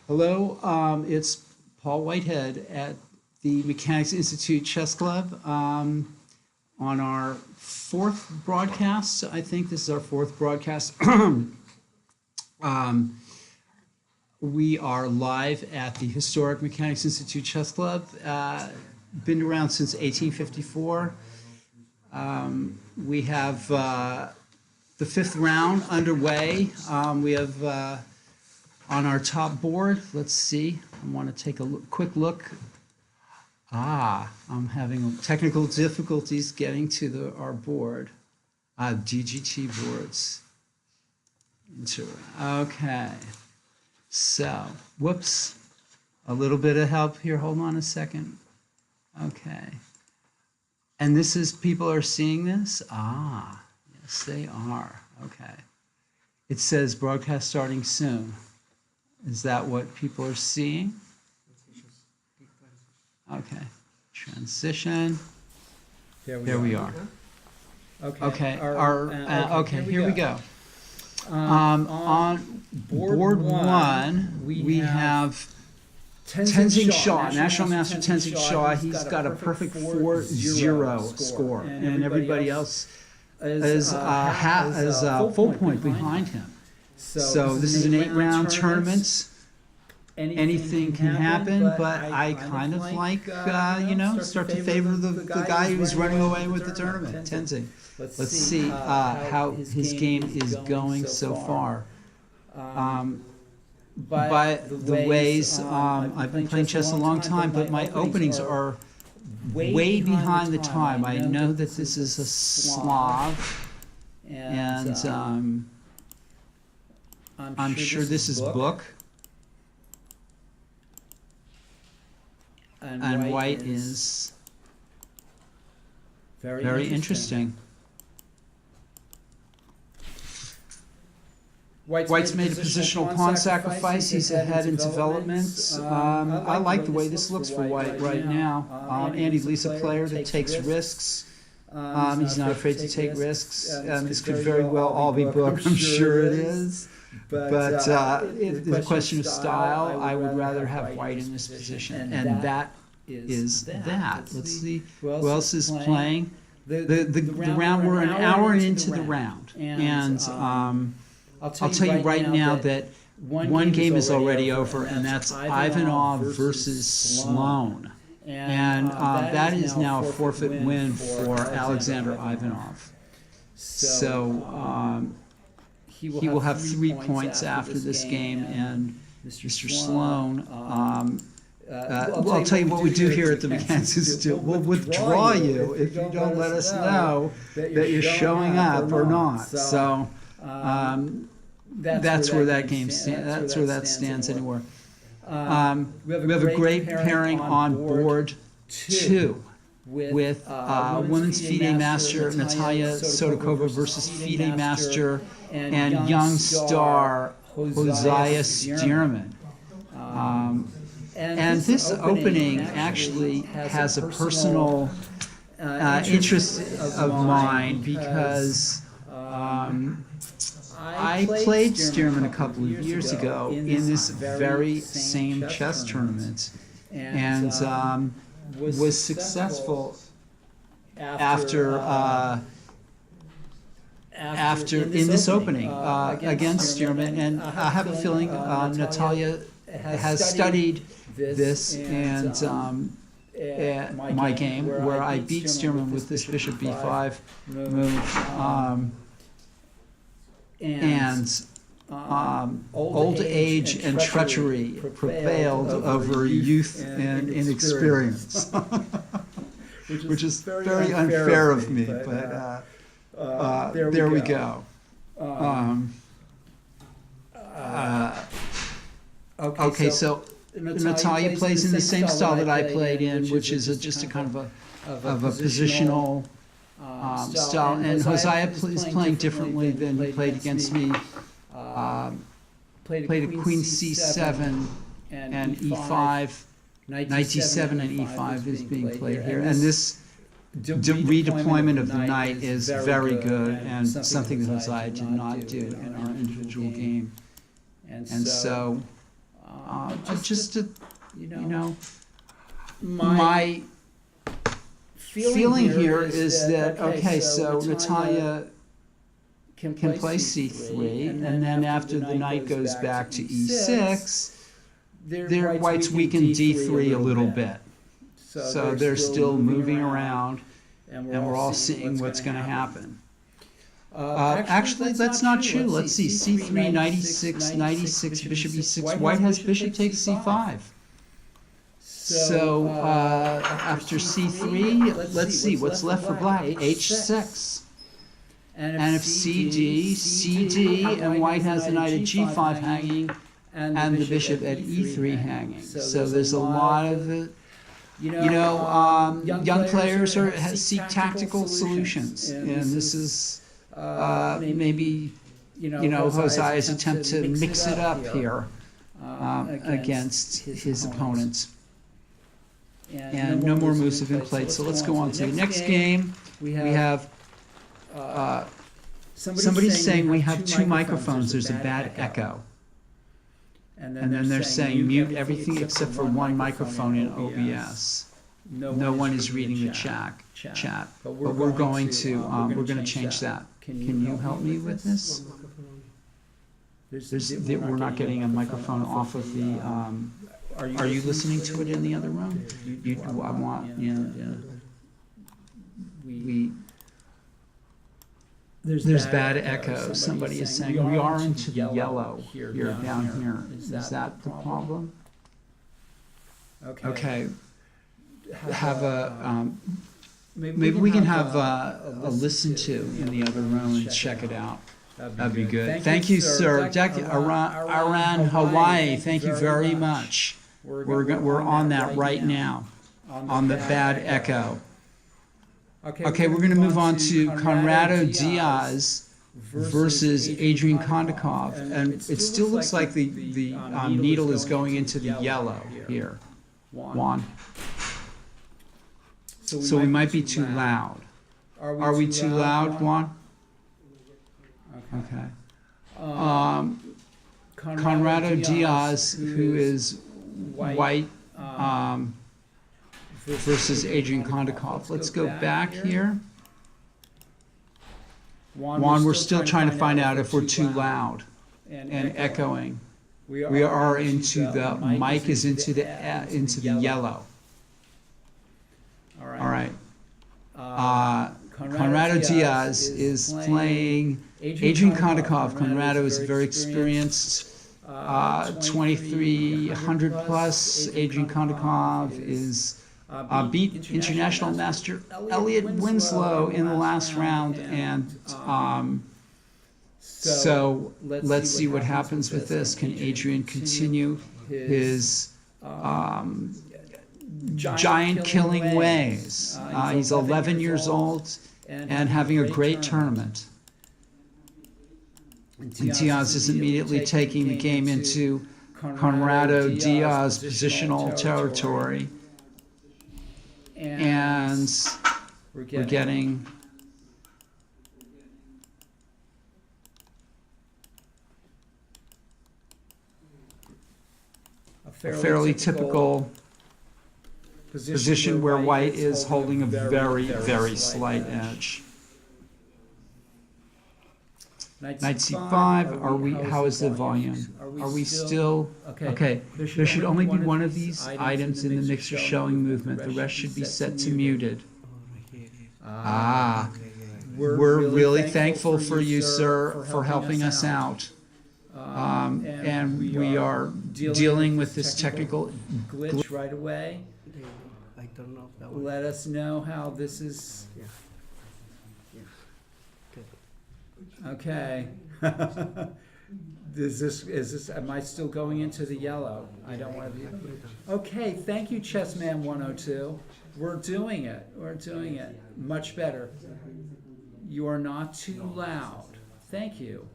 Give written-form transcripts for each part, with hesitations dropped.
Hello, it's Paul Whitehead at the Mechanics Institute Chess Club. On our fourth broadcast, I think this is our fourth broadcast. We are live at the historic Mechanics Institute Chess Club. Been around since 1854. We have the fifth round underway. We have on our top board, let's see, I want to take a quick look. I'm having technical difficulties getting to our board. DGT boards. Okay. So, whoops. A little bit of help here. Hold on a second. Okay. And this is, people are seeing this? Yes, they are. Okay. It says broadcast starting soon. Is that what people are seeing? Okay. Transition. There we are. Okay. Okay. Here we go. On board one, we have Tenzing Shaw, National Master Tenzing Shaw. He's got a perfect 4-0 score, and everybody else is a full point behind him. So this is an 8-round tournament. Anything can happen, but I kind of like, start to favor the guy who's running away with the tournament, Tenzing. Let's see how his game is going so far. By the ways, I've been playing chess a long time, but my openings are way behind the time. I know that this is a Slav, and I'm sure this is book. And white is very interesting. White's made a positional pawn sacrifice. He's ahead in development. I like the way this looks for white right now. Andy's Lisa player that takes risks. He's not afraid to take risks. This could very well all be book. I'm sure it is. But if the question of style, I would rather have white in this position. And that is that. Let's see who else is playing. The round, we're an hour into the round. And I'll tell you right now that one game is already over, and that's Ivanov versus Sloan. And that is now a forfeit win for Alexander Ivanov. So he will have 3 points after this game, and Mr. Sloan, I'll tell you what we do here at the Mechanics Institute. We'll withdraw you if you don't let us know that you're showing up or not. So that's where that game stands. That's where that stands anywhere. We have a great pairing on board 2 with women's FIDE master Natalia Sodakova versus FIDE master and young star Hosea Stearman. And this opening actually has a personal interest of mine because I played Stearman a couple of years ago in this very same chess tournament and was successful after in this opening against Stearman. And I have a feeling Natalia has studied this and my game where I beat Stearman with this bishop b5 move. Old age and treachery prevailed over youth and inexperience, which is very unfair of me, but there we go. Okay, so Natalia plays in the same style that I played in, which is just a kind of a positional style, and Hosea is playing differently than he played against me. Played a queen c7 and e5, knight d7 and e5 is being played here, and this redeployment of the knight is very good and something that Hosea did not do in our individual game. And so just to, my feeling here is that, okay, so Natalia can play c3, and then after the knight goes back to e6, white's weakened d3 a little bit. So they're still moving around, and we're all seeing what's going to happen. Actually, that's not true. Let's see, c3, knight e6, knight e6, bishop e6. White has bishop takes c5. So after c3, let's see, what's left for black? h6. And if cd, and white has the knight at g5 hanging, and the bishop at e3 hanging. So there's a lot of young players seek tactical solutions, and this is maybe Josiah's attempt to mix it up here against his opponents. And no more moves have been played. So let's go on to the next game. We have somebody's saying we have two microphones. There's a bad echo. And then they're saying mute everything except for one microphone in OBS. No one is reading the chat. But we're going to change that. Can you help me with this? We're not getting a microphone off of the. Are you listening to it in the other room? I want. There's bad echo. Somebody is saying we are into the yellow here down here. Is that the problem? Okay. Have a maybe we can have a listen to in the other room and check it out. That'd be good. Thank you, sir. Aran, Hawaii. Thank you very much. We're on that right now, on the bad echo. Okay, we're going to move on to Conrado Diaz versus Adrian Kondakov, and it still looks like the needle is going into the yellow here. Juan. So we might be too loud. Are we too loud, Juan? Okay. Conrado Diaz, who is white, versus Adrian Kondakov. Let's go back here. Juan, we're still trying to find out if we're too loud and echoing. We are into the mic is into the yellow. All right. Conrado Diaz is playing Adrian Kondakov. Conrado is very experienced, 2300 plus. Adrian Kondakov is beat international master Elliot Winslow in the last round, and so let's see what happens with this. Can Adrian continue his giant killing ways? He's 11 years old and having a great tournament. And Diaz is immediately taking the game into Conrado Diaz positional territory. And we're getting a fairly typical position where white is holding a very, very slight edge. Knight c5. Are we? How is the volume? Are we still? Okay. There should only be one of these items in the mixer showing movement. The rest should be set to muted. We're really thankful for you, sir, for helping us out. And we are dealing with this technical glitch right away. Let us know how this is. Okay. Is this, am I still going into the yellow? I don't want to be. Okay, thank you, Chessman 102. We're doing it. Much better. You are not too loud. Thank you.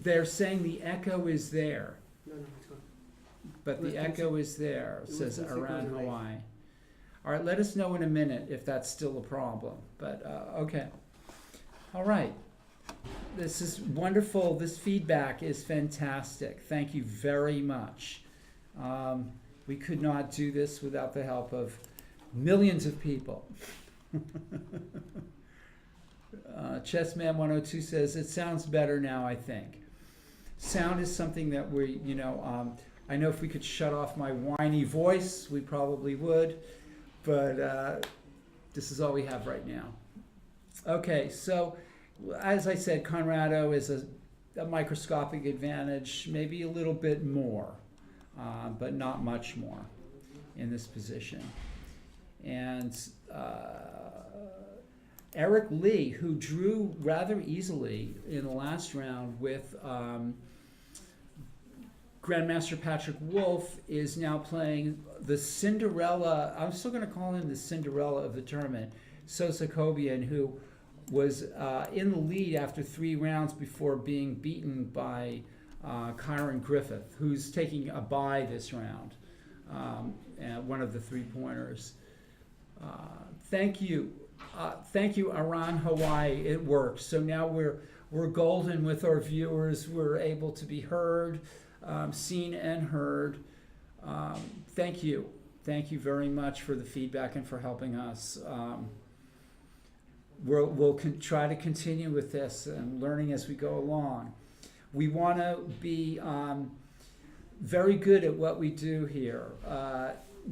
They're saying the echo is there. But the echo is there, says around Hawaii. All right, let us know in a minute if that's still a problem. But, okay. All right. This is wonderful. This feedback is fantastic. Thank you very much. We could not do this without the help of millions of people. Chessman 102 says, it sounds better now, I think. Sound is something that we, I know if we could shut off my whiny voice, we probably would, but this is all we have right now. Okay, so as I said, Conrado is a microscopic advantage, maybe a little bit more, but not much more in this position. And Eric Lee, who drew rather easily in the last round with Grandmaster Patrick Wolf, is now playing the Cinderella. I'm still going to call him the Cinderella of the tournament, Sosa Kobian, who was in the lead after 3 rounds before being beaten by Kyron Griffith, who's taking a bye this round, one of the 3-pointers. Thank you, Iran, Hawaii. It works. So now we're golden with our viewers. We're able to be heard, seen and heard. Thank you very much for the feedback and for helping us. We'll try to continue with this and learning as we go along. We want to be very good at what we do here,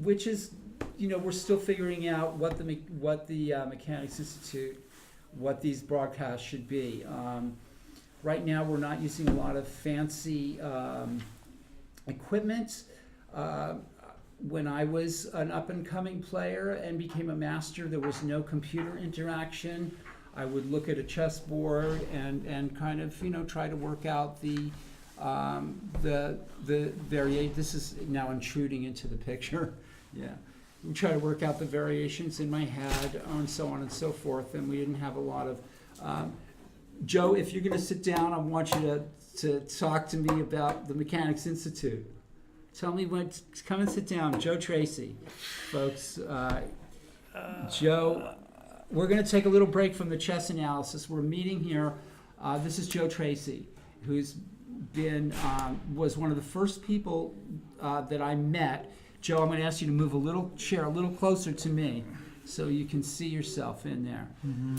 which is, we're still figuring out what the Mechanics Institute, what these broadcasts should be. Right now, we're not using a lot of fancy equipment. When I was an up-and-coming player and became a master, there was no computer interaction. I would look at a chessboard and kind of try to work out the variation. This is now intruding into the picture. Yeah, we try to work out the variations in my head and so on and so forth. And we didn't have a lot of. Joe, if you're going to sit down, I want you to talk to me about the Mechanics Institute. Tell me come and sit down. Joe Tracy, folks. Joe, we're going to take a little break from the chess analysis. We're meeting here. This is Joe Tracy, who's was one of the first people that I met. Joe, I'm going to ask you to move a chair a little closer to me so you can see yourself in there. Mm-hmm.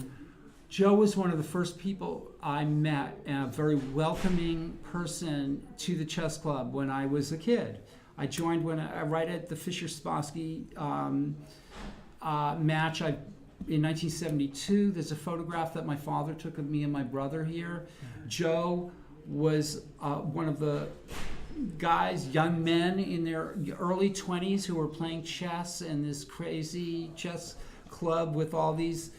Joe was one of the first people I met, a very welcoming person to the chess club when I was a kid. I joined right at the Fischer-Spassky match in 1972. There's a photograph that my father took of me and my brother here. Joe was one of the young men in their early 20s who were playing chess in this crazy chess club with all these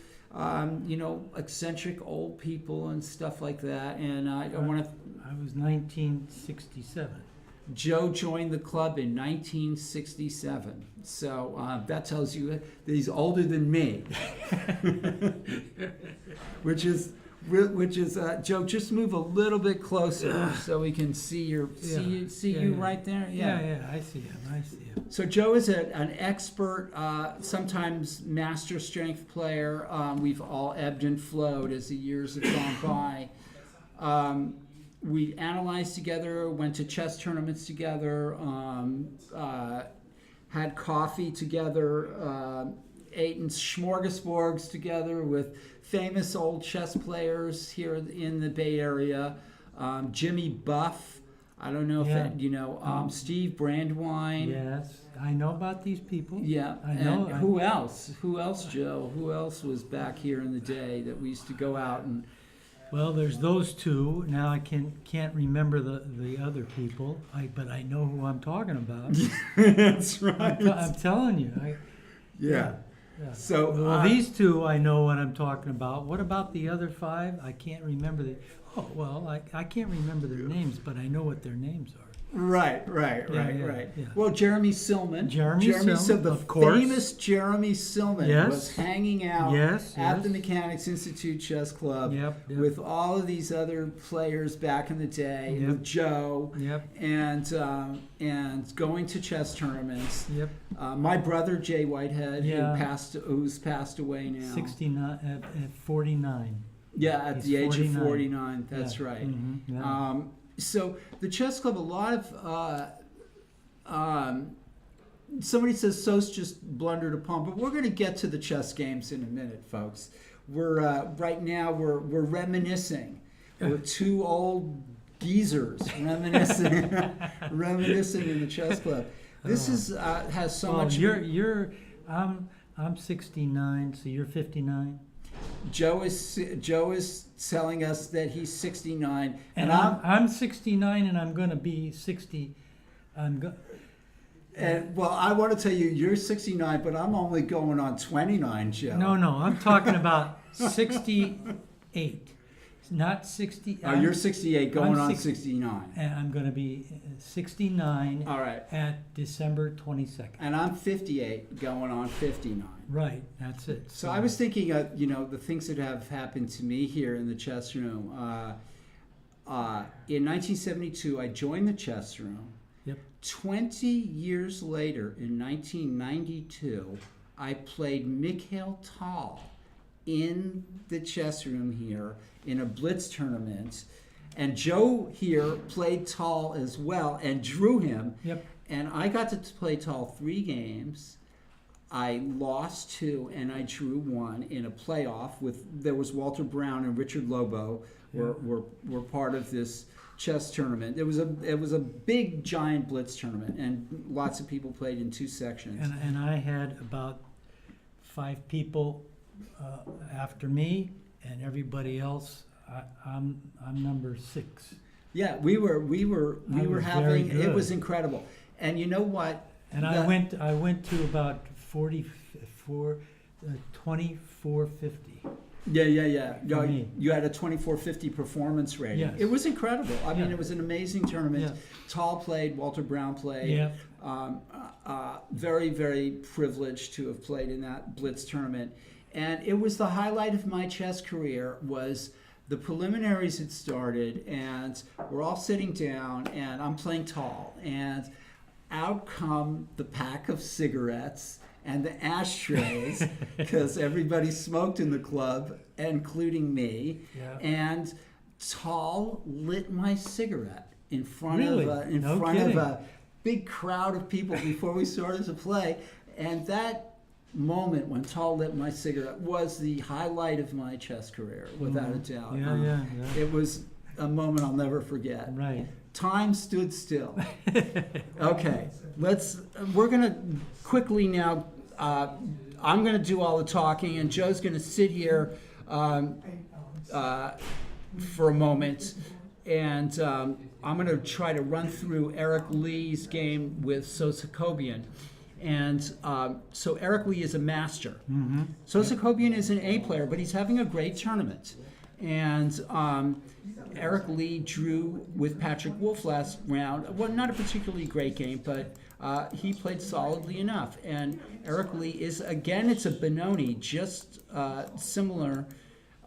eccentric old people and stuff like that. And I was 1967. Joe joined the club in 1967. So that tells you that he's older than me. which is Joe, just move a little bit closer so we can see you right there. Yeah, I see him. So Joe is an expert, sometimes master strength player. We've all ebbed and flowed as the years have gone by. We analyzed together, went to chess tournaments together, had coffee together, ate in smorgasbords together with famous old chess players here in the Bay Area. Jimmy Buff, I don't know if Steve Brandwine. Yes, I know about these people. Yeah, I know. And who else? Who else, Joe? Who else was back here in the day that we used to go out and? Well, there's those two. Now I can't remember the other people, but I know who I'm talking about. That's right. I'm telling you. Yeah. So these two, I know what I'm talking about. What about the other 5? I can't remember I can't remember their names, but I know what their names are. Right. Yeah. Well, Jeremy Silman. The of course. Famous Jeremy Silman was hanging out at the Mechanics Institute Chess Club with all of these other players back in the day, with Joe, and going to chess tournaments. My brother Jay Whitehead, who's passed away now. 69 at 49. Yeah, at He's the age 49. of 49. That's Yeah. right. Yeah. So the chess club, a lot of somebody says Sos just blundered a pawn, but we're going to get to the chess games in a minute, folks. We're right now we're reminiscing. We're two old geezers reminiscing in the chess club. This is has so much. I'm 69, so you're 59. Joe is telling us that he's 69, and I'm 69, and I'm going to be 60. And well, I want to tell you, you're 69, but I'm only going on 29, Joe. No, I'm talking about 68, not 60. Oh, you're 68, going on 69. And I'm going to be 69. All right. At December 22nd. And I'm 58, going on 59. Right, that's it. So I was thinking, the things that have happened to me here in the chess room. In 1972, I joined the chess room. Yep. 20 years later, in 1992, I played Mikhail Tal in the chess room here in a blitz tournament. And Joe here played Tal as well and drew him. Yep. And I got to play Tal 3 games. I lost 2 and I drew 1 in a playoff there was Walter Brown and Richard Lobo were part of this chess tournament. It was a big giant blitz tournament and lots of people played in 2 sections. And I had about 5 people after me, and everybody else. I'm number 6. Yeah, we were having, it was incredible. And you know what? And I went to about 2450. Yeah. You had a 2450 performance rating. Yes. It was incredible. I mean, it was an amazing tournament. Yeah. Tal played, Walter Brown played. Yeah. Very, very privileged to have played in that blitz tournament. And it was the highlight of my chess career. Was the preliminaries had started, and we're all sitting down, and I'm playing Tal, and out come the pack of cigarettes and the ashtrays, because everybody smoked in the club, including me. Yeah. And Tal lit my cigarette in front of a big crowd of people before we started to play. And that moment when Tal lit my cigarette was the highlight of my chess career, without a doubt. Yeah. It was a moment I'll never forget. Right. Time stood still. Okay, we're going to quickly now, I'm going to do all the talking, and Joe's going to sit here for a moment, and I'm going to try to run through Eric Lee's game with Sosakobian. And so Eric Lee is a master. Mm-hmm. Sosakobian is an A player, but he's having a great tournament. And Eric Lee drew with Patrick Wolf last round. Well, not a particularly great game, but he played solidly enough. And Eric Lee is, again, it's a Benoni, just similar.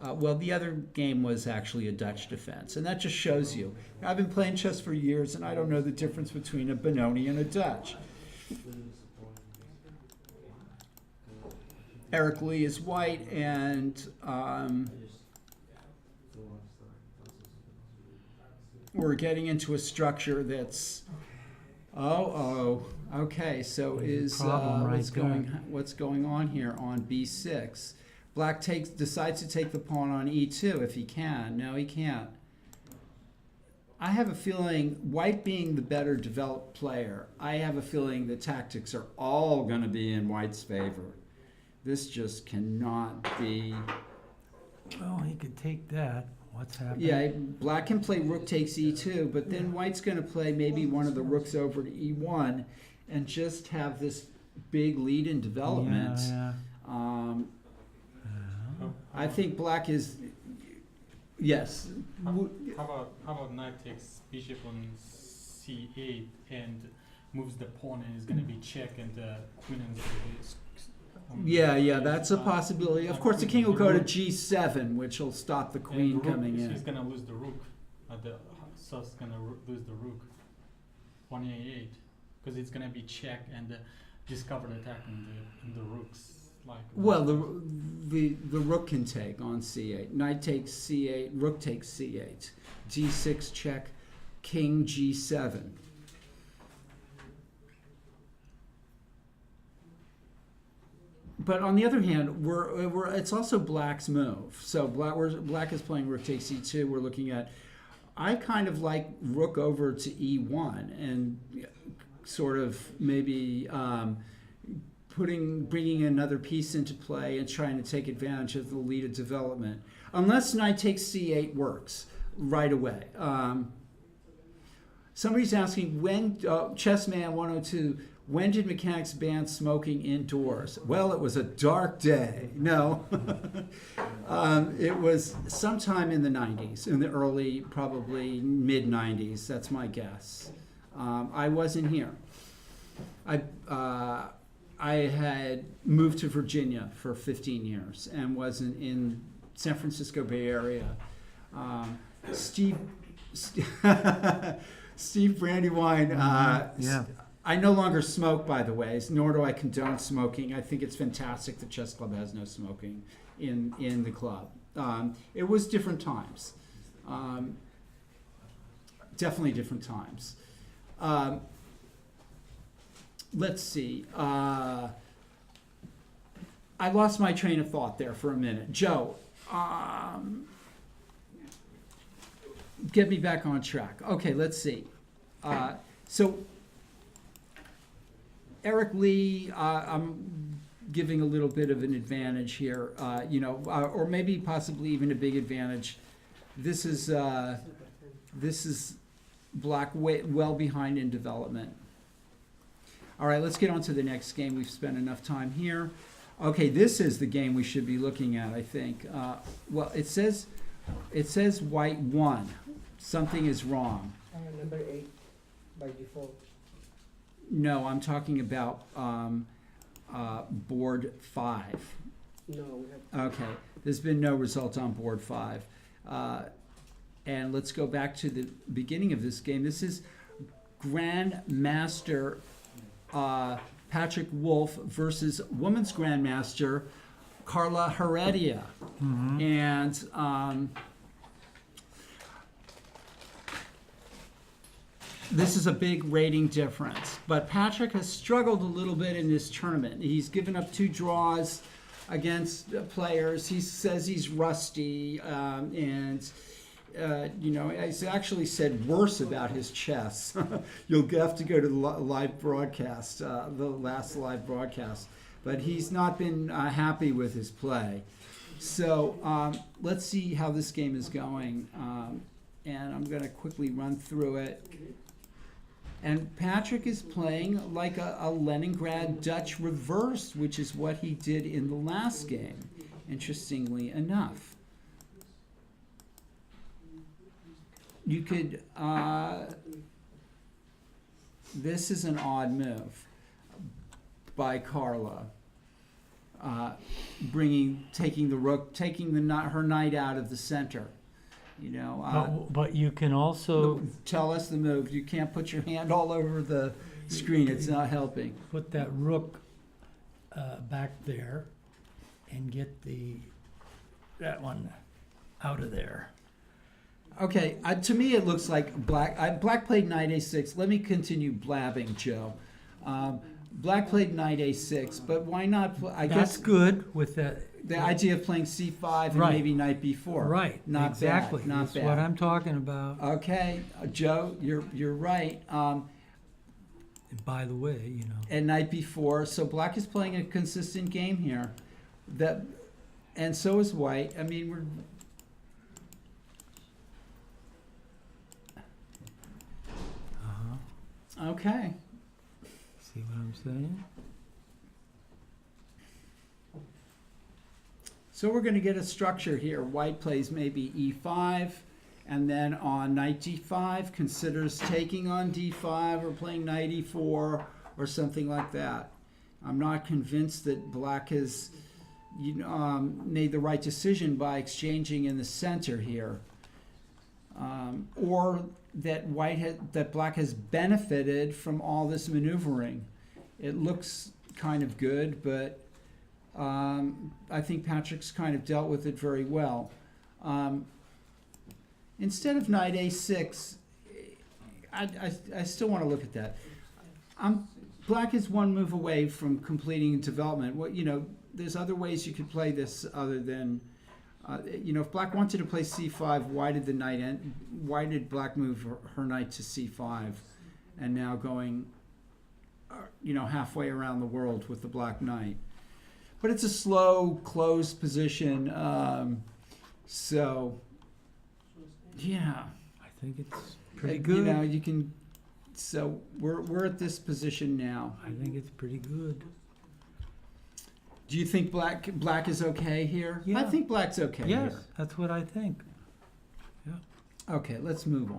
Well, the other game was actually a Dutch defense. And that just shows you. I've been playing chess for years, and I don't know the difference between a Benoni and a Dutch. Eric Lee is white, and we're getting into a structure that's okay. So what's going on here on B6? Black decides to take the pawn on E2 if he can. No, he can't. I have a feeling, white being the better developed player, I have a feeling the tactics are all going to be in white's favor. This just cannot be. Well, he could take that. What's happening? Yeah, black can play rook takes E2, but then white's going to play maybe one of the rooks over to E1 and just have this big lead in development. Yeah. I think black is. Yes. How about knight takes bishop on C8 and moves the pawn, and is going to be check, and the queen and yeah, that's a possibility. Of course, the king will go to G7, which will stop the queen coming in. He's going to lose the rook. Sus going to lose the rook. 1A8, because it's going to be check and discovered attack in the rooks. like? Well, the rook can take on c8. Knight takes c8, rook takes c8. d6 check, king g7. But on the other hand, it's also black's move. So black is playing rook takes e2. We're looking at, I kind of like rook over to e1 and sort of maybe bringing another piece into play and trying to take advantage of the lead of development. Unless knight takes c8 works right away. Somebody's asking, when, Chessman102, when did mechanics ban smoking indoors? Well, it was a dark day. No. It was sometime in the 90s, in the early, probably mid-90s. That's my guess. I wasn't here. I had moved to Virginia for 15 years and wasn't in San Francisco Bay Area. Steve Brandywine, Yeah. I no longer smoke, by the way, nor do I condone smoking. I think it's fantastic the chess club has no smoking in the club. It was different times. Definitely different times. Let's see. I lost my train of thought there for a minute. Joe, get me back on track. Okay, let's see. So Eric Lee, I'm giving a little bit of an advantage here, or maybe possibly even a big advantage. This is black well behind in development. All right, let's get on to the next game. We've spent enough time here. Okay, this is the game we should be looking at, I think. Well, it says white won. Something is wrong. Number 8 by default. No, I'm talking about board 5. No, we have. Okay, there's been no result on board 5. And let's go back to the beginning of this game. This is Grandmaster Patrick Wolf versus Women's Grandmaster Carla Heredia. Mm-hmm. And this is a big rating difference. But Patrick has struggled a little bit in this tournament. He's given up 2 draws against players. He says he's rusty, he's actually said worse about his chess. You'll have to go to the live broadcast, the last live broadcast. But he's not been happy with his play. So let's see how this game is going. And I'm going to quickly run through it. And Patrick is playing like a Leningrad Dutch reverse, which is what he did in the last game, interestingly enough. You could, this is an odd move by Carla. Taking the rook, taking her knight out of the center. But you can also Tell us the move. You can't put your hand all over the screen. It's not helping. put that rook back there and get that one out of there. Okay, to me it looks like black played knight a6. Let me continue blabbing, Joe. Black played knight a6, but why not? I That's guess good with that. the idea of playing c5 and Right. maybe knight b4. Right, Not exactly. bad. Not That's bad. what I'm talking about. Okay, Joe, you're right. And by the way, And knight b4. So black is playing a consistent game here. And so is white. I mean, we're. Okay. See what I'm saying? So we're going to get a structure here. White plays maybe e5, and then on knight d5 considers taking on d5 or playing knight e4 or something like that. I'm not convinced that black has made the right decision by exchanging in the center here, or that black has benefited from all this maneuvering. It looks kind of good, but I think Patrick's kind of dealt with it very well. Instead of knight a6, I still want to look at that. Black is one move away from completing development. There's other ways you could play this other than, if Black wanted to play c5, why did Black move her knight to c5, and now going, halfway around the world with the Black knight? But it's a slow, closed position, so yeah. I think it's pretty good. You can. So we're at this position now. I think it's pretty good. Do you think black is okay here? Yeah. I think Black's okay Yes, here. that's what I think. Okay, let's move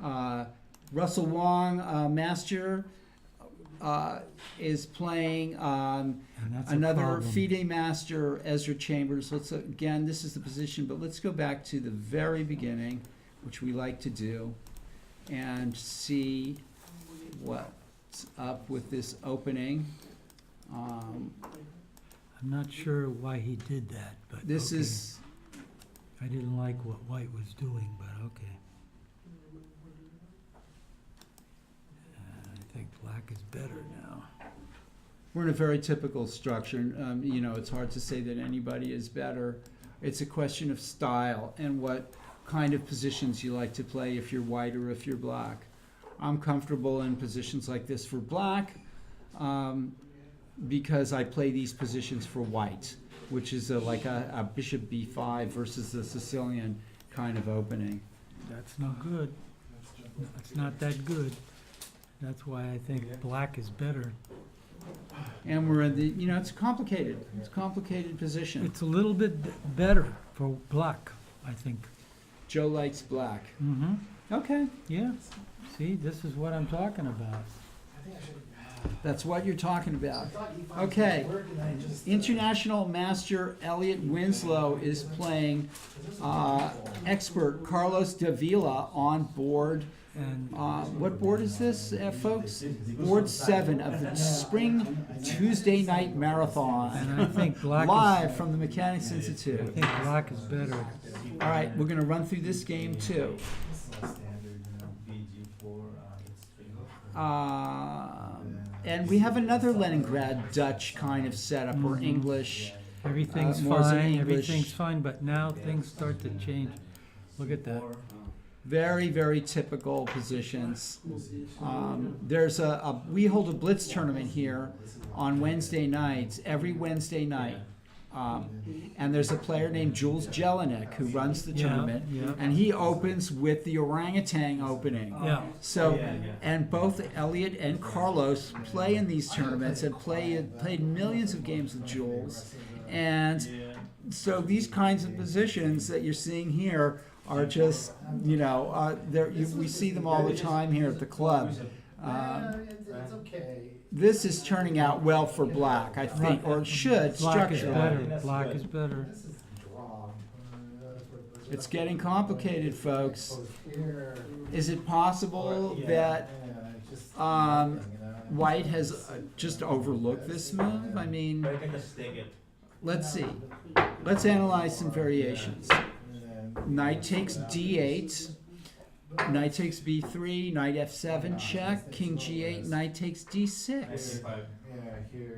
on. Russell Wong, master, is playing And that's a another problem. FIDE master, Ezra Chambers. Again, this is the position, but let's go back to the very beginning, which we like to do, and see what's up with this opening. I'm not sure why he did that, but This okay. is, I didn't like what White was doing, but okay. I think Black is better now. we're in a very typical structure. It's hard to say that anybody is better. It's a question of style and what kind of positions you like to play if you're White or if you're Black. I'm comfortable in positions like this for Black, because I play these positions for White, which is like a bishop b5 versus the Sicilian kind of opening. That's no good. It's not that good. That's why I think Black is better. And we're in the, it's complicated. It's a complicated position. It's a little bit better for Black, I think. Joe likes Black. Mm-hmm. Okay, Yeah. See, this is what I'm talking about. that's what you're talking about. Okay, International Master Elliot Winslow is playing expert Carlos Davila on board. And What board is this, folks? Board 7 of the Spring Tuesday Night Marathon. and I think Black Live from the Mechanics Institute. I think Black is better. All right, we're going to run through this game too. And we have another Leningrad Dutch kind of setup, or English. Everything's Moore's in fine, English. everything's fine, but now things start to change. Look at that. Very, very typical positions. There's we hold a blitz tournament here on Wednesday nights, every Wednesday night. And there's a player named Jules Jelinek who runs the Yeah, tournament, yeah. and he opens with the orangutan opening. Yeah. So, and both Elliot and Carlos play in these tournaments and played millions of games with Jules. And so these kinds of positions that you're seeing here are just, we see them all the time here at the club. It's okay. This is turning out well for Black, I think, or it should Black is structurally. better, Black is better. This is draw. It's getting complicated, folks. Here. Is it possible that Just, White has just overlooked this move? I mean, let's see. Let's analyze some variations. Knight takes d8. Knight takes b3, knight f7 check, king g8, knight takes d6.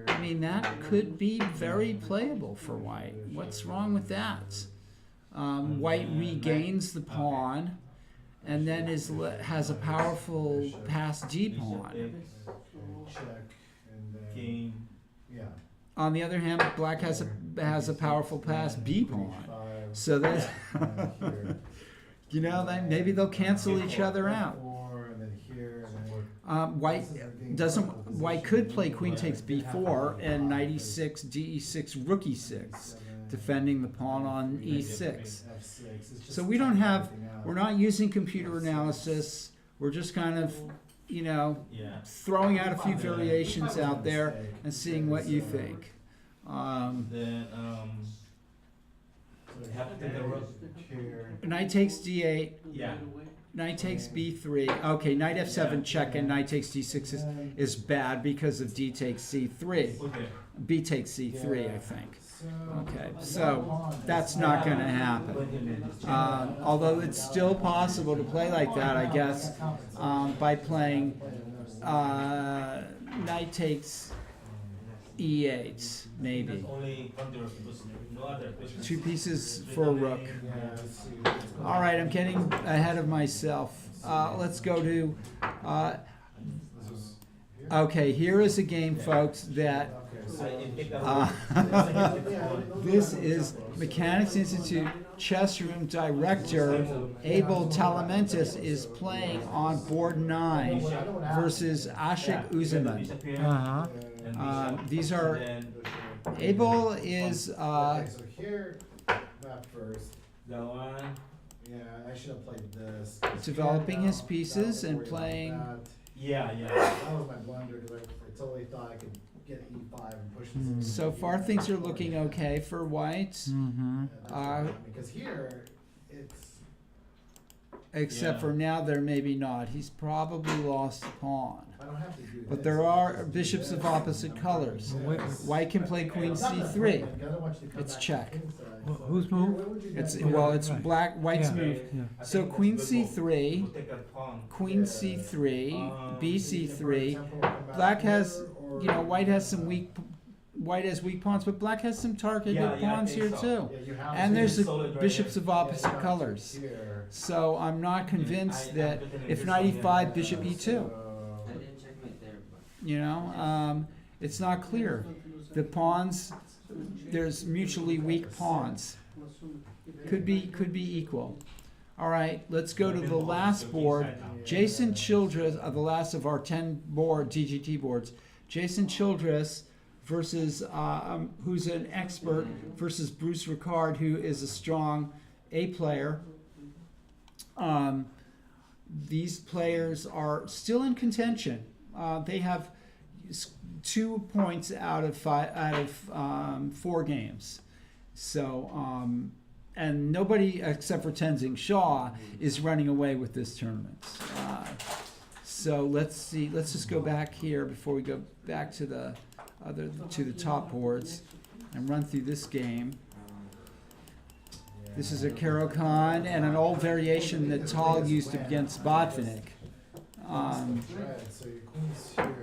I mean, that could be very playable for White. What's wrong with that? White regains the pawn, and then has a powerful pass d pawn. On the other hand, Black has a powerful pass b pawn. So that's then maybe they'll cancel each other out. White could play queen takes b4 and knight e6, d6, rook e6, defending the pawn on e6. So we're not using computer analysis. We're just kind of, throwing out a few variations out there and seeing what you think. Knight takes d8. Knight takes b3. Okay, knight f7 check and knight takes d6 is bad because of d takes c3. B takes C3, I think. Okay, so that's not going to happen. Although it's still possible to play like that, I guess, by playing knight takes E8, maybe. Two pieces for a rook. All right, I'm getting ahead of myself. Let's go to... okay, here is a game, folks, that... this is Mechanics Institute chess room director Abel Talamentis is playing on board 9 versus Ashik Uzaman. These are... Abel is... Okay, so here, that first. That one. Yeah, I should have played this. developing his pieces and playing... Yeah. That was my blunder, because I totally thought I could get E5 and push this. So far things are looking okay for white. Because here, it's... Except for now there maybe not. He's probably lost a pawn. I don't have to do But this. there are bishops of opposite colors. White can play queen c3. It's check. Whose move? It's black white's move. Yeah. So queen c3, queen c3, b c3. Black has, white has some weak. White has weak pawns, but black has some targeted pawns here too. And there's the bishops of opposite colors. So I'm not convinced that if knight e5, bishop e2. I didn't checkmate there, but It's not clear. The pawns, there's mutually weak pawns. Could be equal. All right, let's go to the last board. Jason Childress, the last of our 10 DGT boards. Jason Childress versus who's an expert versus Bruce Ricard, who is a strong A player. These players are still in contention. They have 2 points out of 4 games. So, and nobody except for Tenzing Shaw is running away with this tournament. So let's see. Let's just go back here before we go back to the top boards and run through this game. This is a Caro-Kann and an old variation that Tal used against Botvinnik. I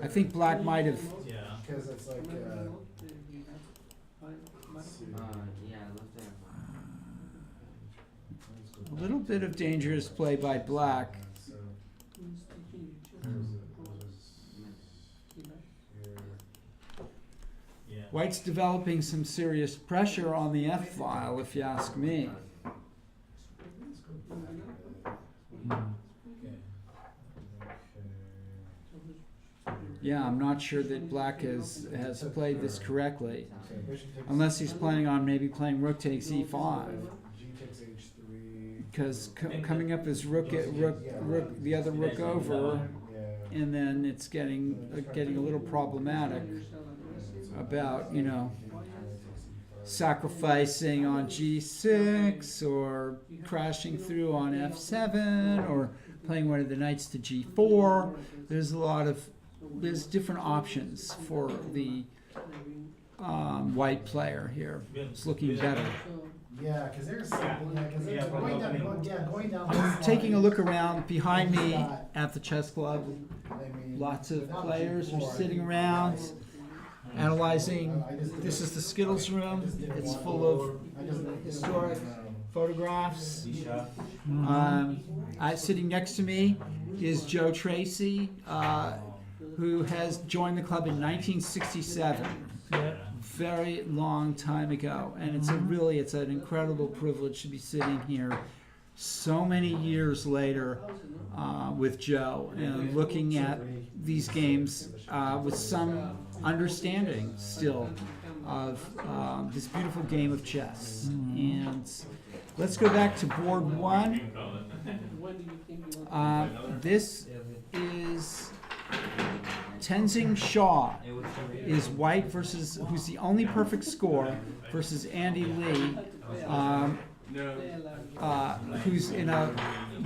think black might have. Because it's like... yeah, I left there. A little bit of dangerous play by black. White's developing some serious pressure on the F file, if you ask me. Yeah, I'm not sure that black has played this correctly, unless he's planning on maybe playing rook takes e5. Because coming up is rook, the other rook over, and then it's getting a little problematic about, sacrificing on g6 or crashing through on f7 or playing one of the knights to g4. There's different options for the white player here. It's looking better. Yeah, because there's something, going down. I'm taking a look around behind me at the chess club. Lots of players are sitting around analyzing. This is the Skittles room. It's full of historic photographs. Sitting next to me is Joe Tracy, who has joined the club in 1967. Very long time ago, and it's an incredible privilege to be sitting here so many years later with Joe and looking at these games with some understanding still of this beautiful game of chess. And let's go back to board 1. This is Tenzing Shaw is white versus, who's the only perfect score, versus Andy Lee, who's in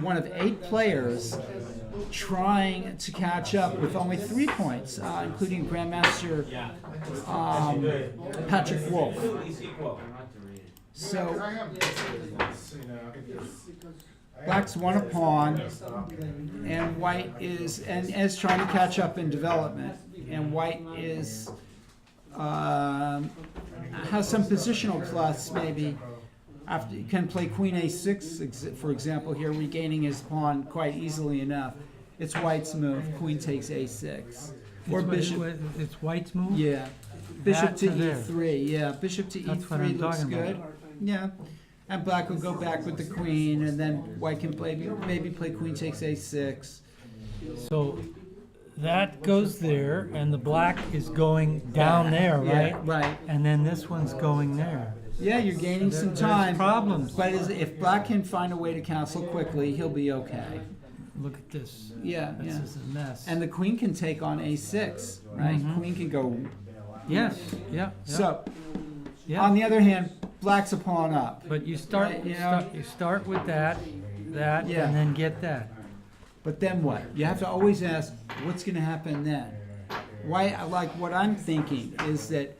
one of 8 players trying to catch up with only 3 points, including Grandmaster Patrick Wolf. So Black's won a pawn, and White is trying to catch up in development, and White is has some positional plus maybe. After you can play Queen A6, for example, here, regaining his pawn quite easily enough. It's White's move. Queen takes A6, or Bishop. It's White's move. Yeah, Bishop That to to there. E3. Yeah, Bishop to That's what E3 I'm looks talking good. about. Yeah, and Black will go back with the Queen, and then White can maybe play Queen takes A6. So that goes there, and the black is going down there, right? Yeah, right. And then this one's going there. Yeah, you're gaining some There's time. problems. But if Black can find a way to cancel quickly, he'll be okay. Look at this. Yeah, This yeah. is a mess. And the Queen can take on A6, right? Mhm. Queen can go. yes, yeah. So, yeah. on the other hand, Black's a pawn up. But you start, Right, you know. you start with that, Yeah. and then get that. But then what? You have to always ask, what's going to happen then? Why? Like what I'm thinking is that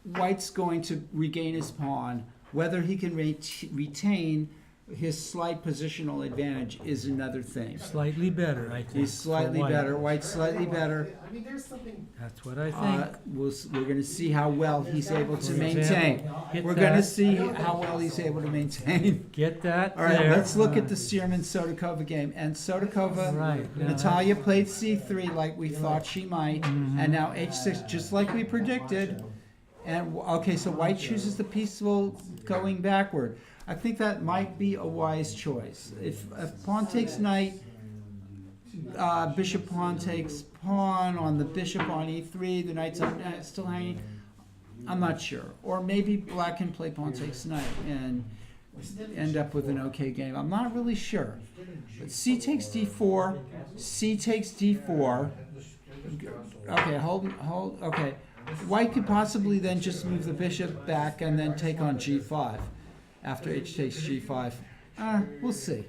White's going to regain his pawn. Whether he can retain his slight positional advantage is another thing. Slightly better, I think. He's slightly for White. better. White's slightly better. I mean, there's something. That's what I think. We're going to see how well he's able to For maintain. example, get We're going to that. see how well he's able to maintain. Get that All right, there. let's look at the Searman-Sotokova game. And Sotokova, Right. yeah, Natalia played C3 like we thought she might, Mhm. and now H6 just like we predicted. And okay, so White chooses the peaceful going backward. I think that might be a wise choice. If pawn takes knight, bishop pawn takes pawn on the bishop on E3, the knight's still hanging. I'm not sure. Or maybe Black can play pawn takes knight and end up with an okay game. I'm not really sure. But C takes D4, C takes D4. Okay, hold, okay. White could possibly then just move the bishop back and then take on G5 after H takes G5. We'll see.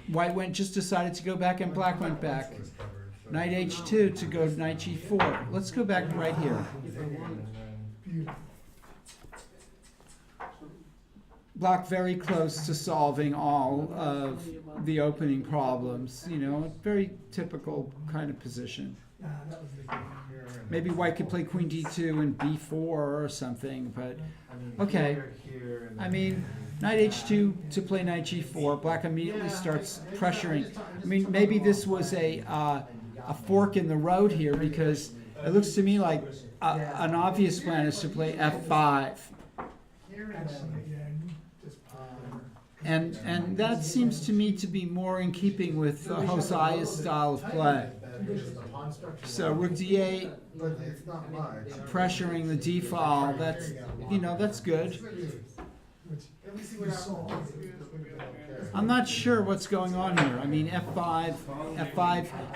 White just decided to go back and Black went back. Knight H2 to go Knight G4. Let's go back right here. Black very close to solving all of the opening problems. You know, a very typical kind of position. Maybe White could play Queen D2 and B4 or something, but okay. I mean, Knight H2 to play Knight G4. Black immediately starts pressuring. I mean, maybe this was a fork in the road here because it looks to me like an obvious plan is to play F5. And that seems to me to be more in keeping with Hoseia's style of play. So Rook D8, pressuring the D file. That's good. I'm not sure what's going on here. I mean, F5,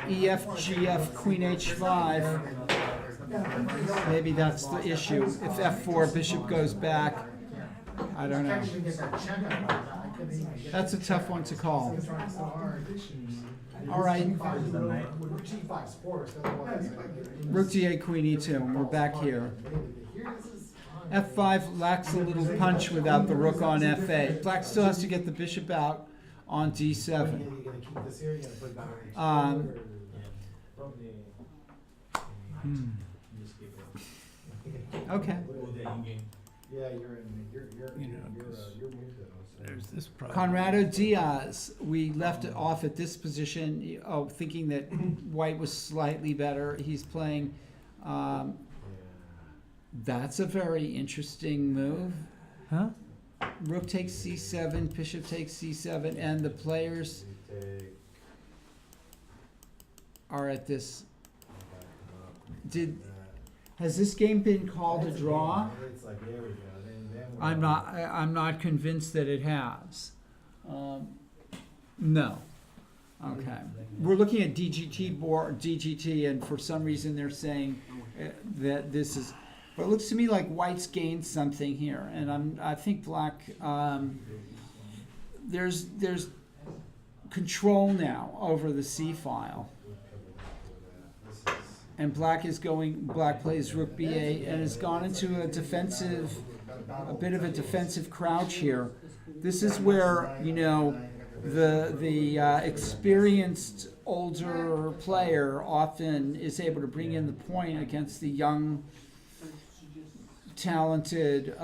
EF, GF, Queen H5. Maybe that's the issue. If F4, Bishop goes back. I don't know. That's a tough one to call. All right. Rook D8, Queen E2, and we're back here. F5 lacks a little punch without the rook on F8. Black still has to get the bishop out on D7. Okay. Yeah, you're There's this problem. Conrado Diaz, we left it off at this position, thinking that White was slightly better. He's playing, that's a very interesting move. Huh? Rook takes C7, Bishop takes C7, and the players are at this. Has this game been called a draw? I'm not convinced that it has. No. Okay. We're looking at DGT, and for some reason they're saying that this is. But it looks to me like White's gained something here, and I think Black. there's control now over the C file. And black plays rook b8 and has gone into a bit of a defensive crouch here. This is where, the experienced older player often is able to bring in the point against the young, talented,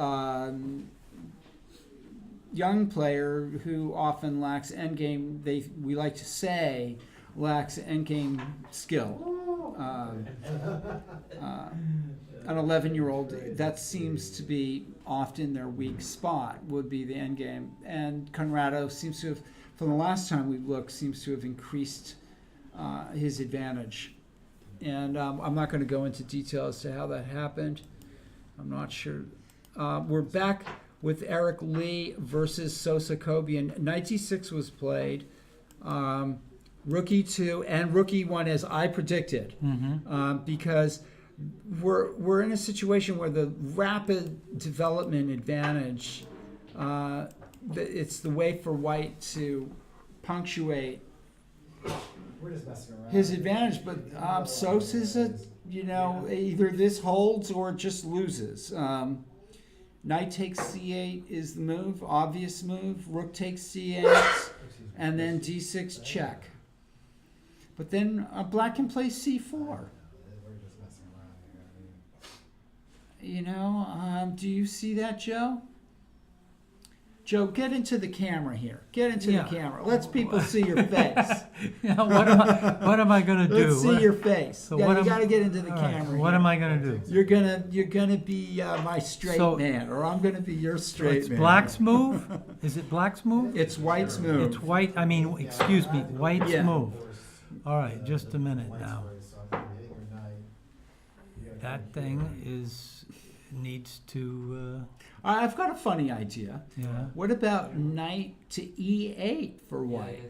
young player who often lacks endgame, we like to say, lacks endgame skill. An 11-year-old, that seems to be often their weak spot, would be the endgame. And Conrado seems to have, from the last time we looked, seems to have increased his advantage. And I'm not going to go into detail as to how that happened. I'm not sure. We're back with Eric Lee versus Sosa Kobian. Knight d6 was played. Rook e2 and rook e1 as I predicted, because we're in a situation where the rapid development advantage, it's the way for white to punctuate We're just messing around. his advantage, but Sosa's either this holds or it just loses. Knight takes c8 is the move, obvious move. Rook takes c8, and then d6 check. But then black can play c4. We're just messing around here. Do you see that, Joe? Joe, get into the camera here. Get into the camera. Let's people see your face. What am I gonna do? Let's see your face. So You what got to am- get into the All right, camera. what here. am I gonna do? You're gonna be my straight So- man, or I'm gonna be your So straight it's man. black's move? Is it black's move? It's white's move. It's white, excuse me, white's Yeah. move. All right, just a minute now. So I'm hitting your knight. That thing needs to, I've got a funny idea. yeah. What about knight to e8 for white?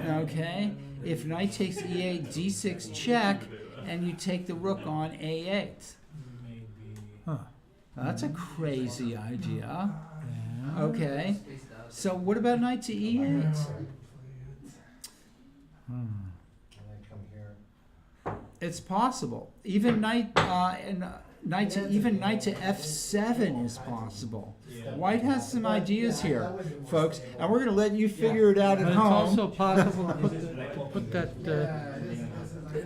Okay, if knight takes e8, d6 check, and you take the rook on a8. Huh. That's a crazy idea. Yeah. Okay, so what about knight to e8? And I come here. It's possible. Even knight to f7 is possible. White has some ideas here, folks, and we're going to let you figure it out But at it's home. also possible to put that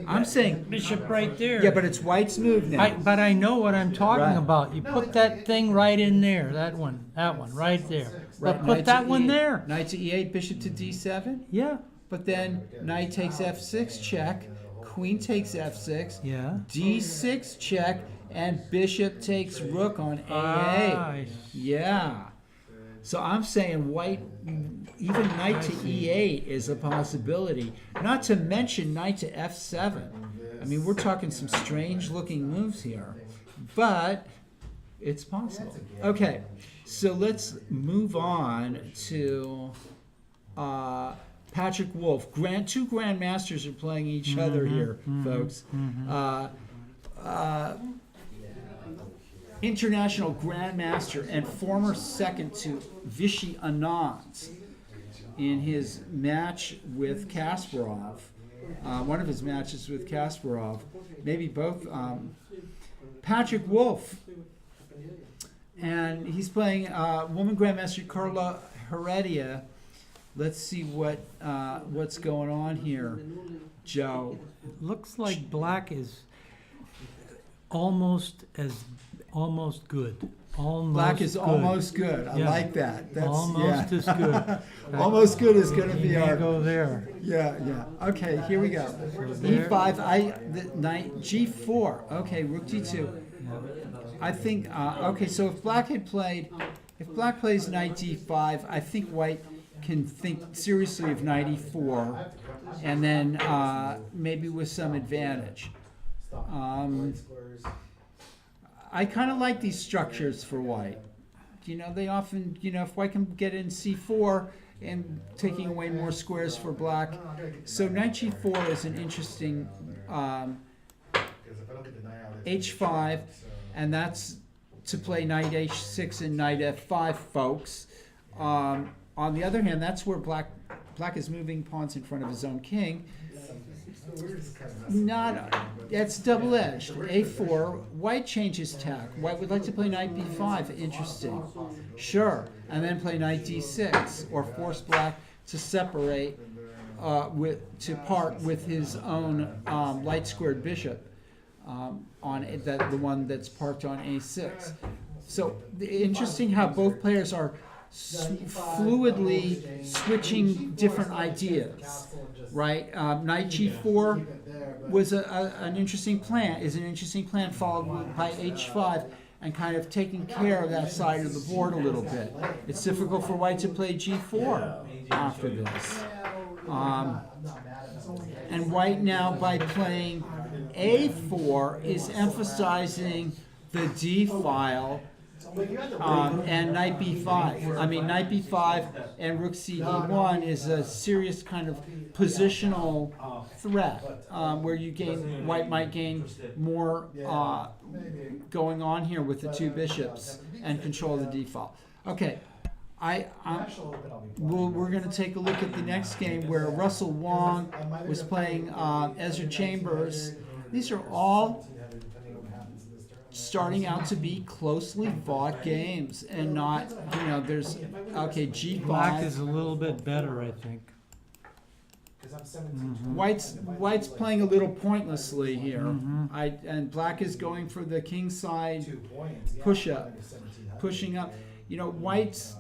I'm saying, bishop right there. yeah, but it's white's move now. But I know what I'm talking Right. about. You put that thing right in there, that one, right there. Right, But knight put that to one E8. there. Knight to e8, bishop to d7. Yeah, But then knight takes f6 check, queen takes f6, yeah. d6 check, and bishop takes rook on a8. Ah, Yeah. So I'm saying white, even knight to e8 is a possibility. Not to mention knight to f7. I mean, we're talking some strange looking moves here, but it's possible. Okay, so let's move on to Patrick Wolf. Two grandmasters are playing each other here, folks. International grandmaster and former second to Vichy Anand in his match with Kasparov. One of his matches with Kasparov, maybe both. Patrick Wolf, and he's playing woman grandmaster Carla Heredia. Let's see what's going on here, Joe. Looks like black is almost good. Almost Black is good. almost good. I Yeah. like that. That's Almost as good. Almost good is going to be There you our. go there. Yeah. Okay, here we go. there- E5, the knight, G4. Okay, rook D2. I think. Okay, so if black plays knight D5, I think white can think seriously of knight E4, and then maybe with some advantage. I kind of like these structures for white. They often, if white can get in C4 and taking away more squares for black. So knight G4 is an interesting H5, and that's to play knight H6 and knight F5, folks. on the other hand, that's where black is moving pawns in front of his own king. Not, it's double-edged. A4, white changes tack. White would like to play knight b5. Interesting. Sure. And then play knight d6, or force black to separate, to part with his own light squared bishop on the one that's parked on a6. So interesting how both players are fluidly switching different ideas, right? Knight g4 was an interesting plan. Is an interesting plan followed by h5 and kind of taking care of that side of the board a little bit. It's difficult for white to play g4 after this. And white now, by playing a4, is emphasizing the d file and knight b5. I mean, knight b5 and rook cd1 is a serious kind of positional threat where white might gain more going on here with the two bishops and control the d file. Okay, we're going to take a look at the next game where Russell Wong was playing Ezra Chambers. These are all starting out to be closely fought games and not, there's, okay, g5. Black is a little bit better, I think. White's playing a little pointlessly here. And black is going for the king side pushing up. White's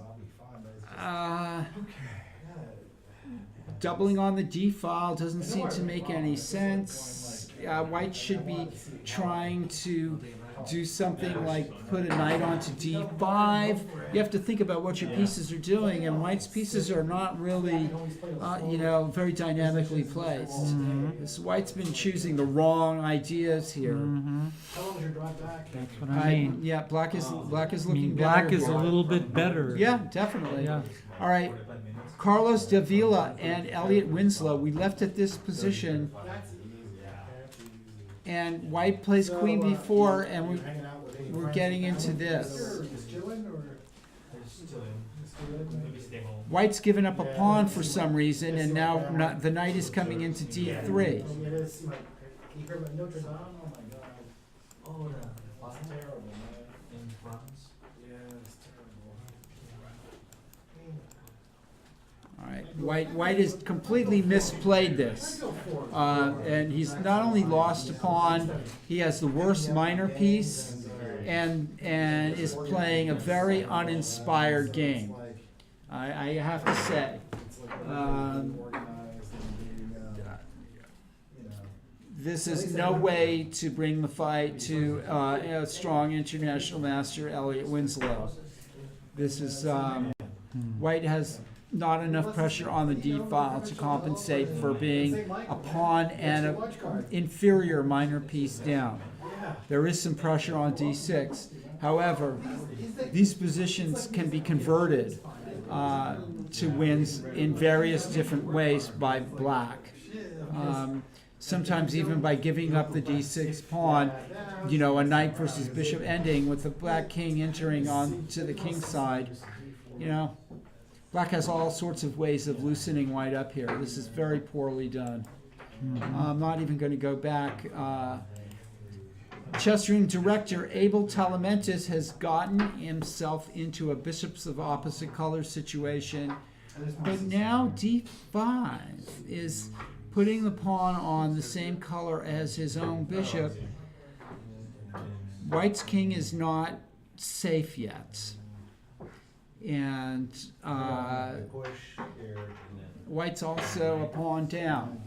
doubling on the d file doesn't seem to make any sense. White should be trying to do something like put a knight onto d5. You have to think about what your pieces are doing, and white's pieces are not really, very dynamically placed. This white's been choosing the wrong ideas here. That's what I mean. Yeah, black is looking better. Black is here. a little bit better. Yeah, definitely. Yeah. All right, Carlos Davila and Elliot Winslow. We left at this position. And white plays queen b4, and we're getting into this. White's given up a pawn for some reason, and now the knight is coming into d3. All right, White has completely misplayed this, and he's not only lost a pawn, he has the worst minor piece, and is playing a very uninspired game. I have to say. This is no way to bring the fight to a strong international master, Elliot Winslow. This is White has not enough pressure on the d file to compensate for being a pawn and an inferior minor piece down. There is some pressure on d6. However, these positions can be converted to wins in various different ways by black. Sometimes even by giving up the d6 pawn, a knight versus bishop ending with the black king entering onto the king side. Black has all sorts of ways of loosening white up here. This is very poorly done. I'm not even going to go back. Chess room director Abel Telamentis has gotten himself into a bishops of opposite colors situation. But now d5 is putting the pawn on the same color as his own bishop. White's king is not safe yet. And White's also a pawn down.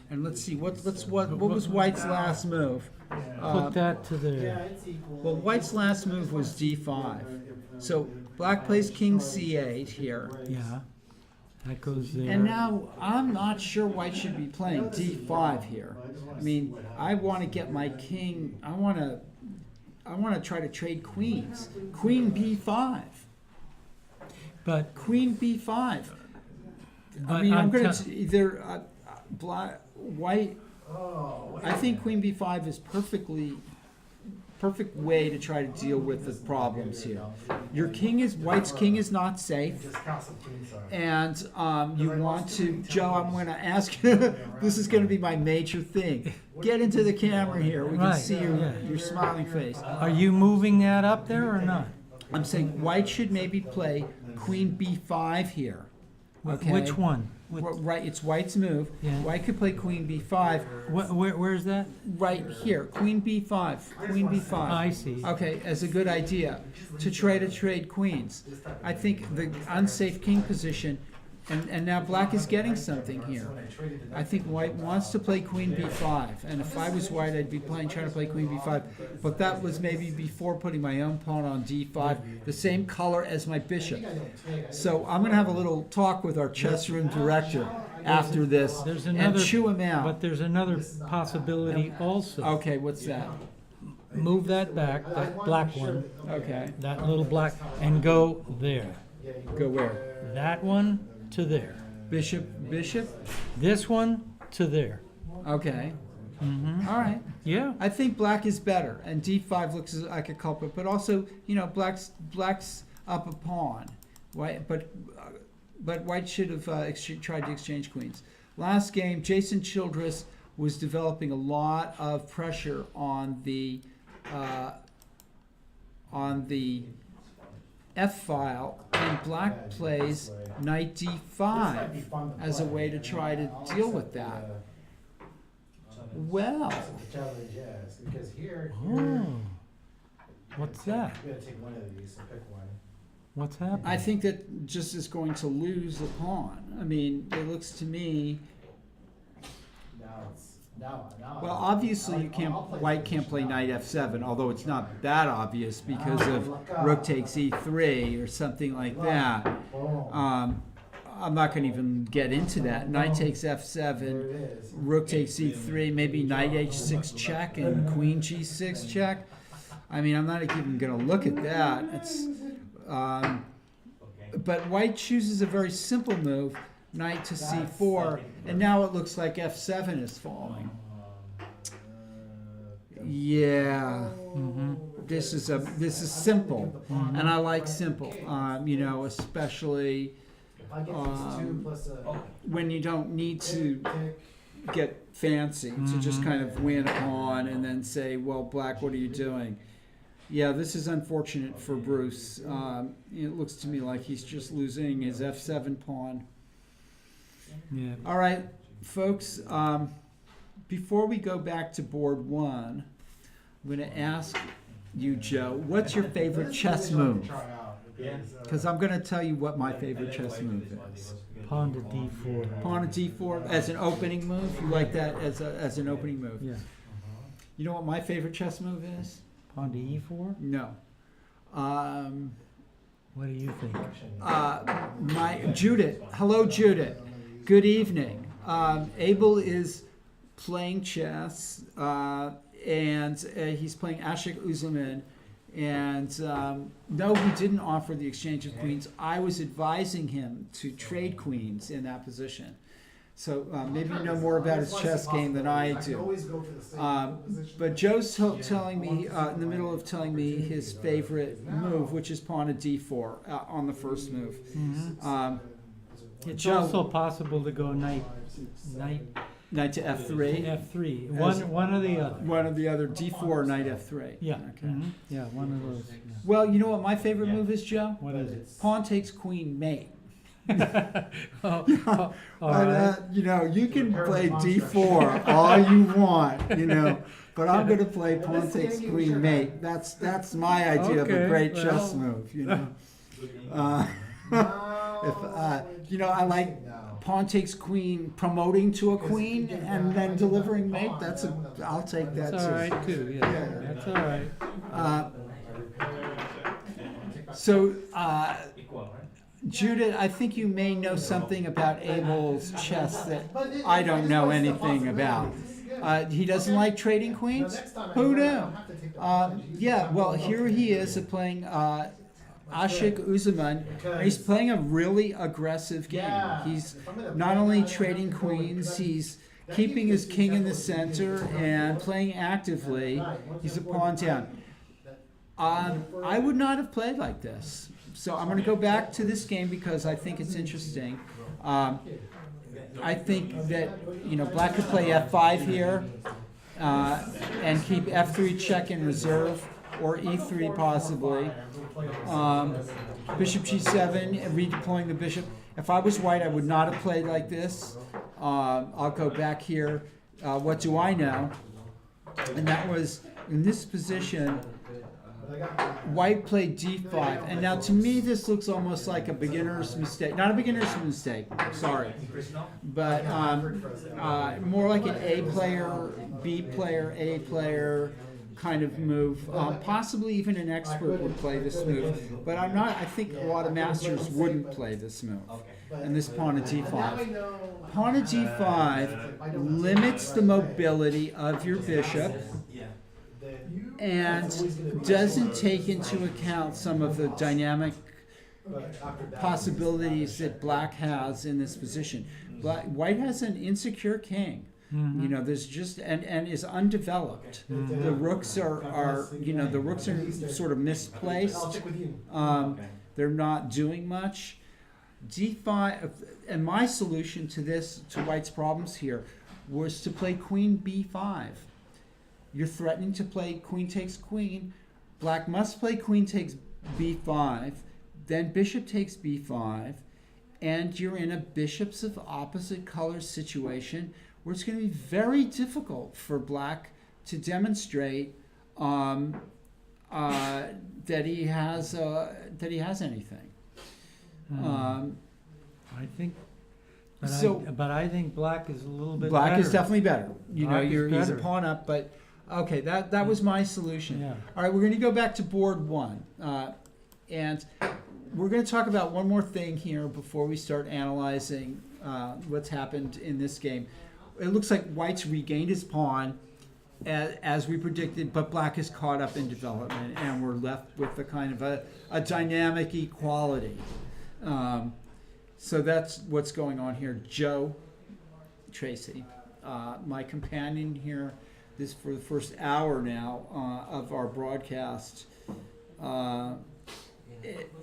And let's see, what was White's last move? Put that to the... Well, White's last move was d5. So black plays king c8 here. Yeah, that goes there. And now I'm not sure White should be playing d5 here. I mean, I want to get my king, I want to try to trade queens. Queen b5. But Queen b5. But I mean, I'm going t- to either white. I think queen b5 is perfectly perfect way to try to deal with the problems here. White's king is not safe. Just count some queens, sorry. And you want to, Joe, I'm going to ask you, this is going to be my major thing. Get into the camera here. We can Right, see yeah. your smiling face. Are you moving that up there or not? I'm saying white should maybe play queen b5 here. Okay. Which one? Right, it's white's move. Yeah. White could play queen b5 Where's that? right here. Queen b5. Queen b5. I see. Okay, as a good idea to try to trade queens. I think the unsafe king position, and now black is getting something here. I think white wants to play queen b5, and if I was white, I'd be trying to play queen b5. But that was maybe before putting my own pawn on d5, the same color as my bishop. So I'm going to have a little talk with our chess room director after this There's and another, chew him out. but there's another possibility also. Okay, what's that? Move that back, that black one, Okay, that little black, and go there. go where? That one to there. Bishop, bishop? This one to there. Okay, Mm-hmm. all right. Yeah. I think black is better, and d5 looks like a culprit. But also, black's up a pawn. White, but white should have tried to exchange queens. Last game, Jason Childress was developing a lot of pressure on the F file, and black plays knight d5 as a way to try to deal with that. Well, The challenge, yes, because here, Oh. What's that? you gotta take one of these, so pick one. What's happening? I think that just is going to lose a pawn. I mean, it looks to me. Now. Well, obviously white can't play knight f7, although it's not that obvious because of rook takes e3 or something like that. I'm not going to even get into that. Knight takes f7, rook takes e3, maybe knight h6 check and queen g6 check. I mean, I'm not even going to look at that. It's, but white chooses a very simple move, knight to c4, and now it looks like f7 is falling. Yeah, this is simple, and I like simple. Especially If I get these two plus a when you don't need to get fancy to just kind of win a pawn and then say, well, black, what are you doing? Yeah, this is unfortunate for Bruce. It looks to me like he's just losing his f7 pawn. Yeah. All right, folks, before we go back to board one, I'm going to ask you, Joe, what's your favorite chess move? Because I'm going to tell you what my favorite chess move is. Pawn to d4. Pawn to d4 as an opening move? You like that as an opening move? Yeah. You know what my favorite chess move is? Pawn to e4? No. What do you think? Judith. Hello, Judith. Good evening. Abel is playing chess, and he's playing Ashik Uzlaman. And no, he didn't offer the exchange of queens. I was advising him to trade queens in that position. So maybe you know more about his chess game than I do. But Joe's telling me, in the middle of telling me his favorite move, which is pawn to d4 on the first move. It's Joe, also possible to go knight knight to f3. f3. One or the other. One or the other, d4, knight f3. Yeah. Okay. Yeah, one of those. Yeah. Well, you know what my favorite move is, Joe? What is it? Pawn takes queen mate. All right. You can play d4 all you want, but I'm going to play pawn takes queen mate. That's my idea of a great chess move, I like pawn takes queen promoting to a queen and then delivering mate. I'll take that That's all right too. Yeah, that's all right. Judith, I think you may know something about Abel's chess that I don't know anything about. He doesn't like trading queens? Who knew? Here he is playing Ashik Uzlaman. He's playing a really aggressive game. He's not only trading queens, he's keeping his king in the center and playing actively. He's a pawn down. I would not have played like this. So I'm going to go back to this game because I think it's interesting. I think that, black could play f5 here and keep f3 check in reserve, or e3 possibly. Bishop g7, redeploying the bishop. If I was white, I would not have played like this. I'll go back here. What do I know? And that was, in this position, white played d5. And now to me this looks almost like a beginner's mistake. Not a beginner's mistake, sorry. But more like an A player, B player, A player kind of move. Possibly even an expert would play this move. But I think a lot of masters wouldn't play this move. And this pawn to d5. Pawn to d5 limits the mobility of your bishop and doesn't take into account some of the dynamic possibilities that black has in this position. White has an insecure king. There's just and is undeveloped. The rooks are sort of misplaced. They're not doing much. d5, and my solution to white's problems here was to play queen b5. You're threatening to play queen takes queen. Black must play queen takes b5, then bishop takes b5, and you're in a bishops of opposite colors situation where it's going to be very difficult for black to demonstrate that he has anything. I think. But I think black is a little bit black better. Is definitely better. He's a better. pawn up, but okay, that was my solution. Yeah. All right, we're going to go back to board one, and we're going to talk about one more thing here before we start analyzing what's happened in this game. It looks like white's regained his pawn, as we predicted, but black is caught up in development, and we're left with a kind of a dynamic equality. So that's what's going on here. Joe Tracy, my companion here, this for the first hour now of our broadcast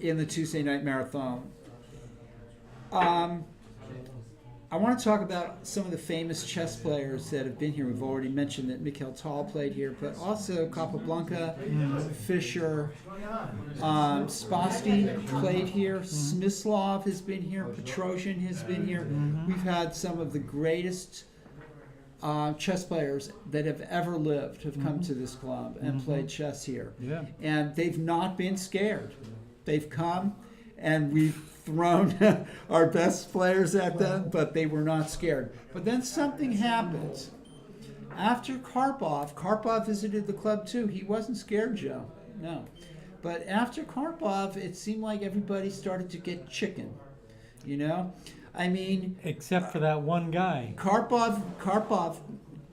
in the Tuesday Night Marathon. I want to talk about some of the famous chess players that have been here. We've already mentioned that Mikhail Tal played here, but also Capablanca, Fischer, Spassky played here, Smyslov has been here, Petrosian has been here. We've had some of the greatest chess players that have ever lived have come to this club and played chess here. Yeah. And they've not been scared. They've come and we've thrown our best players at them, but they were not scared. But then something happened. After Karpov visited the club too. He wasn't scared, Joe. No. But after Karpov, it seemed like everybody started to get chicken. I mean... Except for that one guy. Karpov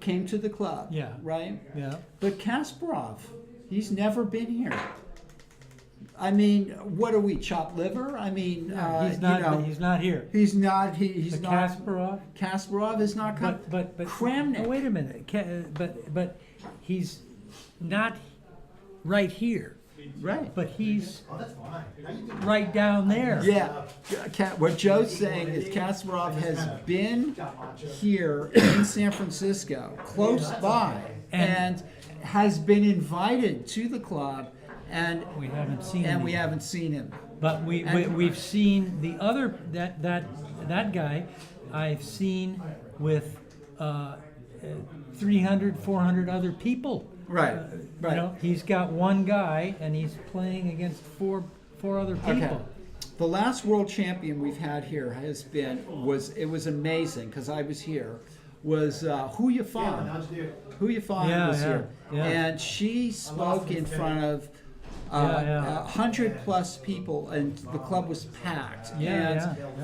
came to the club, Yeah. right? Yeah. But Kasparov, he's never been here. I mean, what are we, chopped liver? I mean, He's not. He's not here. He's not. He's not. Kasparov. Kasparov is not come. But Kramnik. Oh, wait a minute. But he's not right here. Right. But he's Oh, that's fine. right down there. Yeah. What Joe's saying is Kasparov has been here in San Francisco, close by, and has been invited to the club, and We haven't seen him. we haven't seen him. But we've seen the other that guy. I've seen with 300, 400 other people. Right. Right. He's got one guy and he's playing against four other people. Okay. The last world champion we've had here was amazing because I was here. Was Hu Yifan. Hu Yifan was here, and she spoke in front of 100 plus people, and the club was packed.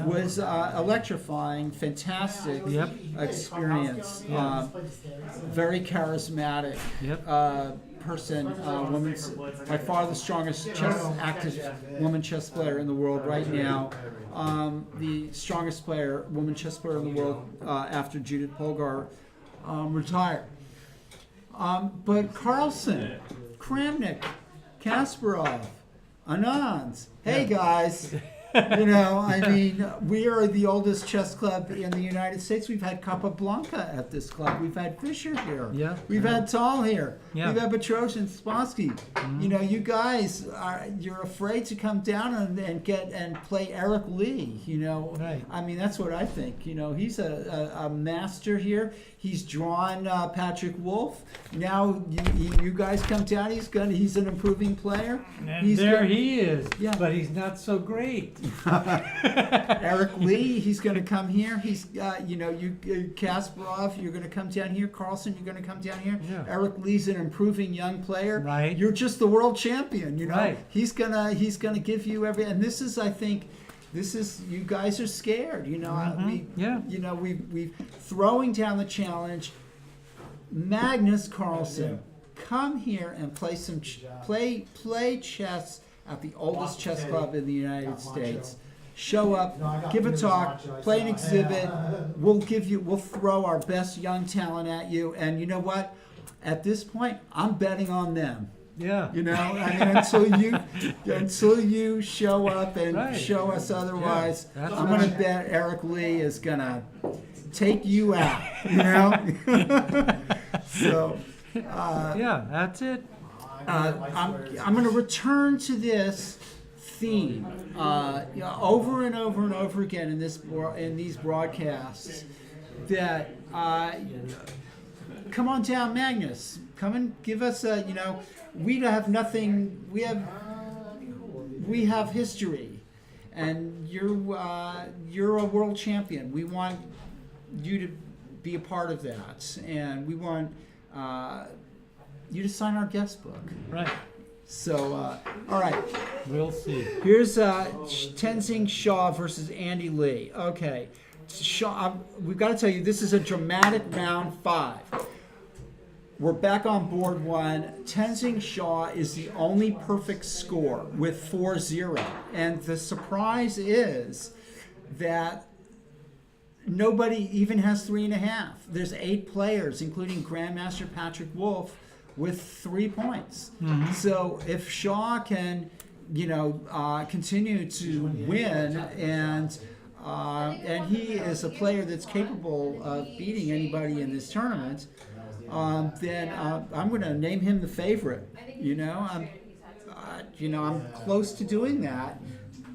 Was electrifying, fantastic experience. Very charismatic. Person, by far the strongest active woman chess player in the world right now. The strongest woman chess player in the world after Judith Polgar retired. But Carlsen, Kramnik, Kasparov, Anand. Hey guys. You know, I mean, we are the oldest chess club in the United States. We've had Capablanca at this club. We've had Fischer here. Yeah. We've had Tall here. Yeah. We've had Petrosian, Spassky. You know, you guys you're afraid to come down and play Eric Lee. You know, Right. I mean, that's what I think. You know, he's a master here. He's drawn Patrick Wolf. Now you guys come down. He's an improving player. And He's there gonna- he is, Yeah. but he's not so great. Eric Lee, he's going to come here. He's, Kasparov, you're going to come down here. Carlson, you're going to come down here. Yeah. Eric Lee's an improving young player. Right. You're just the world champion. You know. Right. He's gonna give you every. And this is, I think, you guys are scared. You know. Yeah. You know, we throwing down the challenge. Magnus Carlsen, come here and play some play chess at the oldest chess club in the United States. Show up, give a talk, play an exhibit. We'll throw our best young talent at you. And you know what? At this point, I'm betting on them. Yeah. You know, I mean, until you show up and Right. show us otherwise, That's I'm right. gonna bet Eric Lee is gonna take you out. You know. So. Yeah, that's it. I'm going to return to this theme over and over and over again in these broadcasts. That come on down, Magnus. Come and give us a. You know, we have nothing. We have history, and you're a world champion. We want you to be a part of that, and we want. You to sign our guest book. Right. So, all right. We'll see. Here's Tenzing Shaw versus Andy Lee. Okay. Shaw, we've got to tell you, this is a dramatic round 5. We're back on board 1. Tenzing Shaw is the only perfect score with 4-0. And the surprise is that nobody even has 3.5. There's 8 players, including Grandmaster Patrick Wolf, with 3 points. So if Shaw can, continue to win, and he is a player that's capable of beating anybody in this tournament, then I'm going to name him the favorite. I'm close to doing that.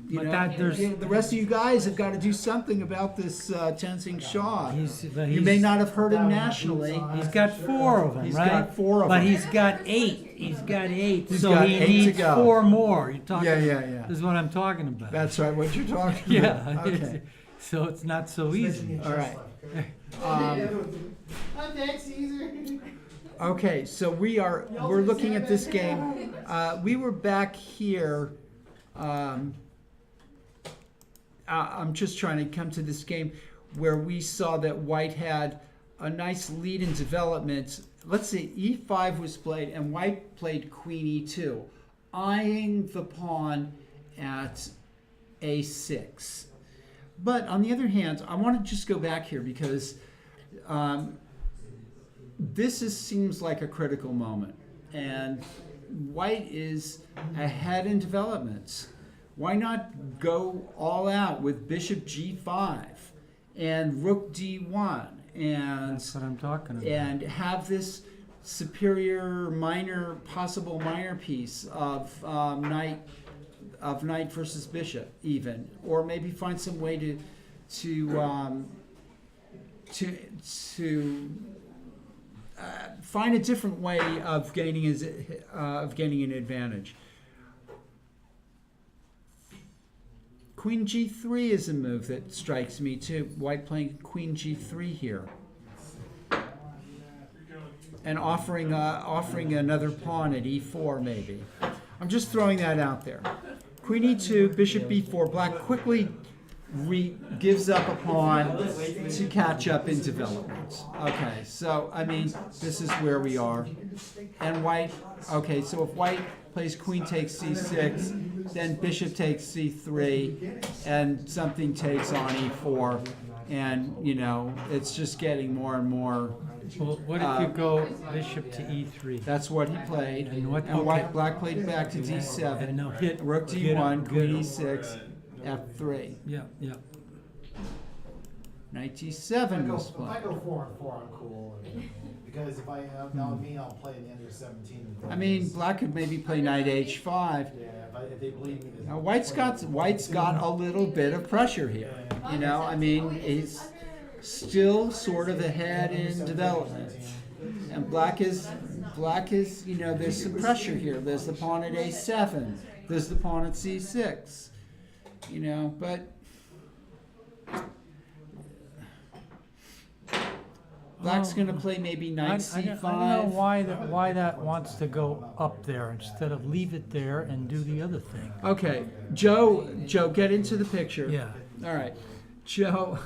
The rest of you guys have got to do something about this Tenzing Shaw. You may not have heard him nationally. He's got 4 of them, He's right? got 4 of but them. he's got 8. He's got 8. He's so got he 8 to needs go. 4 more. You're talking. Yeah. This is what I'm talking about. That's right. What you're talking yeah. about. Okay. So it's not so easy. All right. Thanks, Caesar. Okay. So we're looking at this game. We were back here. I'm just trying to come to this game where we saw that White had a nice lead in development. Let's see, E5 was played, and White played Queen E2, eyeing the pawn at A6. But on the other hand, I want to just go back here because seems like a critical moment, and White is ahead in development. Why not go all out with Bishop G5 and Rook D1 and That's what I'm talking about. and have this superior possible minor piece of knight versus bishop even, or maybe find some way to find a different way of gaining an advantage. Queen G3 is a move that strikes me too. White playing Queen G3 here, and offering another pawn at E4 maybe. I'm just throwing that out there. Queen E2, Bishop B4. Black quickly gives up a pawn to catch up in development. Okay, so I mean this is where we are, and White. Okay, so if White plays Queen takes C6, then Bishop takes C3, and something takes on E4. And, you know, it's just getting more and more. Well, what if you go bishop to e3? That's what he played. And what- And okay. black played back to And d7. now hit. Rook get d1, up, queen get up. e6, f3. Yeah, yeah. Knight If d7 was I played. go 4-4, I'm cool. Because if that would mean I'll play in the under 17. I mean, black could maybe play knight h5. Yeah, if they bleed me. then Now White's got a little bit of pressure here. You know, I mean, he's still sort of ahead in development. And black is, you know, there's some pressure here. There's the pawn at a7. There's the pawn at c6. You know, but black's going to play maybe knight c5. I don't know why that wants to go up there instead of leave it there and do the other thing. Okay, Joe, get into the picture. Yeah. All right, Joe.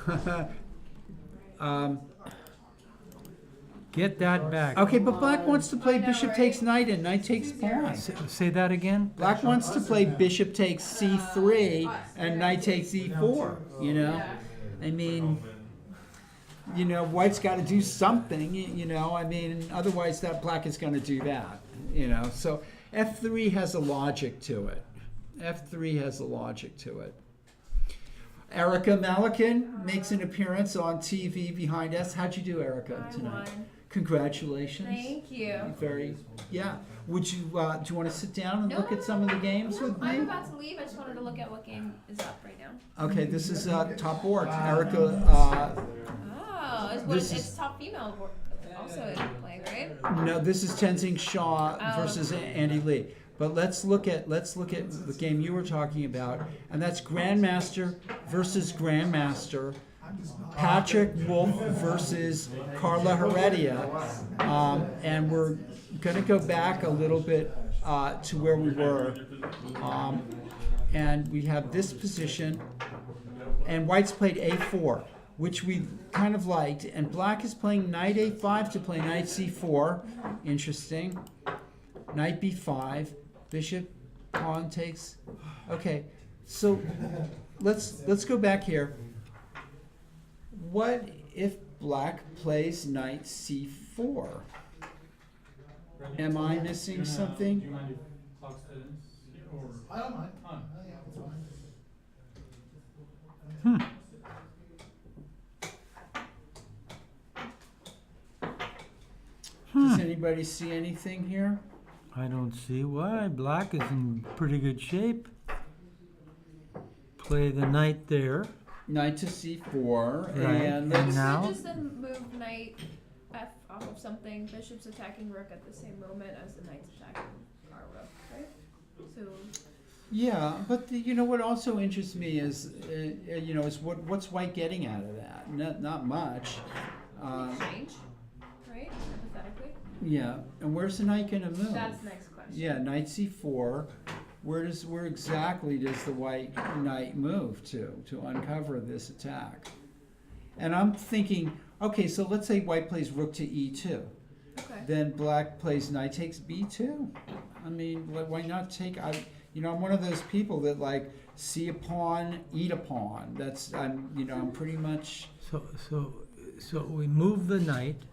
Get that back. Okay, but black wants to play bishop takes knight and knight takes pawn. Say that again? Black wants to play bishop takes c3 and knight takes e4, you know? I mean, you know, White's got to do something, you know? I mean, otherwise that black is going to do that, you know? So f3 has a logic to it. f3 has a logic to it. Erica Malikan makes an appearance on TV behind us. How'd you do, Erica, tonight? I won. Congratulations. Thank you. Yeah. Would you, do you want to sit down and look at some of the games with I'm me? about to leave. I just wanted to look at what game is up right now. Okay, this is top board. Erica, Oh, it's top female also playing, right? no, this is Tenzing Shaw Oh. versus Andy Lee. But let's look at the game you were talking about, and that's Grandmaster versus Grandmaster. Patrick Wolf versus Carla Heredia, and we're going to go back a little bit to where we were, and we have this position, and White's played a4, which we kind of liked, and Black is playing knight a5 to play knight c4. Interesting. Knight b5, bishop, pawn takes. Okay, so let's go back here. What if Black plays knight c4? Am I missing something? Do you mind if Clark studies or? I don't mind. Fine. Yeah, it's fine. Does anybody see anything here? I don't see why. Black is in pretty good shape. Play the knight there. Knight to c4, Right, and and now? Just then move knight f off of something. Bishop's attacking rook at the same moment as the knight's attacking our rook, right? So yeah, but you know what also interests me is, you know, is what's White getting out of that? Not much. change, right? Hypothetically. Yeah, and where's the knight going to move? That's the next question. Yeah, knight c4. Where exactly does the white knight move to uncover this attack? And I'm thinking, okay, so let's say White plays rook to e2. Okay. Then Black plays knight takes b2. I mean, why not take? I'm one of those people that like see a pawn, eat a pawn. I'm pretty much. So we move the knight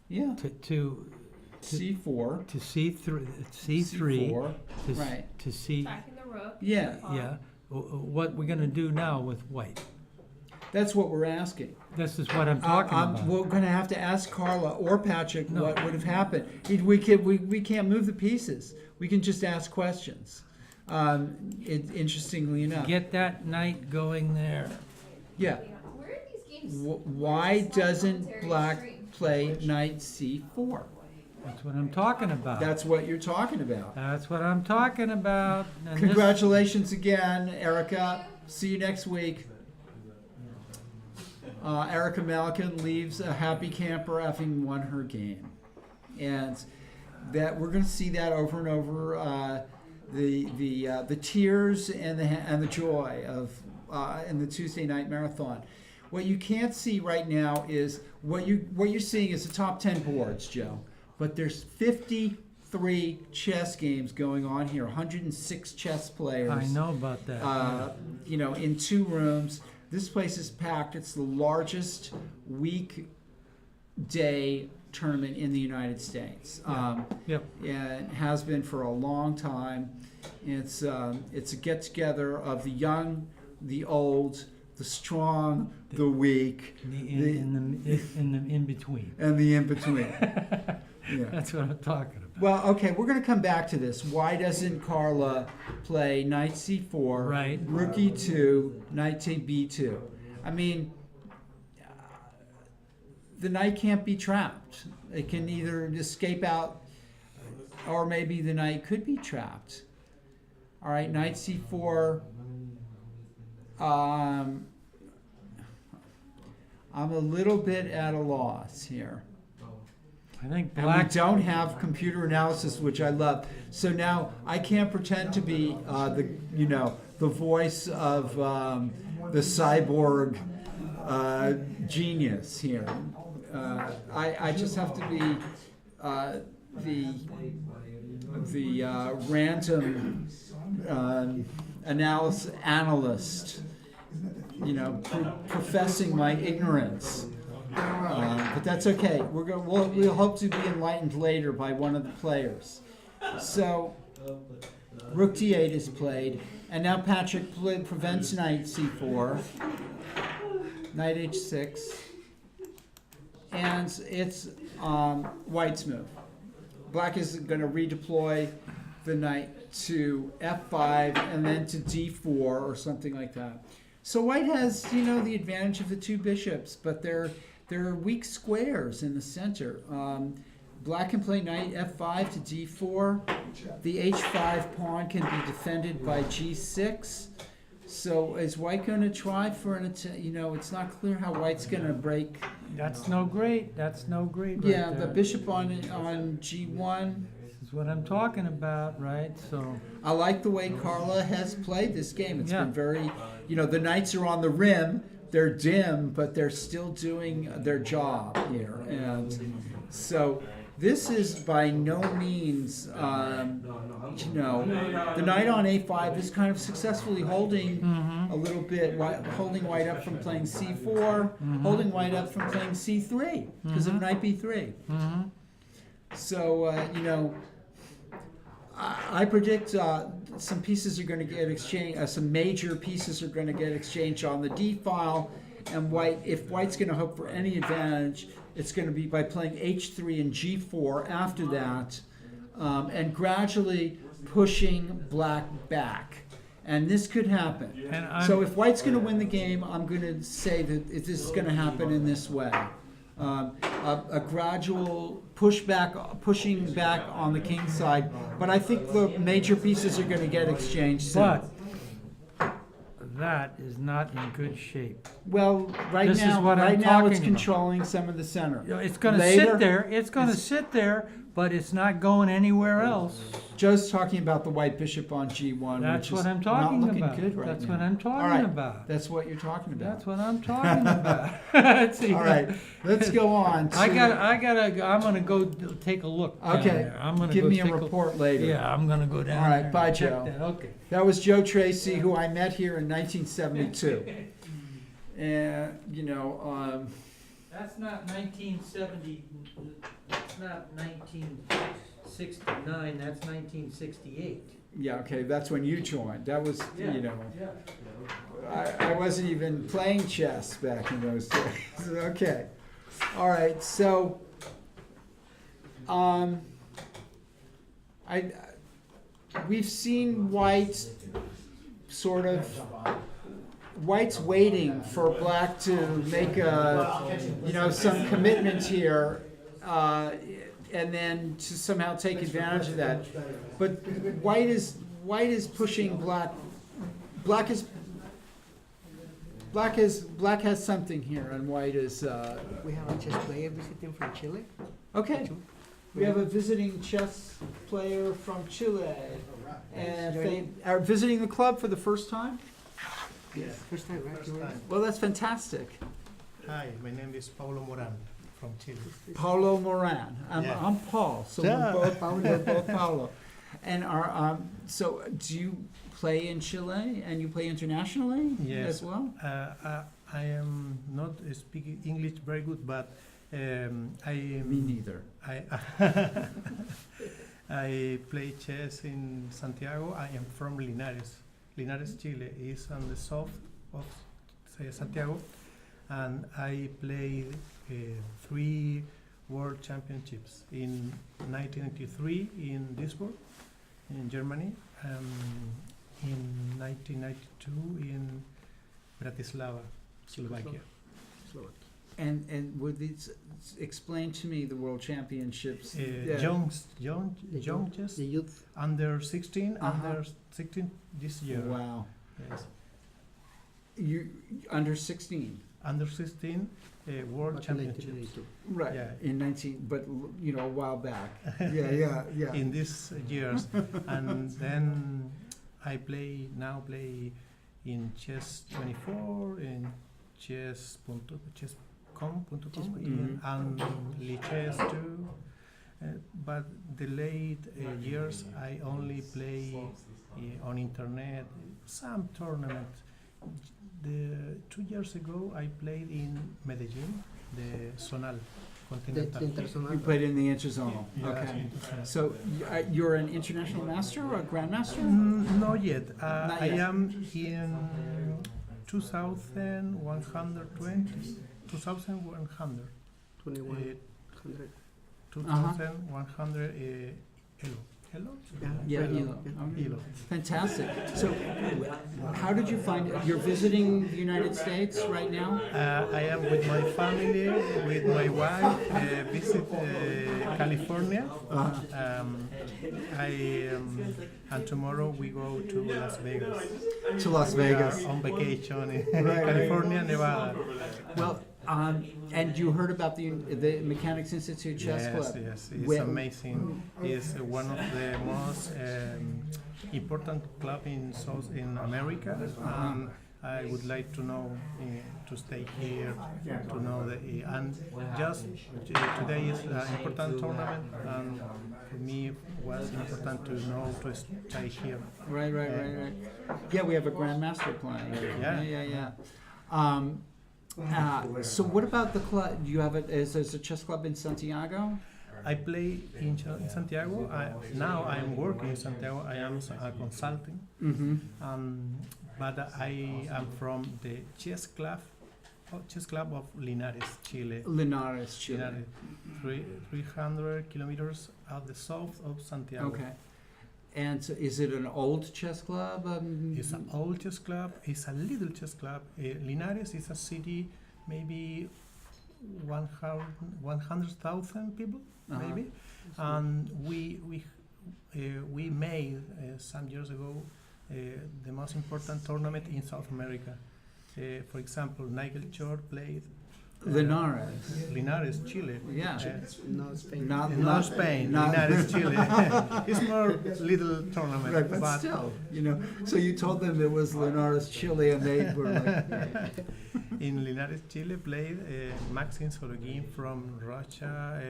Yeah. to c4. to c3 c4. to, Right. to c. Attacking the rook. Yeah. Yeah. What we're gonna do now with White? That's what we're asking. This is what I'm talking about. We're going to have to ask Carla or Patrick No. what would have happened. We can't move the pieces. We can just ask questions. Interestingly enough. Get that knight going there. Yeah. Where are these games? Why Where's the doesn't commentary Black stream? play knight c4? That's what I'm talking about. That's what you're talking about. That's what I'm talking about. And this- Congratulations again, Erica. See you next week. Erica Malikan leaves a happy camper having won her game. And that we're going to see that over and over. The tears and the joy of in the Tuesday night marathon. What you can't see right now is what you're seeing is the top 10 boards, Joe. But there's 53 chess games going on here, 106 chess players. I know about that. In 2 rooms. This place is packed. It's the largest weekday tournament in the United States. Yep. Yeah, it has been for a long time. It's a get-together of the young, the old, the strong, the weak, In the in-between. and the in-between. Yeah. That's what I'm talking about. Well, okay, we're going to come back to this. Why doesn't Carla play knight c4, Right. rook e2, knight to b2? I mean, the knight can't be trapped. It can either escape out, or maybe the knight could be trapped. All right, knight c4. I'm a little bit at a loss here. I think And we black. don't have computer analysis, which I love. So now I can't pretend to be the voice of the cyborg genius here. I just have to be the random analyst, professing my ignorance. But that's okay. We'll hope to be enlightened later by one of the players. So, rook d8 is played, and now Patrick prevents knight c4, knight h6, and it's white's move. Black is going to redeploy the knight to f5 and then to d4 or something like that. So white has, the advantage of the two bishops, but there are weak squares in the center. Black can play knight f5 to d4. The h5 pawn can be defended by g6. So is white going to try for an attack? It's not clear how white's going to break. That's no great. That's no great. Right Yeah, there. the bishop on g1. This is what I'm talking about, right? So I like the way Carla has played this game. It's Yeah. been very, the knights are on the rim. They're dim, but they're still doing their job here. And so this is by no means, the knight on a5 is kind of successfully holding a little bit, holding white up from playing c4, holding white up from playing c3 because of knight b3. So, I predict some pieces are going to get exchanged. Some major pieces are going to get exchanged on the d file, and if white's going to hope for any advantage, it's going to be by playing h3 and g4 after that, and gradually pushing black back. And this could happen. So if white's going to win the game, I'm going to say that this is going to happen in this way. A gradual pushing back on the king side, but I think the major pieces are going to get exchanged soon. but that is not in good shape. Well, right This is now, what I'm it's talking about. controlling some of the center. It's going to Later, sit there. It's going to sit there, but it's not going anywhere else. Joe's talking about the white bishop on g1, That's which is what I'm talking not looking about. good right That's now. what I'm talking All right, about. That's what you're talking about. That's what I'm talking about. See, All right, let's go on. To, I'm gonna go take a look. down Okay, there. I'm gonna give go me a take report later. Yeah, I'm gonna go down. All right, there bye, and check Joe. that. Okay. That was Joe Tracy, who I met here in 1972. And That's not 1970. That's not 1969. That's 1968. yeah, okay, that's when you joined. That was, Yeah. I wasn't even playing chess back in those days. Okay. All right. So, we've seen white sort of. White's waiting for black to make some commitment here, and then to somehow take advantage of that. But white is pushing black. Black has something here, and white is. We have a chess player visiting from Chile. Okay. We have a visiting chess player from Chile, and they are visiting the club for the first time. Yes. First time, right? First time. Well, that's fantastic. Hi, my name is Paulo Moran from Chile. Paulo Moran. I'm Paul, so Yeah. we're both Paulo. And so do you play in Chile and you play internationally Yes. as well? I am not speaking English very good, but I Me neither. I play chess in Santiago. I am from Linares. Linares, Chile is on the south of Santiago, and I played 3 world championships in 1993 in Duisburg, in Germany, in 1992 in Bratislava, Slovakia. And would these explain to me the world championships? Young chess, The youth. under 16, Uh-huh. under 16 this year. Wow. Yes. You under 16. Under 16 world Back in championships 1982. Right. Yeah. In 19, but you know, a while back. Yeah. in these years. And then I now play in chess 24, in chess.com, Mhm. and Lichess too. But the late years I only play on internet, some tournament. 2 years ago I played in Medellin, the Zonal The Continental. international. You played in the interzonal. Yeah, Okay. international. So you're an international master or a grandmaster? Not yet. Not I yet. am in 2120, 2100. 2100. 2100 Elo. Hello? Yeah, Elo. Elo. Okay. Elo. Fantastic. So, how did you find it? You're visiting the United States right now? I am with my family, with my wife, visit California. And tomorrow we go to Las Vegas. To Las We Vegas. are on vacation in Right. California, Nevada. Well, and you heard about the Mechanics Institute Chess Yes, Club? yes, it's Where- amazing. It's one of the most important club in America. I would like to know to stay here, to know and just today is an important tournament, and for me it was important to know to stay here. Right. Yeah, we have a grandmaster playing. Yeah. So what about the club? Do you have is there's a chess club in Santiago? I play in Santiago. Now I am working in Santiago. I am a consulting. Mm-hmm. But I am from the chess club of Linares, Chile. Linares, Chile. Linares, 300 kilometers at the south of Santiago. Okay. And so is it an old chess club? It's an old chess club. It's a little chess club. Linares is a city, maybe 100,000 people, Uh-huh. maybe. And we made some years ago the most important tournament in South America. For example, Nigel Short played Linares, Chile. Yeah. No, Spain. Not Spain, not- Linares, Chile. It's more little tournament, Right, but still, so you told them it was Linares, Chile, and they were like, in Linares, Chile, played Maxim Sorogin from Russia,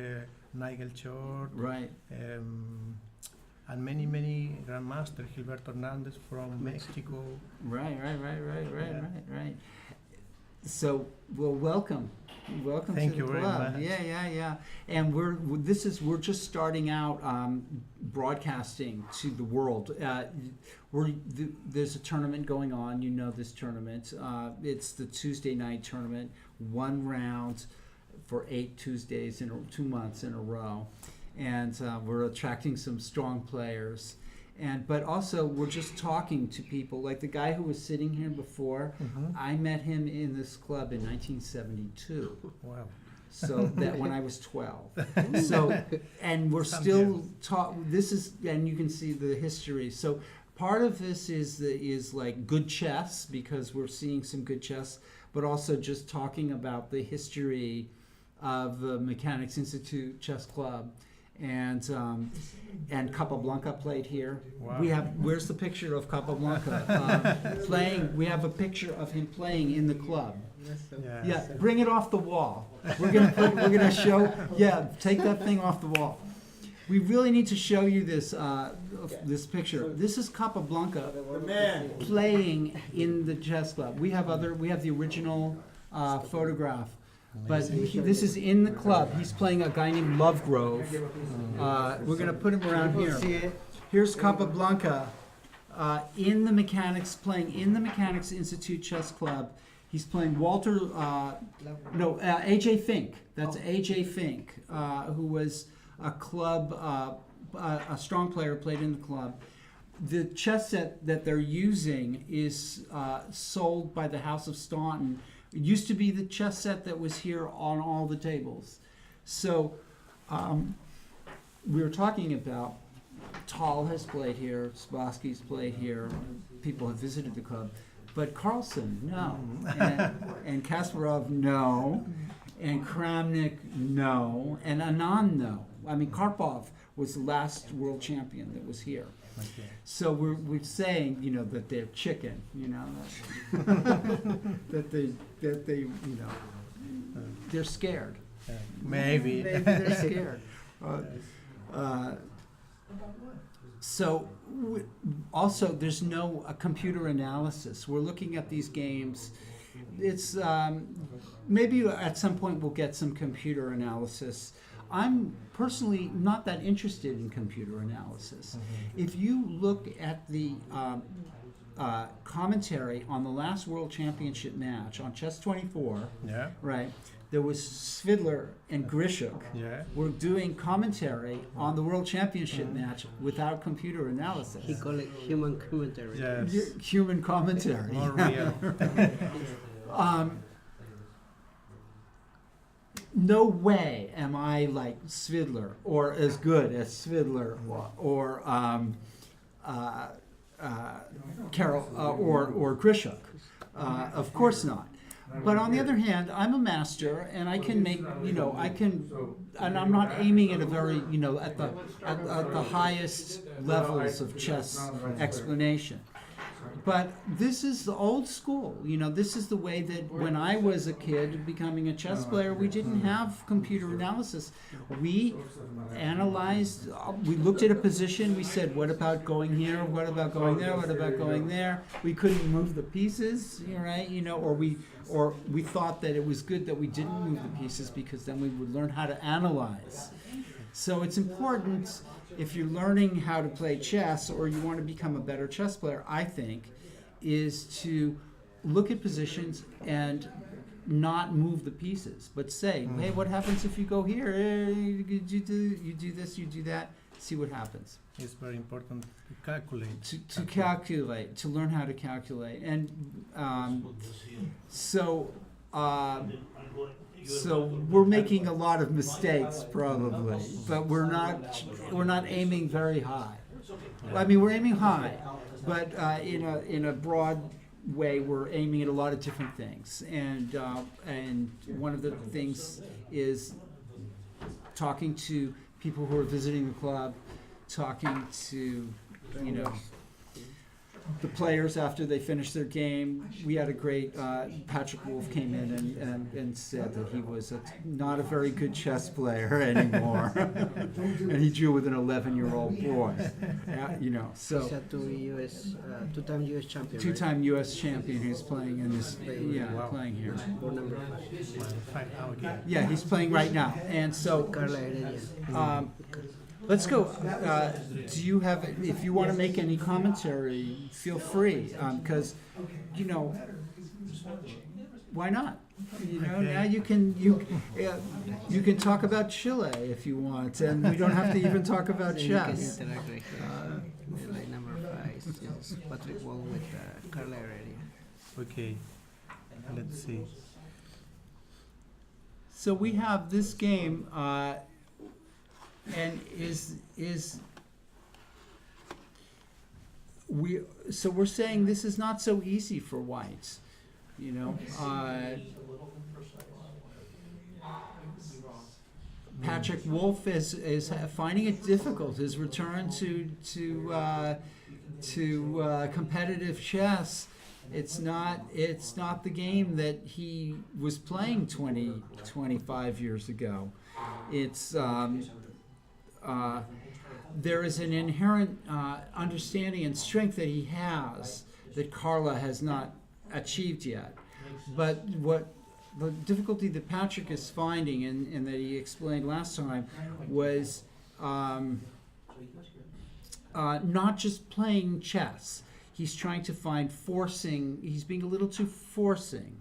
Nigel Short, right. and many grandmasters, Gilberto Hernandez from Mexico. Right. So, well, welcome Thank to you the very club. much. Yeah. And we're just starting out broadcasting to the world. There's a tournament going on. You know this tournament. It's the Tuesday night tournament. 1 round for 8 Tuesdays 2 months in a row, and we're attracting some strong players. But also we're just talking to people like the guy who was sitting here before. Mhm. I met him in this club in 1972. Wow. So that when I was 12. So, and we're Some still this is, and you can see the history. So part of this is like good chess, because we're seeing some good chess, but also just talking about the history of the Mechanics Institute Chess Club. And Capablanca played here. Wow. Where's the picture of Capablanca playing? We have a picture of him playing in the club. Yeah. Yeah, bring it off the wall. We're gonna show. Yeah, take that thing off the wall. We really need to show you this picture. This is Capablanca playing in the chess club. We have the original photograph, but this is in the club. He's playing a guy named Lovegrove. We're gonna put him around here. Here's Capablanca in the Mechanics, playing in the Mechanics Institute Chess Club. He's playing AJ Fink. That's AJ Fink, who was a club, a strong player, played in the club. The chess set that they're using is sold by the House of Staunton. It used to be the chess set that was here on all the tables. So we were talking about Tall has played here, Spassky's played here, people have visited the club. But Carlsen, no. And Kasparov, no. And Kramnik, no. And Anand, no. I mean, Karpov was the last world champion that was here. Okay. So we're saying, that they're chicken, that they, they're scared. Maybe. Maybe they're scared. Also, there's no computer analysis. We're looking at these games. It's maybe at some point we'll get some computer analysis. I'm personally not that interested in computer analysis. If you look at the commentary on the last World Championship match on Chess 24, right? There was Svidler and Grishuk were doing commentary on the World Championship match without computer analysis. He called it human commentary. Yes. Human commentary. More real. No way am I like Svidler or as good as Svidler or Carol or Grishuk. Of course not. But on the other hand, I'm a master, and I can make, and I'm not aiming at a very, at the highest levels of chess explanation. But this is the old school, this is the way that when I was a kid becoming a chess player, we didn't have computer analysis. We analyzed, we looked at a position, we said, what about going here, what about going there, what about going there? We couldn't move the pieces, right, or we thought that it was good that we didn't move the pieces because then we would learn how to analyze. So it's important if you're learning how to play chess or you want to become a better chess player, I think, is to look at positions and not move the pieces, but say, hey, what happens if you go here? You do this, you do that, see what happens. It's very important to calculate. To calculate, to learn how to calculate. And so we're making a lot of mistakes probably, but we're not aiming very high. I mean, we're aiming high, but in a broad way, we're aiming at a lot of different things. And one of the things is talking to people who are visiting the club, talking to the players after they finished their game. We had a great, Patrick Wolf came in and said that he was not a very good chess player anymore. And he drew with an 11-year-old boy. So. He's a two-time U.S. champion. Two-time U.S. champion who's playing in this, playing here. Board number 5. Yeah, he's playing right now. And so, Carla Heredia. let's go. Do you have, if you want to make any commentary, feel free, because, why not? Now you can talk about Chile if you want, and we don't have to even talk about chess. You can interact right here. Line number 5 is Patrick Wall with Carla Heredia. Okay, let's see. So we have this game, and we're saying this is not so easy for whites, Patrick Wolf is finding it difficult. His return to competitive chess, it's not the game that he was playing 25 years ago. It's there is an inherent understanding and strength that he has that Carla has not achieved yet. But what the difficulty that Patrick is finding, and that he explained last time, was not just playing chess. He's trying to find forcing. He's being a little too forcing,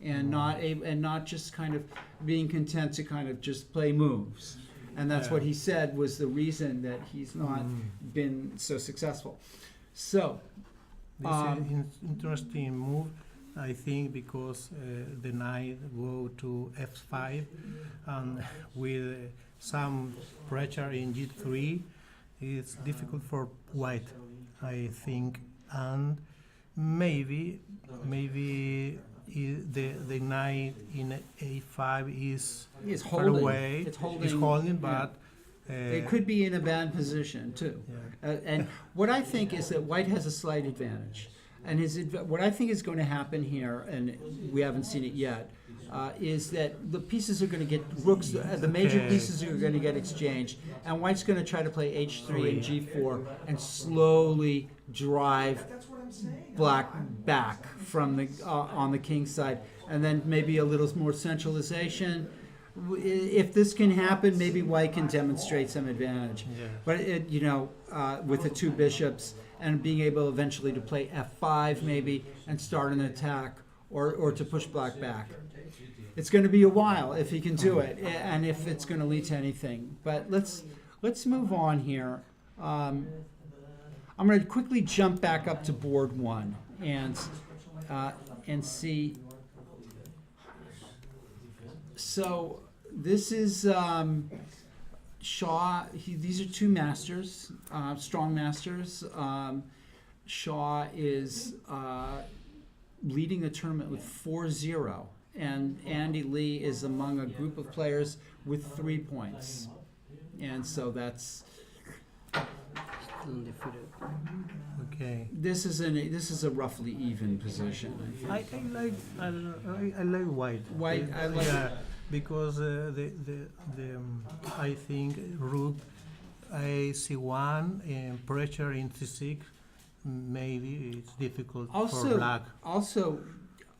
and not just kind of being content to kind of just play moves. And that's what he said was the reason that he's not been so successful. So, this is an interesting move, I think, because the knight go to f5, and with some pressure in g3, it's difficult for white, I think, and maybe the knight in a5 is far away. It's holding. It's holding, but it could be in a bad position too. Yeah. And what I think is that white has a slight advantage. And what I think is going to happen here, and we haven't seen it yet, is that the pieces are going to get rooks. The major pieces are going to get exchanged, and white's going to try to play h3 and g4 and slowly drive black back from the on the king side, and then maybe a little more centralization. If this can happen, maybe white can demonstrate some advantage. Yeah. But with the two bishops and being able eventually to play f5 maybe and start an attack or to push black back. It's going to be a while if he can do it, and if it's going to lead to anything. But let's move on here. I'm going to quickly jump back up to board one and see. So this is Shaw. These are two masters, strong masters. Shaw is leading the tournament with 4-0, and Andy Lee is among a group of players with 3 points, and so that's. Undefeated. Okay. This is a roughly even position. I think. I like white. White. I like. Yeah, because I think rook a c1 and pressure in c6, maybe it's difficult for black. Also,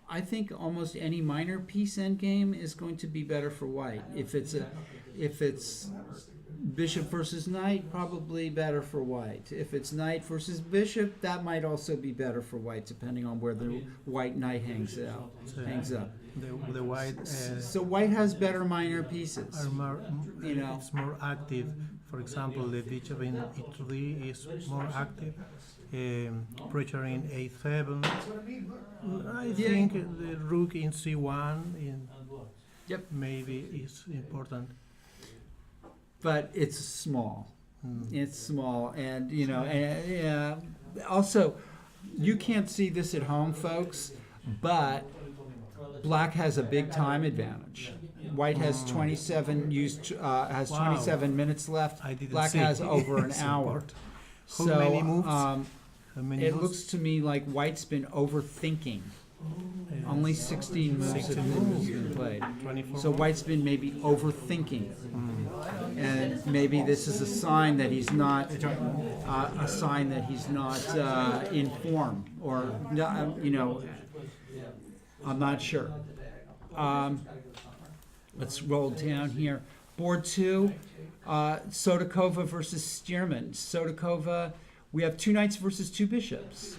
I think almost any minor piece endgame is going to be better for white. If it's bishop versus knight, probably better for white. If it's knight versus bishop, that might also be better for white, depending on where the white knight hangs up. The white. So white has better minor pieces. It's more active. For example, the bishop in e3 is more active. Pressure in a7. I think the rook in c1 maybe is important. But it's small. It's small, and also you can't see this at home, folks, but black has a big time advantage. White has 27 minutes left. Black has over an hour. How many moves? It looks to me like white's been overthinking. Only 16 moves have been played. So white's been maybe overthinking. And maybe this is a sign that he's not in form, or I'm not sure. Let's roll down here. Board 2, Sodakova versus Stearman. Sodakova, we have two knights versus two bishops.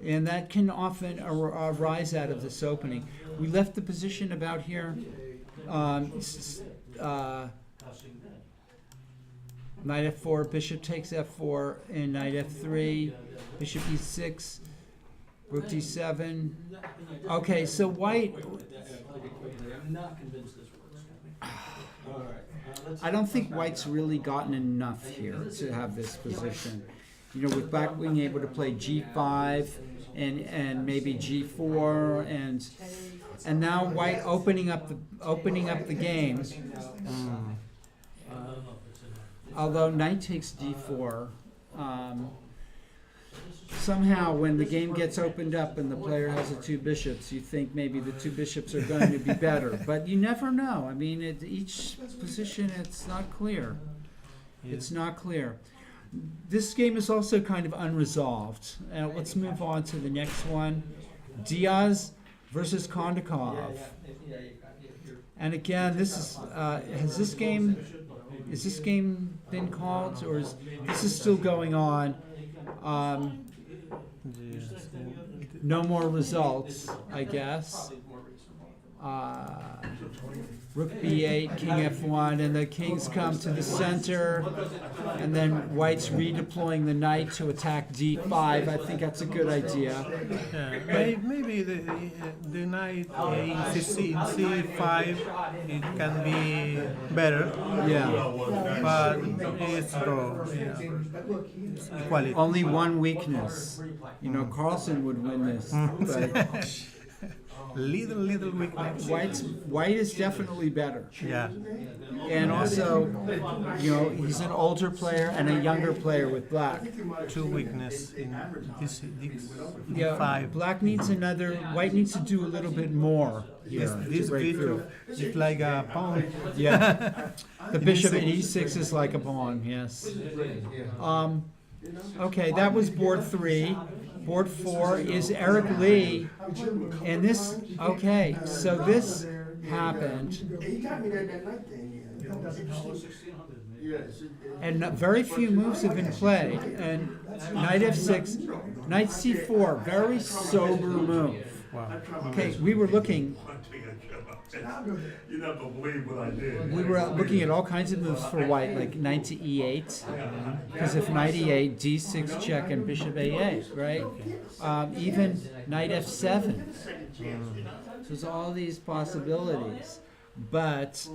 And that can often arise out of this opening. We left the position about here. Knight f4, bishop takes f4, and knight f3, bishop e6, rook d7. Okay, so white. I don't think white's really gotten enough here to have this position. With black being able to play g5 and maybe g4 and now white opening up the game. Although knight takes d4, somehow when the game gets opened up and the player has the two bishops, you think maybe the two bishops are going to be better. But you never know. I mean, at each position, it's not clear. It's not clear. This game is also kind of unresolved. Let's move on to the next one. Diaz versus Kondakov. And again, this is is this game been called, or is this is still going on? No more results, I guess. Rook b8, king f1, and the kings come to the center, and then white's redeploying the knight to attack d5. I think that's a good idea. Maybe the knight in c5 it can be better. Yeah. But it's draw. Yeah. It's equality. Only one weakness. You know, Carlsen would win this, but Little weakness. white is definitely better. Yeah. And also, you know, he's an older player and a younger player with black. Two weakness in this Yeah, five. black needs another. White needs to do a little bit more here. This to break bishop through. is like a pawn. Yeah, the bishop at e6 is like a pawn. Yes. Okay, that was board 3. Board 4 is Eric Lee, and this. Okay, so this happened. And very few moves have been played. And knight f6, knight c4, very sober move. Wow. Okay, we were looking. You'd have to believe what I did. We were looking at all kinds of moves for white, like knight to e8, because if knight e8, d6 check, and bishop a8, right? Even knight f7. So there's all these possibilities. But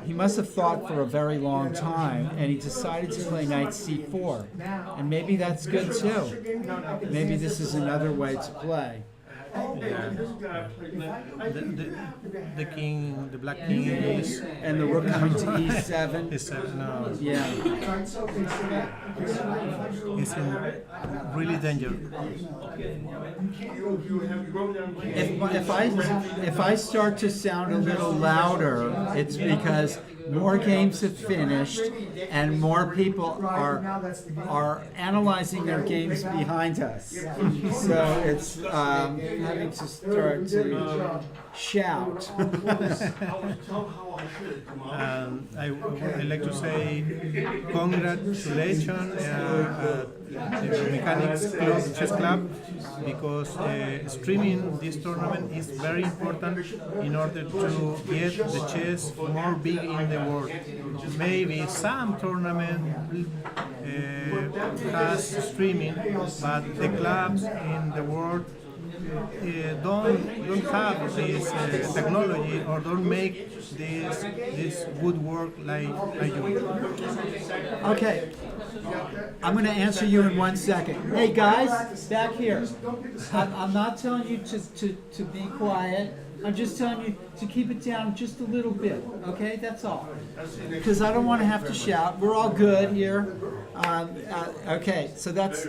he must have thought for a very long time, and he decided to play knight c4. And maybe that's good too. Maybe this is another way to play. The king, the black king is And the rook coming to e7. no, Yeah. is in really danger. If I start to sound a little louder, it's because more games have finished and more people are analyzing their games behind us. So it's having to start to shout. I like to say congratulations the Mechanics Club, Chess Club, because streaming this tournament is very important in order to get the chess more big in the world. Maybe some tournament has streaming, but the clubs in the world don't have this technology or don't make this good work like you. Okay. I'm going to answer you in 1 second. Hey guys, back here. I'm not telling you to be quiet. I'm just telling you to keep it down just a little bit. Okay, that's all. Because I don't want to have to shout. We're all good here. Okay, so that's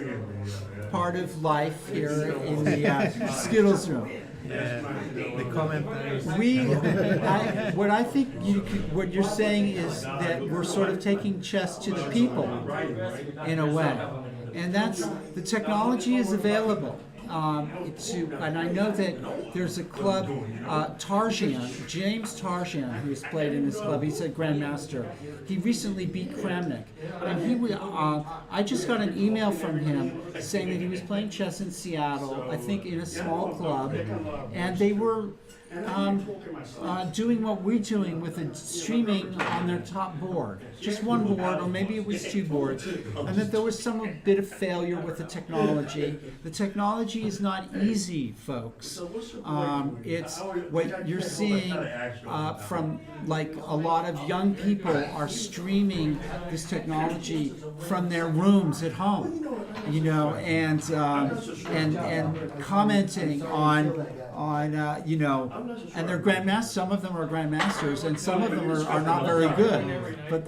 part of life here in the Skittles room. The commentaries. What I think what you're saying is that we're sort of taking chess to the people in a way, and that's the technology is available. And I know that there's a club, Tarjan, James Tarjan, who's played in this club. He's a grandmaster. He recently beat Kramnik, and I just got an email from him saying that he was playing chess in Seattle, I think in a small club, and they were doing what we're doing with the streaming on their top board, just one board, or maybe it was 2 boards, and that there was some bit of failure with the technology. The technology is not easy, folks. It's what you're seeing from like a lot of young people are streaming this technology from their rooms at home, you know, and commenting on you know, and they're grandmasters. Some of them are grandmasters, and some of them are not very good. But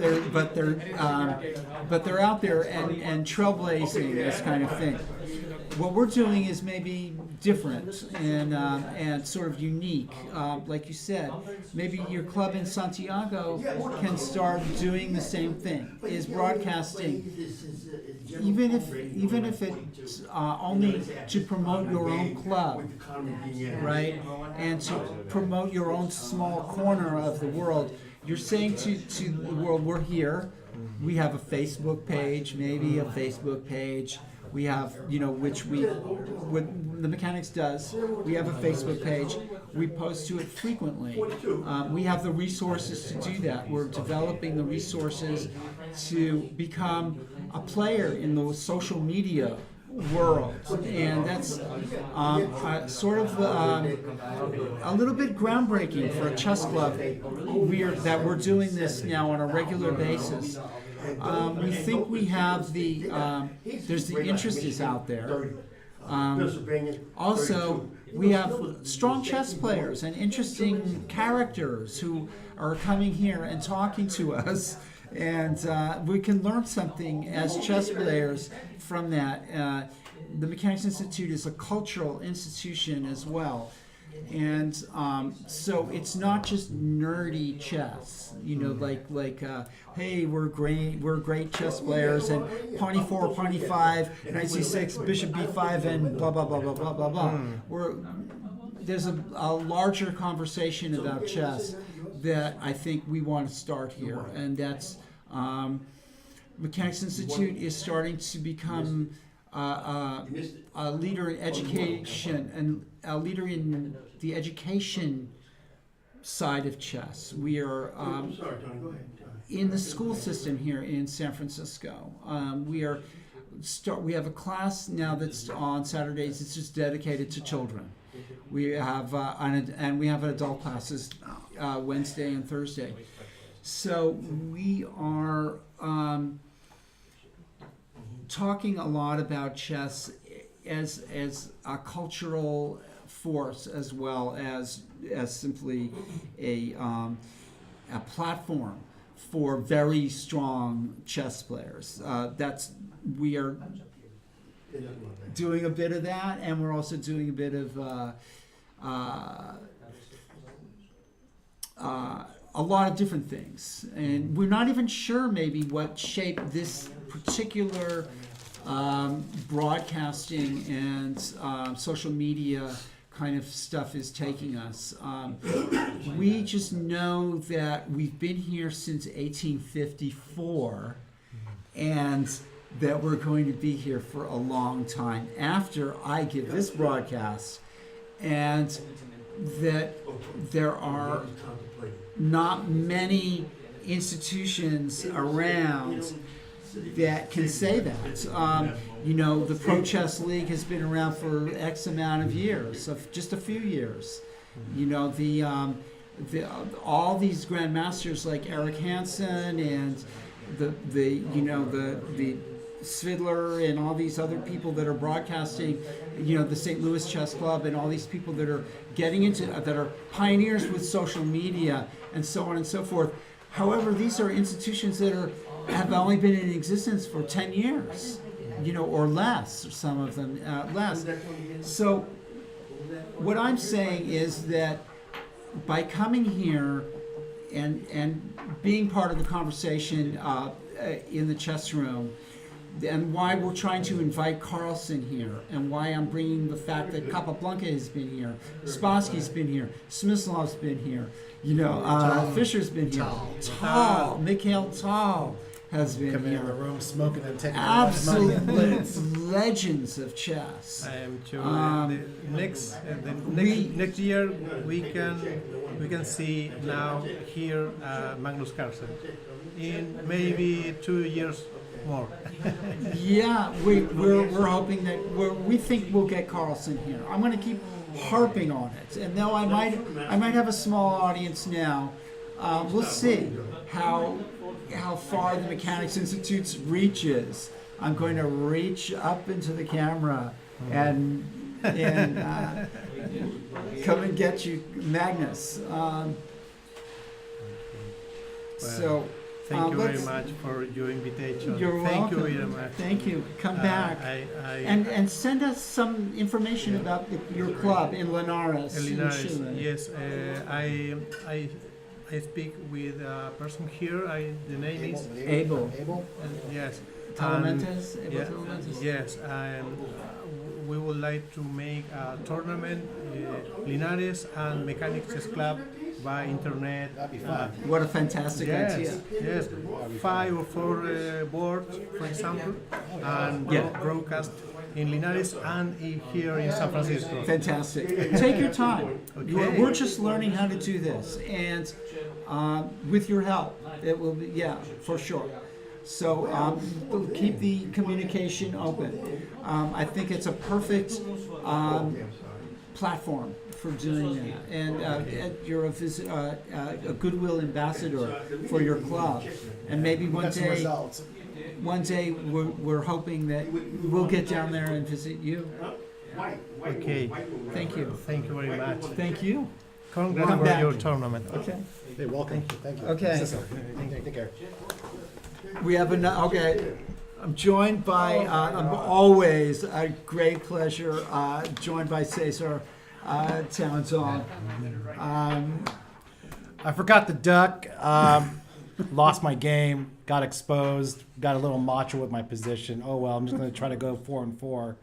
they're out there and trailblazing this kind of thing. what we're doing is maybe different and sort of unique. Like you said, maybe your club in Santiago can start doing the same thing, is broadcasting, even if it's only to promote your own club, right? And to promote your own small corner of the world. You're saying to the world, we're here. We have a Facebook page, maybe a Facebook page. We have, which what the Mechanics does. We have a Facebook page. We post to it frequently. We have the resources to do that. We're developing the resources to become a player in the social media world, and that's sort of a little bit groundbreaking for a chess club. We're doing this now on a regular basis. We think we have there's the interest is out there. Also, we have strong chess players and interesting characters who are coming here and talking to us. And we can learn something as chess players from that. The Mechanics Institute is a cultural institution as well. And so it's not just nerdy chess, hey, we're great chess players, and pawn e4, pawn e5, knight c6, bishop b5, and blah, blah, blah, blah, blah, blah, blah. There's a larger conversation about chess that I think we want to start here, and that's Mechanics Institute is starting to become a leader in education and a leader in the education side of chess. We are in the school system here in San Francisco. We have a class now that's on Saturdays. It's just dedicated to children. We have we have adult classes Wednesday and Thursday. So we are talking a lot about chess as a cultural force, as well as simply a platform for very strong chess players. We are doing a bit of that, and we're also doing a bit of a lot of different things, and we're not even sure maybe what shape this particular broadcasting and social media kind of stuff is taking us. We just know that we've been here since 1854, and that we're going to be here for a long time after I give this broadcast, and that there are not many institutions around that can say that. The Pro Chess League has been around for X amount of years, of just a few years. All these grandmasters like Eric Hansen and the Svidler and all these other people that are broadcasting, the St. Louis Chess Club and all these people that are getting into that are pioneers with social media and so on and so forth. However, these are institutions that have only been in existence for 10 years, or less, some of them less. So what I'm saying is that by coming here and being part of the conversation in the chess room, and why we're trying to invite Carlsen here, and why I'm bringing the fact that Capablanca has been here, Spassky's been here, Smyslov's been here, Fischer's been here, Mikhail Tal has been Coming here. in the room, smoking and taking Absolute money. legends of chess. I am sure next year we can see now here Magnus Carlsen in maybe 2 years more. Yeah, we're hoping that we think we'll get Carlsen here. I'm going to keep harping on it, and though I might have a small audience now, we'll see how far the Mechanics Institute's reach is. I'm going to reach up into the camera and come and get you, Magnus. So Thank you very let's- much for your invitation. You're Thank welcome. you very much. Thank you. Come back. And send us some information about your club in Linares. in Linares, Chile. yes, I speak with a person here. The name is Abel. yes. Talamentes? And- Abel yeah, Talamentes? yes, we would like to make a tournament, Linares and Mechanics Club by internet. That'd be fun. What a fantastic idea. Yes, 5 or 4 boards, for example, and Yeah. broadcast in Linares and here in San Francisco. Fantastic. Take your time. Okay. We're just learning how to do this, and with your help, it will be, yeah, for sure. So we'll keep the communication open. I think it's a perfect platform for doing that, and you're a goodwill ambassador for your club, and maybe one Got some day. results. One day we're hoping that we'll get down there and visit you. Okay, Thank you. thank you very much. Thank you. Congrats Come for back. your tournament. Okay. Hey, welcome. Thank you. Okay. Take care. We have okay. I'm joined by, I'm always a great pleasure, joined by Cesar Townsend. I forgot the duck. Lost my game. Got exposed. Got a little macho with my position. Oh well. I'm just going to try to go 4-4.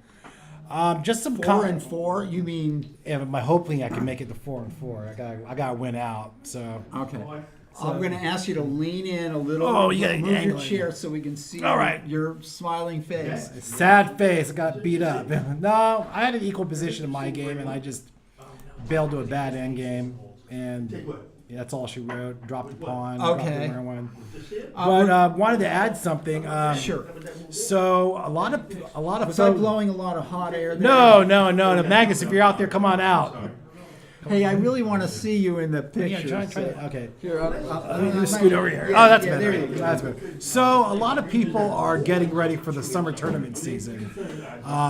Just some 4-4. You mean? Yeah, but hopefully I can make it to 4-4. I got to win out. So. Okay. I'm going to ask you to lean in a little. Oh, you gotta move your angle it. chair so we can see All right. your smiling face. Sad face. I got beat up. No, I had an equal position in my game, and I just bailed to a bad end game, and yeah, that's all she wrote. Dropped the pawn. dropped the Okay. winner one. But wanted to add something. Sure. So a lot of Was I blowing a lot of hot air there? No. Magnus, if you're out there, come on out. Hey, I really want to see you in the Yeah, picture. try. Okay. Here, Let me just scoot over here. Yeah, Oh, that's yeah, better. there you go. That's better. So a lot of people are getting ready for the summer tournament season.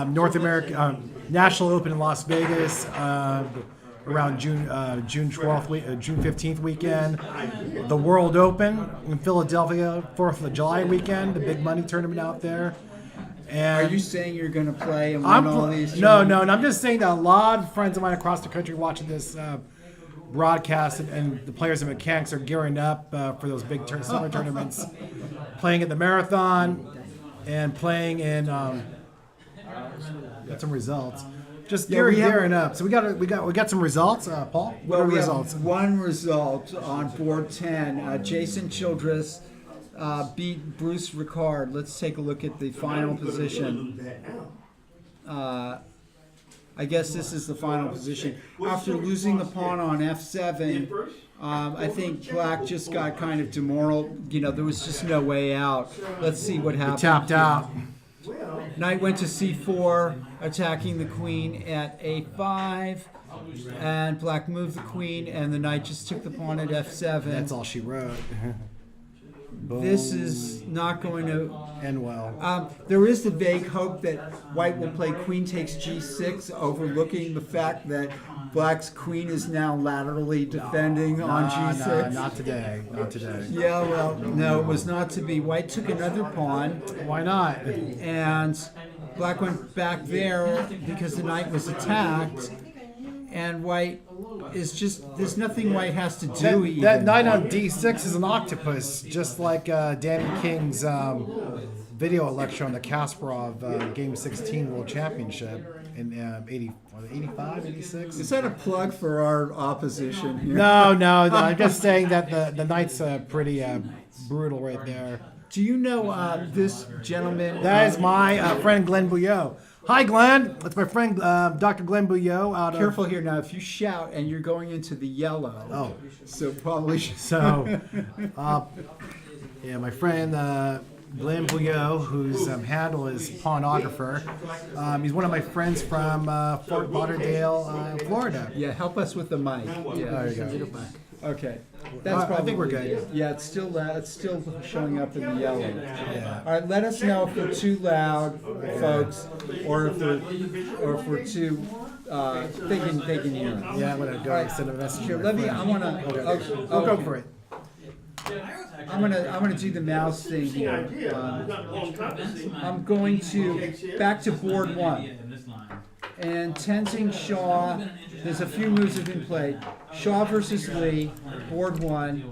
North America, National Open in Las Vegas, around June 12th, June 15th weekend. The World Open in Philadelphia, 4th of July weekend, the big money tournament out there. And Are you saying you're going to play and win all these? no, and I'm just saying that a lot of friends of mine across the country watching this broadcast and the players and mechanics are gearing up for those big summer tournaments, playing at the marathon and playing in got some results. Just gearing up. So we got some results, Paul. What Well, are we results? have one result on board 10. Jason Childress beat Bruce Ricard. Let's take a look at the final position. I guess this is the final position. After losing the pawn on f7, I think Black just got kind of demoralized. You know, there was just no way out. Let's see what happened. Tapped out. Knight went to c4, attacking the queen at a5, and Black moved the queen, and the knight just took the pawn at f7. That's all she wrote. This is not going to end well. There is the vague hope that White will play queen takes g6, overlooking the fact that Black's queen is now laterally defending on g6. Not today. Not today. Yeah, well, no, it was not to be. White took another pawn. Why not? And Black went back there because the knight was attacked, and White is just, there's nothing White has to do even. That knight on d6 is an octopus, just like Danny King's video lecture on the Kasparov Game 16 World Championship in 85, 86? Is that a plug for our opposition here? No, I'm just saying that the knight's pretty brutal right there. Do you know this gentleman? That is my friend Glenn Bouillot. Hi, Glenn. That's my friend Dr. Glenn Bouillot out of... Careful here now. If you shout and you're going into the yellow. Oh. So probably... So, yeah, my friend Glenn Bouillot, whose handle is Pawnographer. He's one of my friends from Fort Lauderdale, Florida. Yeah, help us with the mic. Yeah, there you go. Okay. That's probably, I think we're good. Yeah, it's still showing up in the yellow. Yeah. All right, let us know if we're too loud, folks, or if we're too they can hear us. Yeah, I'm gonna go send a message. Here, let me. I want to. We'll go for it. I'm gonna do the mouse thing here. I'm going to back to board one. And Tenzing Shaw, there's a few moves that have been played. Shaw versus Lee, board one.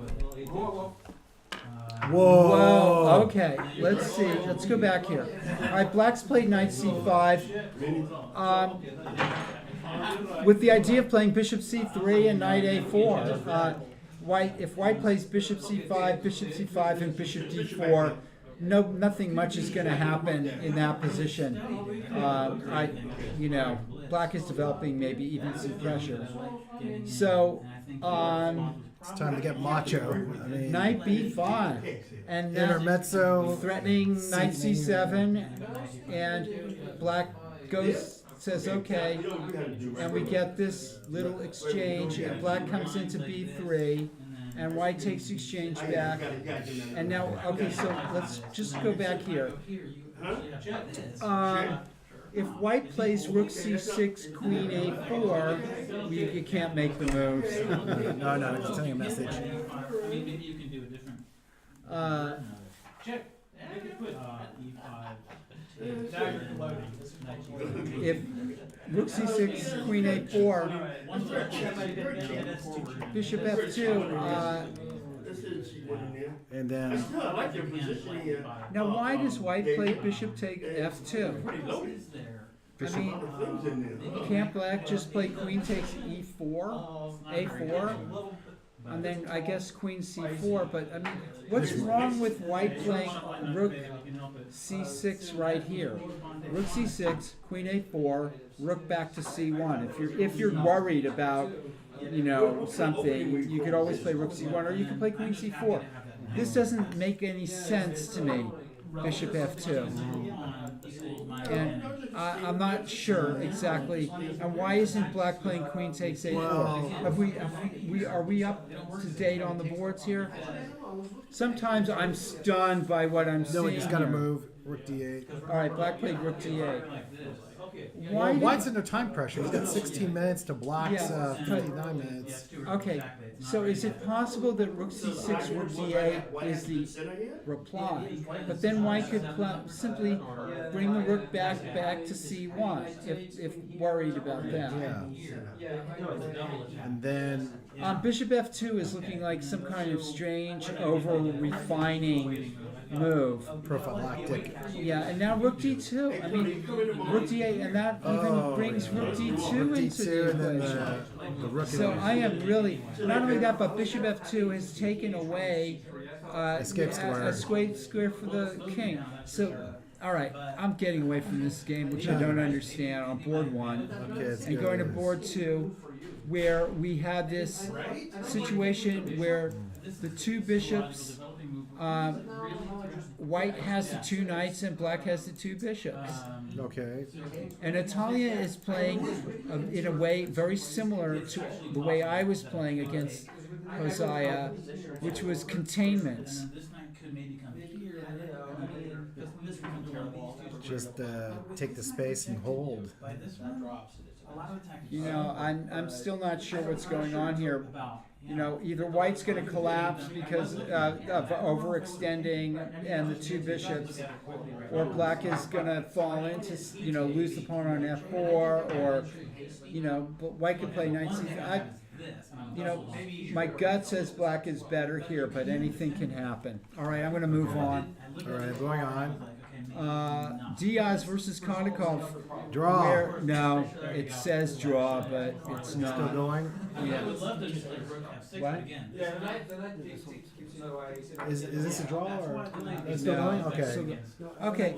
Whoa, okay, let's see, let's go back here. Alright, Black's played knight c5. With the idea of playing bishop c3 and knight a4. If White plays bishop c5, and bishop d4, nothing much is going to happen in that position. Black is developing maybe even some pressure. So, It's time to get macho. I mean, knight b5, and then intermezzo. threatening knight c7, and Black says okay, and we get this little exchange, and Black comes into b3, and White takes exchange back, and now, okay, so let's just go back here. If White plays rook c6, queen a4, you can't make the moves. No, I'm just sending a message. Maybe you can do a different. Check. If rook c6, queen a4, bishop f2, And then now why does White play bishop take f2? I mean, can't Black just play queen takes e4, a4, and then I guess queen c4, but I mean, what's wrong with White playing rook c6 right here? Rook c6, queen a4, rook back to c1. If you're worried about, something, you could always play rook c1, or you could play queen c4. This doesn't make any sense to me, bishop f2. And I'm not sure exactly. And why isn't Black playing queen takes a4? Are we up to date on the boards here? Sometimes I'm stunned by what I'm seeing. no, we just got to here. move. Rook d8. All right, Black played rook d8. Well, White's under time pressure. He's got 16 minutes to Black's Yeah, 59 minutes. Okay, so is it possible that rook c6, rook d8 is the reply? But then White could simply bring the rook back to c1 if worried about that. Yeah. And then Bishop f2 is looking like some kind of strange, over-refining move. prophylactic. Yeah, and now rook d2. I mean, rook d8, and that even brings rook d2 into the and then equation. the rook. So I am really, not only that, but bishop f2 has taken away Escape square. a escape square for the king. So, all right, I'm getting away from this game, which I don't understand, on board one, Okay, and going to board two, where we have this situation where the two bishops, White has the two knights and Black has the two bishops. Okay. And Natalia is playing in a way very similar to the way I was playing against Hosea, which was containments. Just take the space and hold. I'm still not sure what's going on here. Either White's going to collapse because of overextending and the two bishops, or Black is going to fall into, lose the pawn on f4, or, but White could play knight c5. My gut says Black is better here, but anything can happen. All right, I'm going to move on. All right, going on. Diaz versus Kondakov. Draw. No, it says draw, but it's not. Still going. Yeah. What? Is this a draw or it's still going? Okay. Okay.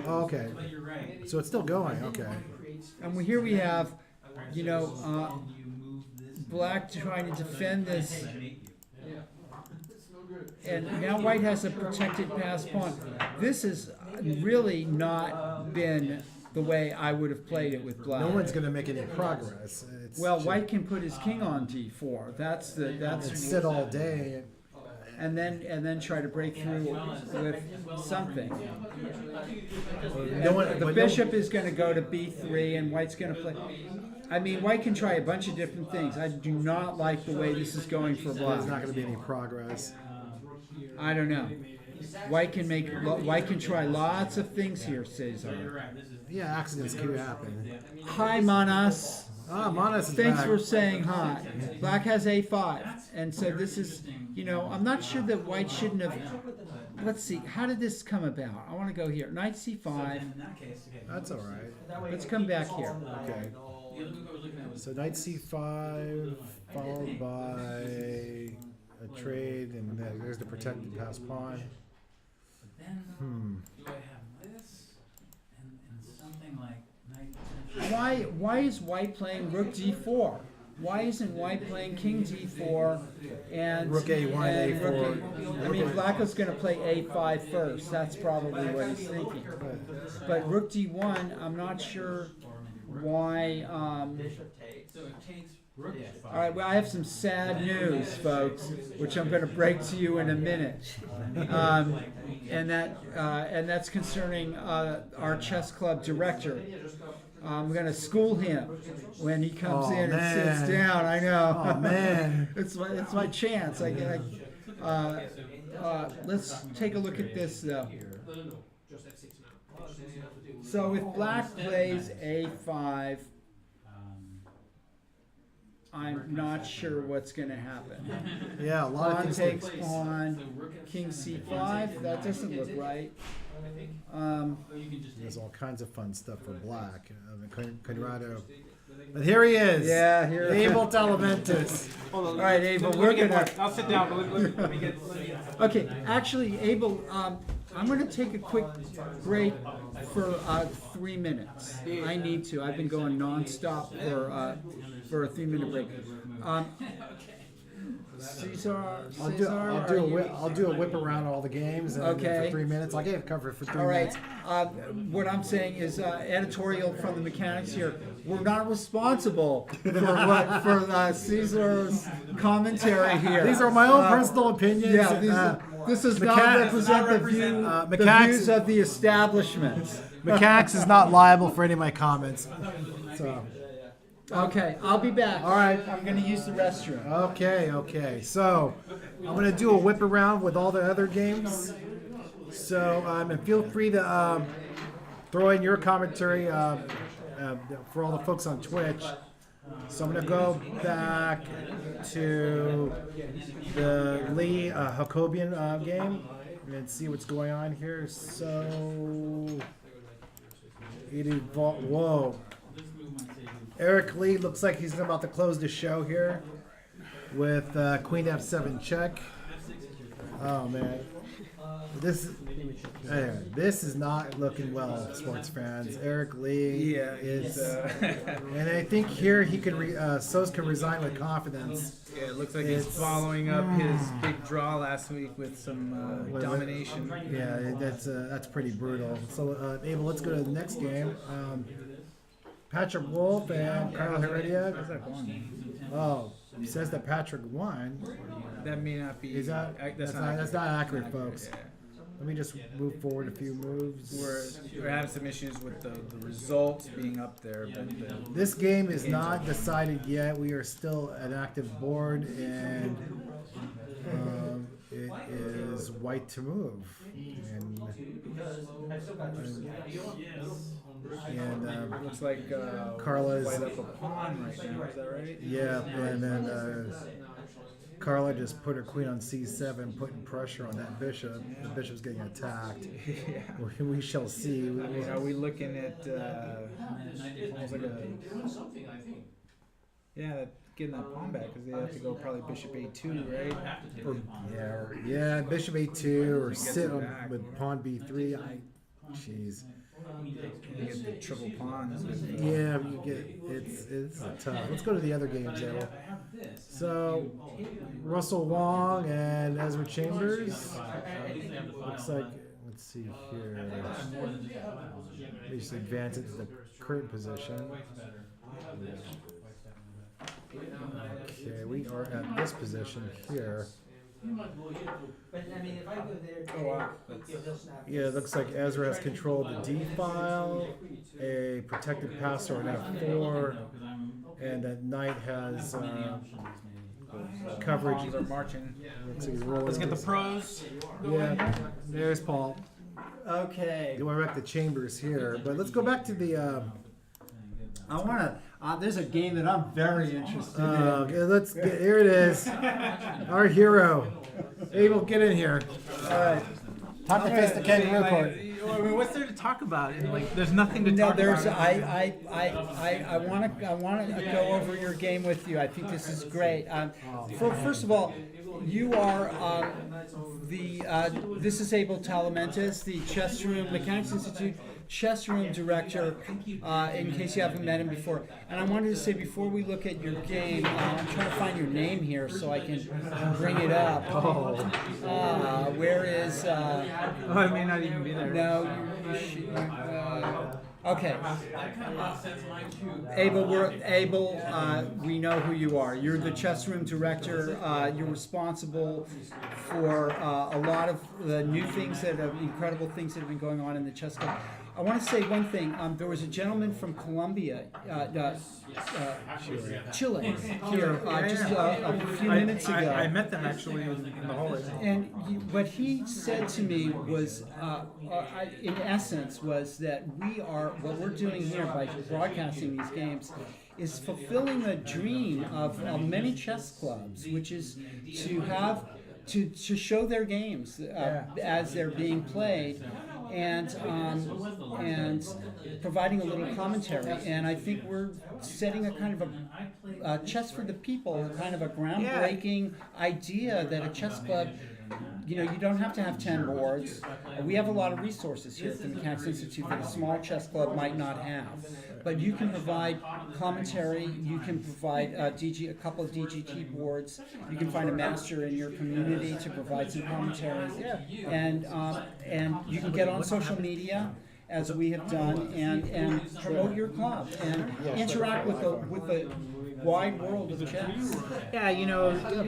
Oh, okay. So it's still going. Okay. And here we have, Black trying to defend this. And now White has a protected pass pawn. This has really not been the way I would have played it with Black. No one's going to make any progress. Well, White can put his king on d4. That's sit all day. And then try to break through with something. The bishop is going to go to b3, and White's going to play. I mean, white can try a bunch of different things. I do not like the way this is going for black. There's not going to be any progress. I don't know. White can try lots of things here, Cesar. Yeah, accidents can happen. Hi, Manas. Ah, Manas is Thanks back. for saying hi. Black has A5, and so this is, I'm not sure that white shouldn't have. Let's see, how did this come about? I want to go here. Knight C5. That's all right. Let's come back here. Okay. So knight c5 followed by a trade, and there's the protected pass pawn. Do I have this and something like knight? Why is white playing rook d4? Why isn't white playing king d4 and Rook a1, and a4? I mean, black is going to play a5 first. That's probably what he's thinking. But rook d1, I'm not sure why. So it takes rook f5. All right, well, I have some sad news, folks, which I'm going to break to you in a minute, and that's concerning our chess club director. I'm going to school him when he comes in and sits down. I know. Oh man, it's my chance. Let's take a look at this though. So if black plays a5. I'm not sure what's going to happen. yeah, a lot of Pawn things. takes pawn, king c5. That doesn't look right. There's all kinds of fun stuff for black. Conrado. But here he is. Yeah, here. Abel Telementus. All right, Abel, we're gonna. I'll sit down, but let me get. Okay, actually, Abel, I'm gonna take a quick break for 3 minutes. I need to. I've been going nonstop for a 3-minute break. Cesar, I'll do a whip around all the games and Okay. for 3 minutes. I'll get covered for 3 All right. minutes. What I'm saying is editorial from the mechanics here. We're not responsible for Caesar's commentary here. These are my own personal opinions. Yeah, this does not represent the views of the establishment. Mechanics is not liable for any of my comments. So. Okay, I'll be back. All right. I'm going to use the restroom. Okay. So I'm going to do a whip around with all the other games. So and feel free to throw in your commentary for all the folks on Twitch. So I'm going to go back to the Lee Jacobian game and see what's going on here. So it evolved. Whoa. Eric Lee looks like he's about to close the show here with Queen F7 check. Oh man, this is not looking well, sports fans. Eric Lee is, and I think here he can Sos can resign with confidence. Yeah, it looks like he's following up his big draw last week with some domination. Yeah, that's pretty brutal. So Abel, let's go to the next game. Patrick Wolf and Carl Heredia. How's that going? Oh, he says that Patrick won. That may not be. Is that that's not accurate, folks. Yeah. Let me just move forward a few moves. We're having some issues with the results being up there, but This game is not decided yet. We are still an active board, and it is white to move. And looks like Carla's white up a pawn right now. Is that right? yeah, and then Carla just put her queen on c7, putting pressure on that bishop. The bishop's getting attacked. Yeah. We shall see. I mean, are we looking at almost like a getting that pawn back because they have to go probably bishop a2, right? Yeah, bishop a2 or sit with pawn b3. Jeez. You get the triple pawns. Yeah, you get it's tough. Let's go to the other games, Abel. So Russell Wong and Ezra Chambers. Looks like, let's see here. They just advance it to the current position. Okay, we are at this position here. But I mean, if I go there, Oh, wow. Yeah, it looks like Ezra has controlled the D file, a protected pass or an F4, and that Knight has coverage. They're marching. Looks like he's rolling. Let's get the pros. Yeah, there's Paul. Okay. You want to wreck the chambers here, but let's go back to the. I want to. There's a game that I'm very interested in. Okay, let's get, here it is. Our hero. Abel, get in here. All right. Time to face the kangaroo court. I mean, what's there to talk about? Like, there's nothing to No, talk there's. about. I want to go over your game with you. I think this is great. First of all, you are this is Abel Talamentes, the Chess Room Mechanics Institute Chess Room Director. In case you haven't met him before, and I wanted to say before we look at your game, I'm trying to find your name here so I can bring it up. Where is? Oh, I may not even be there. No, you should. Okay. Abel, we know who you are. You're the chess room director. You're responsible for a lot of the new things incredible things that have been going on in the chess club. I want to say one thing. There was a gentleman from Colombia, Chile, here just a few minutes ago. I met them actually in the hallway. And what he said to me was, in essence, was that what we're doing here by broadcasting these games is fulfilling the dream of many chess clubs, which is to show their games as they're being played. And providing a little commentary, and I think we're setting a kind of a chess for the people, kind of a groundbreaking idea that a chess club, you don't have to have 10 boards. We have a lot of resources here at the Mechanics Institute that a small chess club might not have. But you can provide commentary, you can provide a couple of DGT boards, you can find a master in your community to provide some commentary, and you can get on social media, as we have done, and promote your club and interact with the wide world of chess. Yeah,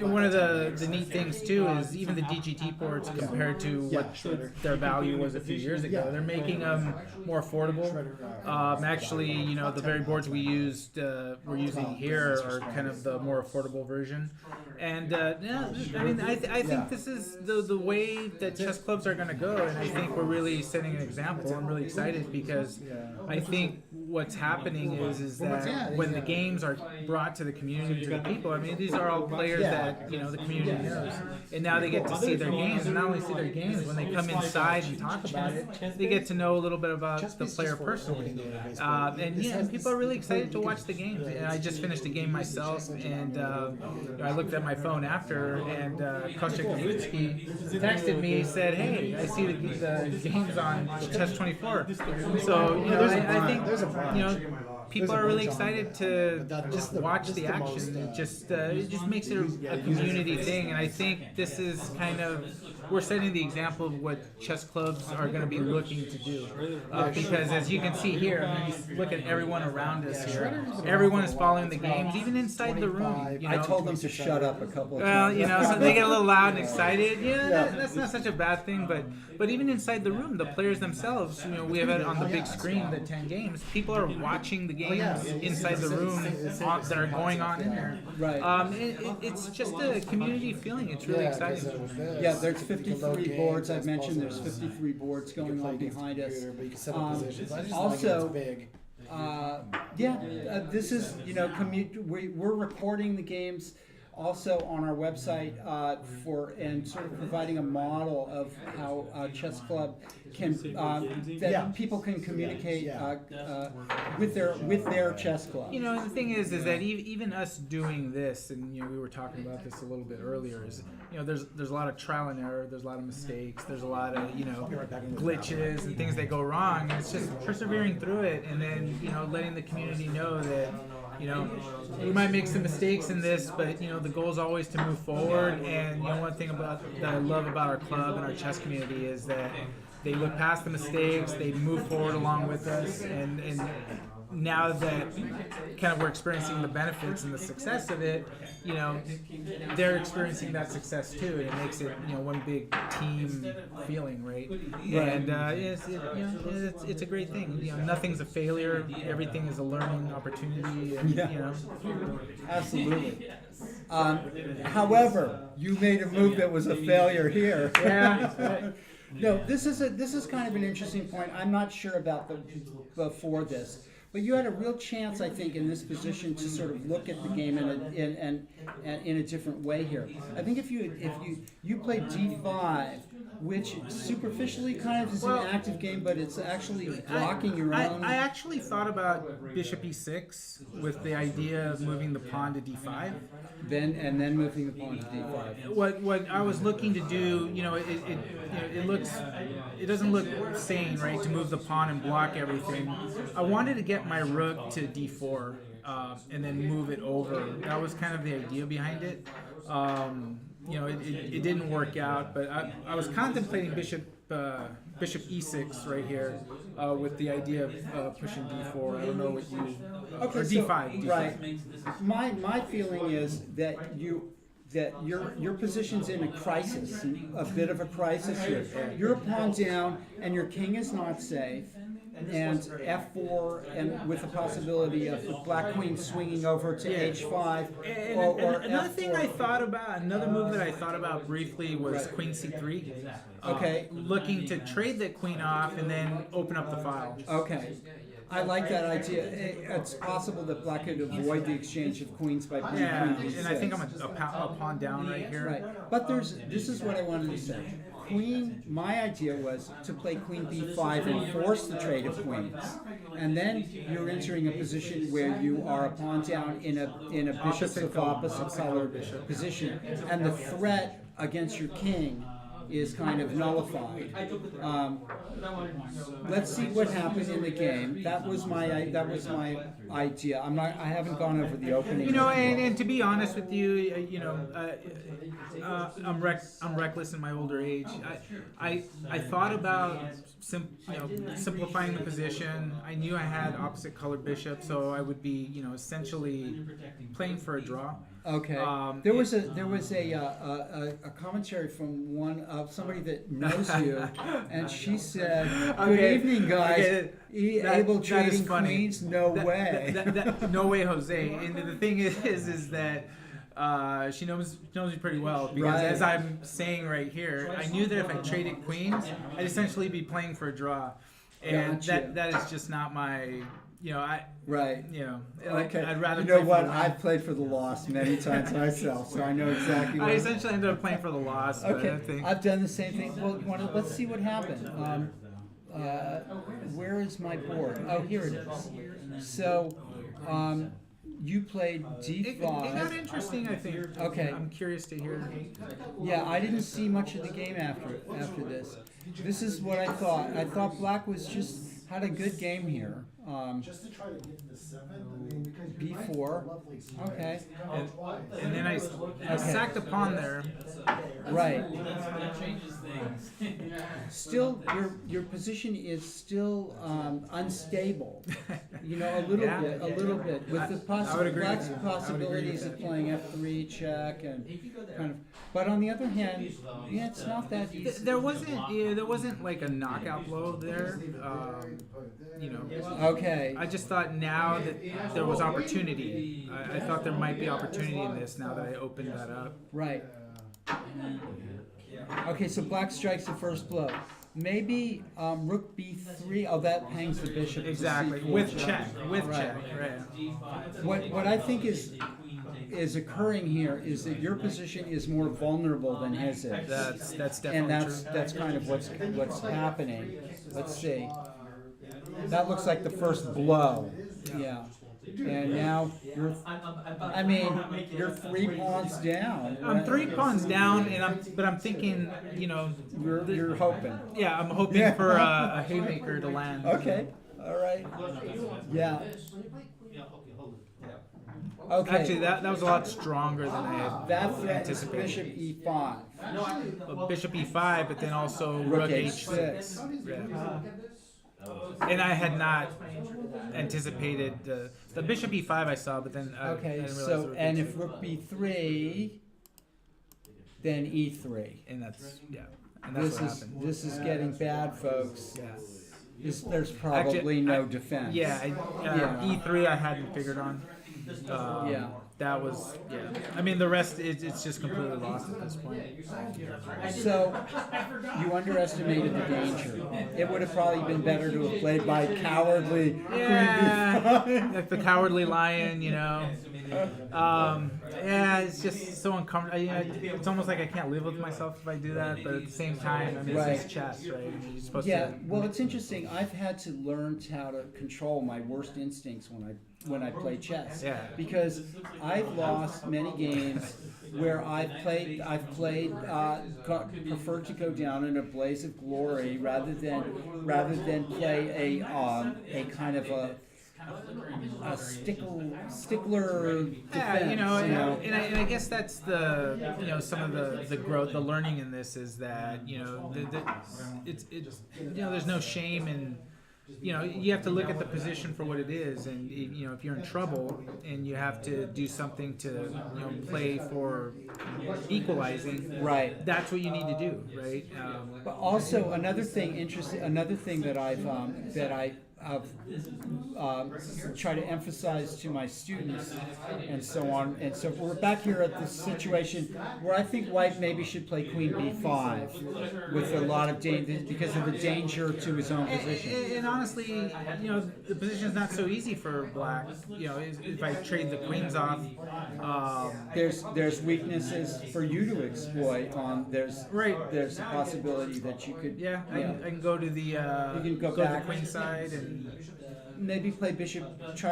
one of the neat things too is even the DGT boards compared to what their value was a few years ago, they're making them more affordable. Actually, the very boards we're using here are kind of the more affordable version. And I think this is the way that chess clubs are going to go, and I think we're really setting an example. I'm really excited because I think what's happening is that when the games are brought to the community, to the people, I mean, these are all players that the community knows, and now they get to see their games, and not only see their games, when they come inside and talk about it, they get to know a little bit about the player personally, and people are really excited to watch the games. And I just finished a game myself, and I looked at my phone after, and Kostya Kavutsky texted me, said, "Hey, I see the games on Chess 24." So I think people are really excited to just watch the action. It just makes it a community thing, and I think this is kind of, we're setting the example of what chess clubs are going to be looking to do. Because as you can see here, I mean, you look at everyone around us here. Everyone is following the games, even inside the room. I told them to shut up a couple of times. So they get a little loud and excited. That's not such a bad thing, but even inside the room, the players themselves, we have it on the big screen, the 10 games. People are watching the games inside the room that are going on in there. Right. It's just a community feeling. It's really exciting. Yeah, there's 53 boards. I've mentioned there's 53 boards going on behind us. Also, this is we're recording the games also on our website and sort of providing a model of how a chess club can people can communicate with their chess club. The thing is that even us doing this, and we were talking about this a little bit earlier, is there's a lot of trial and error, there's a lot of mistakes, there's a lot of glitches and things that go wrong, and it's just persevering through it, and then letting the community know that we might make some mistakes in this, but the goal is always to move forward. And one thing that I love about our club and our chess community is that they look past the mistakes, they move forward along with us, and now that kind of we're experiencing the benefits and the success of it, you know, they're experiencing that success too, and it makes it, you know, one big team feeling, right? And it's a great thing. You know, nothing's a failure. Everything is a learning opportunity, and you know. Absolutely. However, you made a move that was a failure here. Yeah. No, this is kind of an interesting point. I'm not sure about before this, but you had a real chance, I think, in this position to sort of look at the game in a different way here. I think if you played D5, which superficially kind of is an active game, but it's actually blocking your own. I actually thought about Bishop E6 with the idea of moving the pawn to D5. Then moving the pawn to D5. What I was looking to do, you know, it doesn't look sane, right, to move the pawn and block everything. I wanted to get my rook to D4 and then move it over. That was kind of the idea behind it. You know, it didn't work out, but I was contemplating Bishop E6 right here with the idea of pushing D4. I don't know what you... Okay, or D5. Right. My feeling is that your position's in a crisis, a bit of a crisis here. You're a pawn down, and your king is not safe. And F4, and with the possibility of the black queen swinging over to H5, or another F4. thing I thought about, another move that I thought about briefly was Queen C3. Okay. Looking to trade that queen off and then open up the file. Okay. I like that idea. It's possible that black could avoid the exchange of queens by playing queen D6. And I think I'm a pawn down right here. Right. But this is what I wanted to say. My idea was to play queen b5 and force the trade of queens, and then you're entering a position where you are a pawn down in a bishop of opposite color position, and the threat against your king is kind of nullified. Let's see what happened in the game. That was my idea. I haven't gone over the opening. You know, and to be honest with you, you know, I'm reckless in my older age. I thought about simplifying the position. I knew I had opposite colored bishops, so I would be, you know, essentially playing for a draw. Okay. There was a commentary from somebody that knows you, and she said, "Good evening, guys. Able trading queens? No way. No way, Jose." And the thing is that she knows me pretty well, because as I'm saying right here, I knew that if I traded queens, I'd essentially be playing for a draw, and that is just not my. You know, Okay. I'd rather. You know what? I've played for the loss many times myself, so I know exactly. I essentially ended up playing for the loss. Okay. I've done the same thing. Well, let's see what happened. Where is my board? Oh, here it is. So, you played D5. It got interesting, I think. Okay. I'm curious to hear. Yeah, I didn't see much of the game after this. This is what I thought. I thought black had a good game here. Just to try to get to 7, I mean, because B4. Okay. And then I sacked a pawn there. Right. Still, your position is still unstable. You know, a little bit. With the possibilities of playing F3 check and kind of. But on the other hand, it's not that easy. There wasn't like a knockout blow there. You know. Okay. I just thought now that there was opportunity. I thought there might be opportunity in this now that I opened that up. Right. Okay, so black strikes the first blow. Maybe rook b3. Oh, that hangs the bishop. Exactly. With check. Check. Right. What I think is occurring here is that your position is more vulnerable than his is. That's definitely and true. that's kind of what's happening. Let's see. That looks like the first blow. Yeah. And now you're 3 pawns down. I'm 3 pawns down, but I'm thinking, you know, you're hoping. Yeah, I'm hoping for a haymaker to land. Okay. All right. Yeah. Okay. Actually, that was a lot stronger than I had That threatens anticipated. bishop e5. Bishop e5, but then also Rook rook h6. h6. Yeah. and I had not anticipated the bishop e5 I saw, but then I Okay, didn't realize so rook and e2. if rook b3, then e3. and that's and that's what happened. This is getting bad, folks. Yeah. There's probably Actually, no defense. Yeah, E3 I hadn't figured on. Yeah. That was I mean the rest it's just completely lost at this point. So you underestimated the danger. It would have probably been better to have played by cowardly Like the cowardly lion, yeah, it's just so uncomfortable. It's almost like I can't live with myself if I do that, but at the same time, I mean, Right. it's just chess, right? I mean, you're supposed to. Well, it's interesting. I've had to learn how to control my worst instincts when I play chess. Yeah. Because I've lost many games where I've preferred to go down in a blaze of glory rather than play a kind of a stickler defense. And I guess that's the some of the growth, the learning in this is that it's there's no shame in. You have to look at the position for what it is, and if you're in trouble and you have to do something to play for equalizing, right? That's what you need to do, right? But also another thing that I've try to emphasize to my students and so on. And so we're back here at this situation where I think white maybe should play queen b5 with a lot of danger because of the danger to his own position. And honestly, the position is not so easy for black. If I trade the queens off, there's weaknesses for you to exploit. There's a possibility that you could. I can go to the you can go to back the queen side and maybe try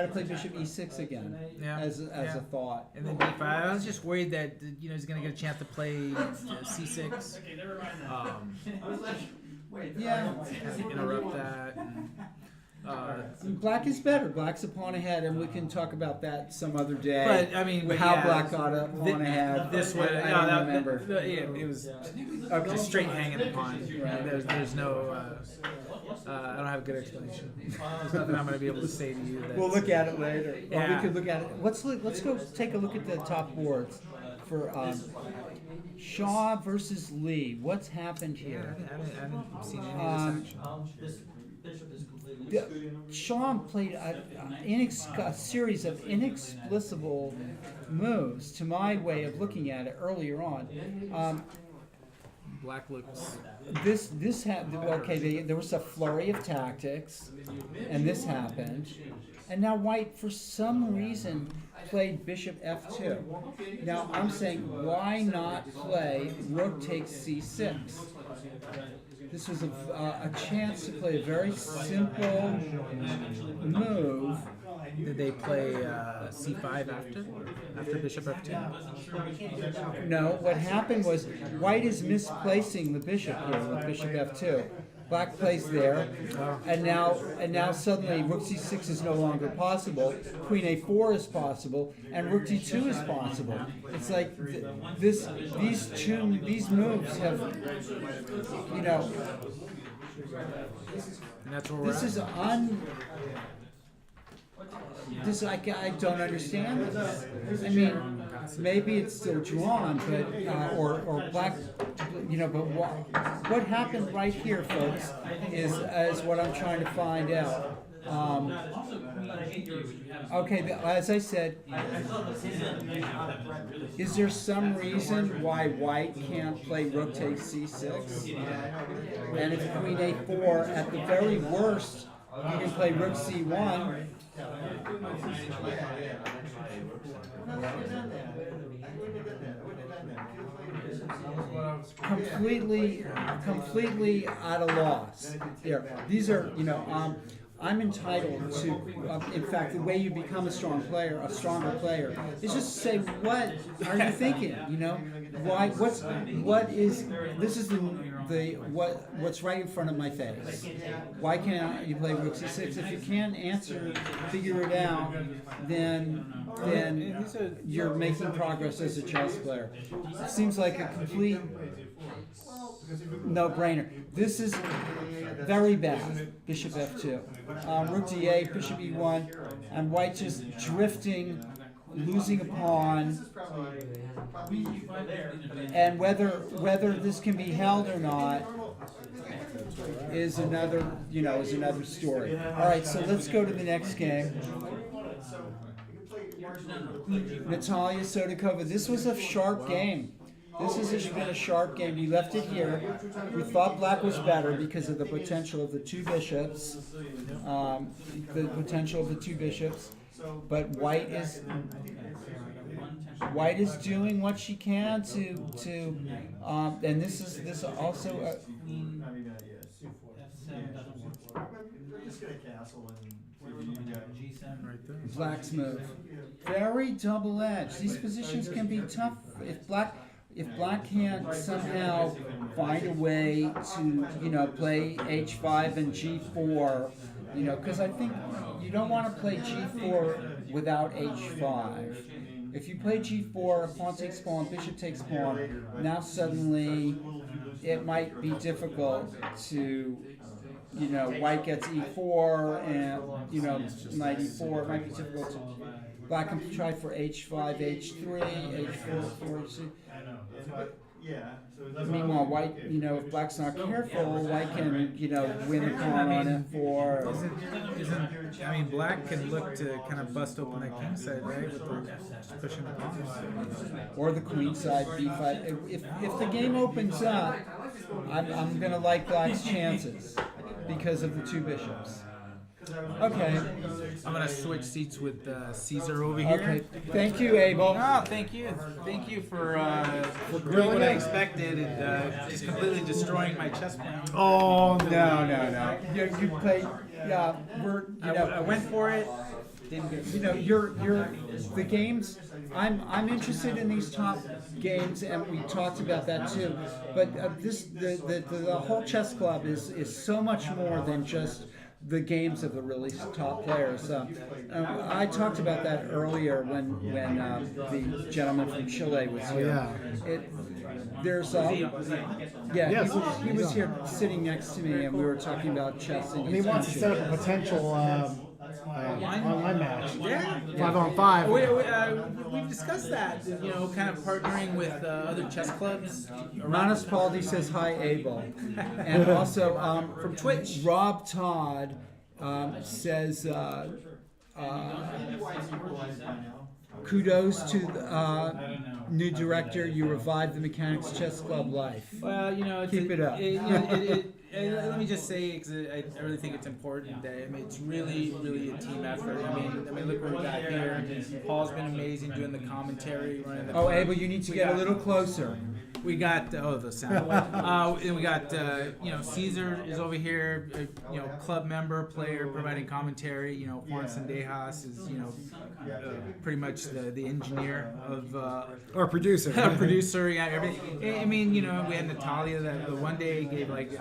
to play bishop e6 again as a thought. And then b5. I was just worried that he's going to get a chance to play c6. Interrupt that. Black is better. Black's a pawn ahead, and we can talk about that some other day. But I mean, how black got up pawn ahead. This way, I don't remember. It was just straight hanging the pawn. There's no. I don't have a good explanation. There's nothing I'm going to be able to say to you. We'll look at it later. Yeah. Or we could look at it. Let's go take a look at the top boards for Shaw versus Lee. What's happened here? I haven't seen any of this action. Shaw played a series of inexplicable moves, to my way of looking at it earlier on. Black looks. This happened. Okay, there was a flurry of tactics, and this happened, and now white, for some reason, played bishop f2. Now I'm saying, why not play rook takes c6? This was a chance to play a very simple move. Did they play c5 after bishop f2? No, what happened was white is misplacing the bishop here with bishop f2. Black plays there, and now suddenly rook c6 is no longer possible. Queen a4 is possible, and rook d2 is possible. It's like these moves have, And that's where we're this is I don't understand this. I mean, maybe it's still drawn, but or black, but what happened right here, folks, is what I'm trying to find out. Okay, as I said, is there some reason why white can't play rook takes c6? And if queen a4, at the very worst, you can play rook c1. Completely at a loss. Here, these are, I'm entitled to, in fact, the way you become a stronger player, is just to say, what are you thinking? Why? This is what's right in front of my face. Why can't you play rook c6? If you can't figure it out, then you're making progress as a chess player. It seems like a complete no brainer. This is very bad. Bishop f2. Rook d8, bishop e1, and white just drifting, losing a pawn. And whether this can be held or not is another story. All right, so let's go to the next game. Natalia Sodikova. This was a sharp game. This has been a sharp game. We left it here. We thought black was better because of the potential of the two bishops. But white is doing what she can to and this is also black's move. Very double-edged. These positions can be tough if black can't somehow find a way to play h5 and g4, because I think you don't want to play g4 without h5. If you play g4, pawn takes pawn, bishop takes pawn, now suddenly it might be difficult to, white gets e4 and, knight e4, it might be difficult to, black can try for h5, h3, h4, 4, h6. Meanwhile, white, if black's not careful, white can, win the pawn on f4. Black can look to kind of bust open that king side, right? With just pushing the pawn. Or the queen side, b5. If the game opens up, I'm going to like black's chances because of the two bishops. Okay. I'm gonna switch seats with Caesar over here. Okay. Thank you, Abel. No, thank you. Thank you for doing what I expected and just completely destroying my chess plan. Oh no. You played. Yeah, I went for it. You're the games. I'm interested in these top games, and we talked about that too. But the whole chess club is so much more than just the games of the really top players. I talked about that earlier when the gentleman from Chile was here. He was here sitting next to me, and we were talking about chess. And he wants to set up a potential online match. Yeah. 5-on-5. We've discussed that, kind of partnering with other chess clubs. Manas Paldi says hi, Abel. And also from Twitch, Rob Todd says kudos to the new director. You revived the Mechanics Chess Club life. Well, keep it up. Let me just say, because I really think it's important that it's really a team effort. I mean, look what we got here. Paul's been amazing doing the commentary, running the. Abel, you need to get a little closer. We got the sound. And we got Caesar is over here, club member, player, providing commentary. Juan Sendejas is pretty much the engineer of or producer. Producer, yeah, everything. I mean, we had Natalia that the one day gave like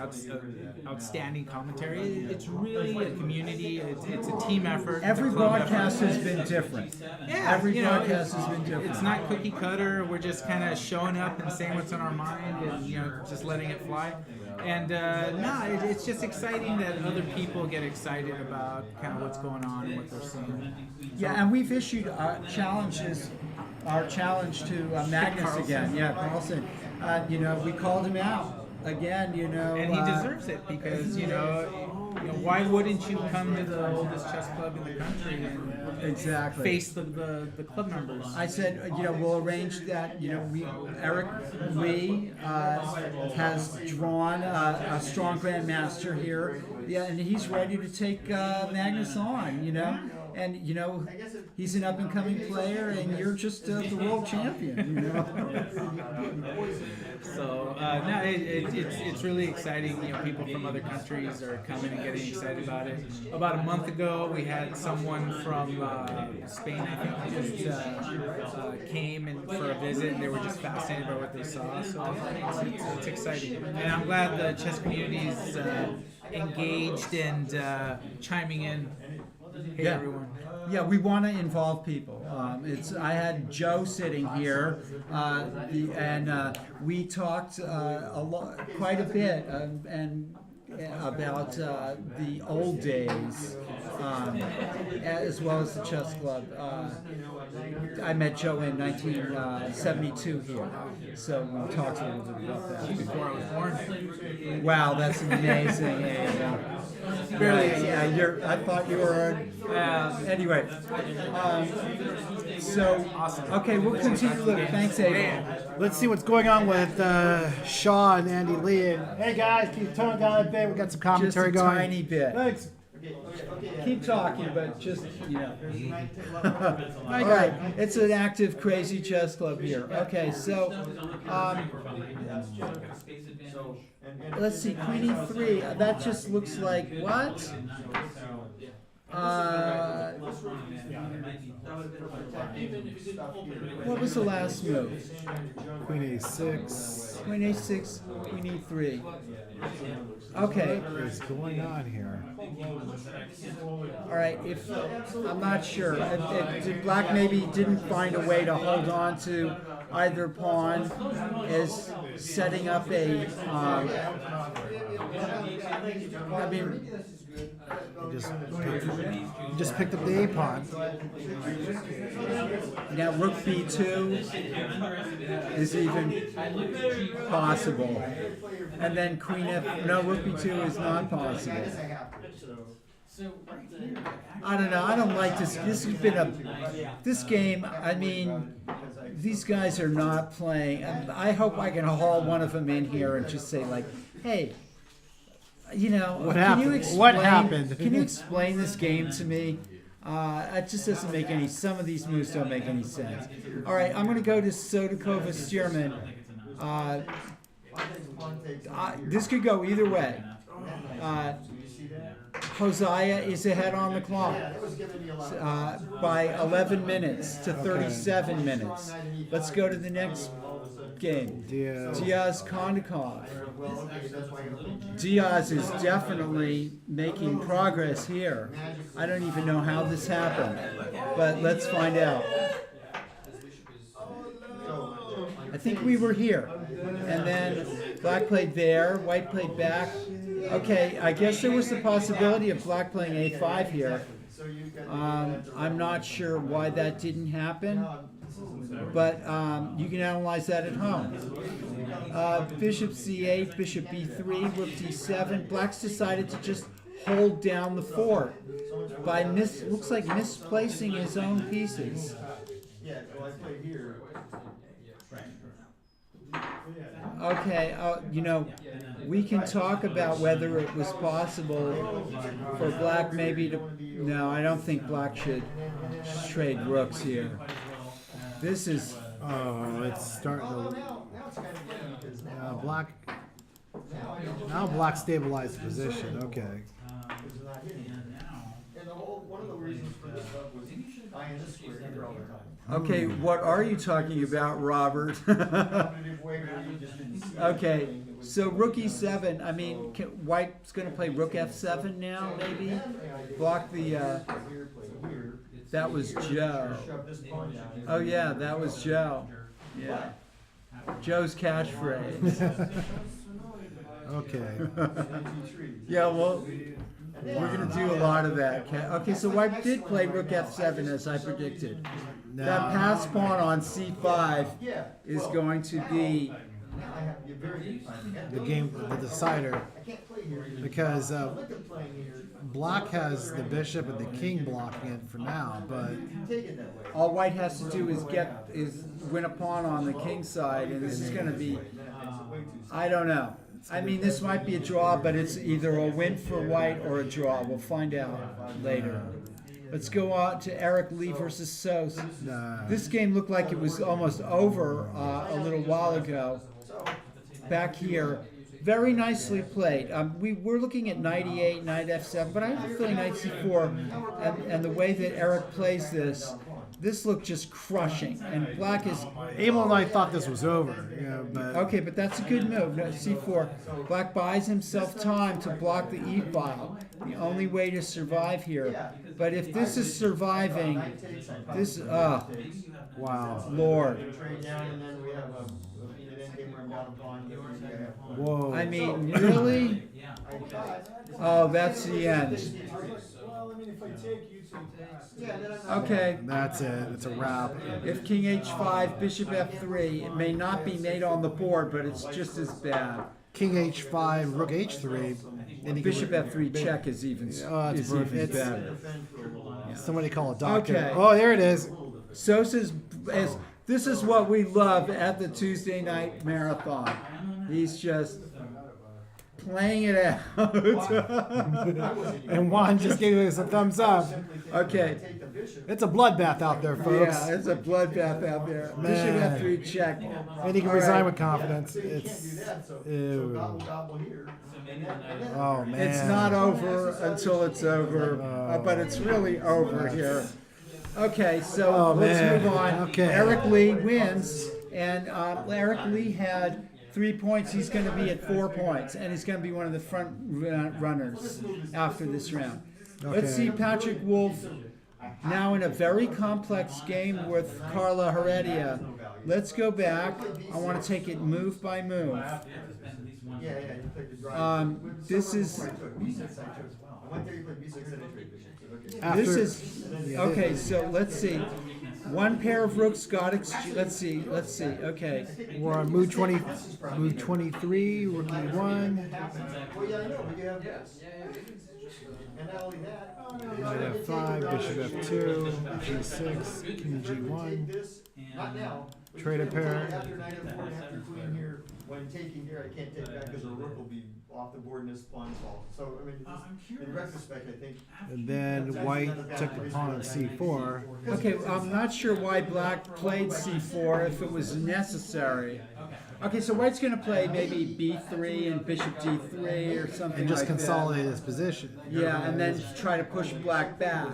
outstanding commentary. It's really a community. It's a team effort. Every broadcast has been different. Yeah, every broadcast has been different. It's not cookie cutter. We're just kind of showing up and saying what's on our mind and just letting it fly. And it's just exciting that other people get excited about kind of what's going on and what they're seeing. Yeah, and we've issued challenges. Our challenge to Magnus Carlsen. again. Yeah, Carlsen. We called him out again. And he deserves it because why wouldn't you come to the oldest chess club in the country and face the club members? I said, we'll arrange that. Eric Lee has drawn a strong grandmaster here. Yeah, and he's ready to take Magnus on. And he's an up-and-coming player, and you're just the world champion. So it's really exciting. People from other countries are coming and getting excited about it. About a month ago, we had someone from Spain, I think, just came in for a visit, and they were just fascinated by what they saw. So it's exciting, and I'm glad the chess community is engaged and chiming in. Hey everyone. Yeah, we want to involve people. I had Joe sitting here, and we talked quite a bit, and about the old days, as well as the chess club. I met Joe in 1972 here, so we talked a little bit about that. Before I was born. Wow, that's amazing. Barely, yeah. I thought you were. Anyway, so okay, we'll continue to look. Thanks, Abe. Let's see what's going on with Shaw and Andy Lee. And, hey guys, keep tone down a bit. We got some commentary Just a going. tiny bit. Thanks. Keep talking, but just, All right, it's an active, crazy chess club here. Okay, so let's see, Queen E3. That just looks like what? What was the last move? Queen A6. Queen A6, Queen E3. Okay. What is going on here? All right. If I'm not sure, if Black maybe didn't find a way to hold on to either pawn, is setting up a. I mean. Just picked up the A pawn. Now Rook B2 is even possible, and then Queen F. No, Rook B2 is not possible. I don't know. I don't like this. This has been this game. I mean, these guys are not playing. I hope I can haul one of them in here and just say like, hey. What happened? What happened? Can you explain this game to me? It just doesn't make any. Some of these moves don't make any sense. All right, I'm going to go to Sodakova Stearman. This could go either way. Hosea is ahead on the clock by 11 minutes to 37 minutes. Let's go to the next game. Diaz Kondakov. Diaz is definitely making progress here. I don't even know how this happened, but let's find out. I think we were here, and then Black played there, White played back. Okay, I guess there was the possibility of Black playing A5 here. I'm not sure why that didn't happen, but you can analyze that at home. Bishop C8, Bishop B3, Rook D7. Black's decided to just hold down the fort by looks like misplacing his own pieces. Okay, we can talk about whether it was possible for Black maybe to. No, I don't think Black should trade rooks here. This is. Oh, it's starting to. Black. Now Black stabilized the position. Okay. Okay, what are you talking about, Robert? Okay, so Rook E7. I mean, White's going to play Rook F7 now, maybe? Block the. That was Joe. Oh yeah, that was Joe. Yeah. Joe's catchphrase. Okay. Yeah, well, we're going to do a lot of that. Okay, so White did play Rook F7 as I predicted. No. That pass pawn on C5 is going to be the decider, because Black has the bishop and the king blocking it for now, but all White has to do is win a pawn on the king side, and this is going to be, I don't know. I mean, this might be a draw, but it's either a win for White or a draw. We'll find out later. Let's go on to Eric Lee versus Sos. This game looked like it was almost over a little while ago. Back here, very nicely played. We were looking at knight e8, knight f7, but I have a feeling knight c4, and the way that Eric plays this this looked just crushing, and black is Abel and I thought this was over, but okay, but that's a good move. Now, C4. Black buys himself time to block the E file. The only way to survive here. But if this is surviving, this wow. Lord. Trade down, and then we have an endgame where I'm down a pawn. Whoa. I mean, really? Oh, that's the end. Well, I mean, if I take, you take. Okay. That's it. It's a wrap. If King H5, Bishop F3, it may not be made on the board, but it's just as bad. King H5, Rook H3. And he Bishop can- F3 check is even it's is even perfect. better. Somebody call a doctor. Okay. Oh, there it is. Sosa's this is what we love at the Tuesday night marathon. He's just playing it out. And Juan just gave us a thumbs up. Okay. It's a bloodbath out there, folks. Yeah, it's a bloodbath out there. Man. Bishop F3 check. And he can All resign right. with confidence. It's ew. Oh man. It's not over until it's over, but it's really over here. Okay, so Oh, let's man. move on. Okay. Eric Lee wins, and Eric Lee had 3 points. He's going to be at 4 points, and he's going to be one of the front runners after this round. Let's Okay. see Patrick Wolf now in a very complex game with Carla Heredia. Let's go back. I want to take it move by move. This is After, this is okay. So let's see. One pair of rooks got let's see. Okay. we're on move 20, move 23, rookie 1. Well, yeah, I know, but you have this. And not only that, Knight F5, Bishop F2, G6, King G1. this, not now. Trade a pair. After knight F4 and after queen here, when taking here, I can't take back because the rook will be off the board and this pawn fall. So, I mean, just, in retrospect, I think. And then white took the pawn on C4. Okay. I'm not sure why black played C4 if it was necessary. Okay, so white's going to play maybe B3 and bishop D3 or something And just like consolidate his position. that. Yeah, and then try to push black back.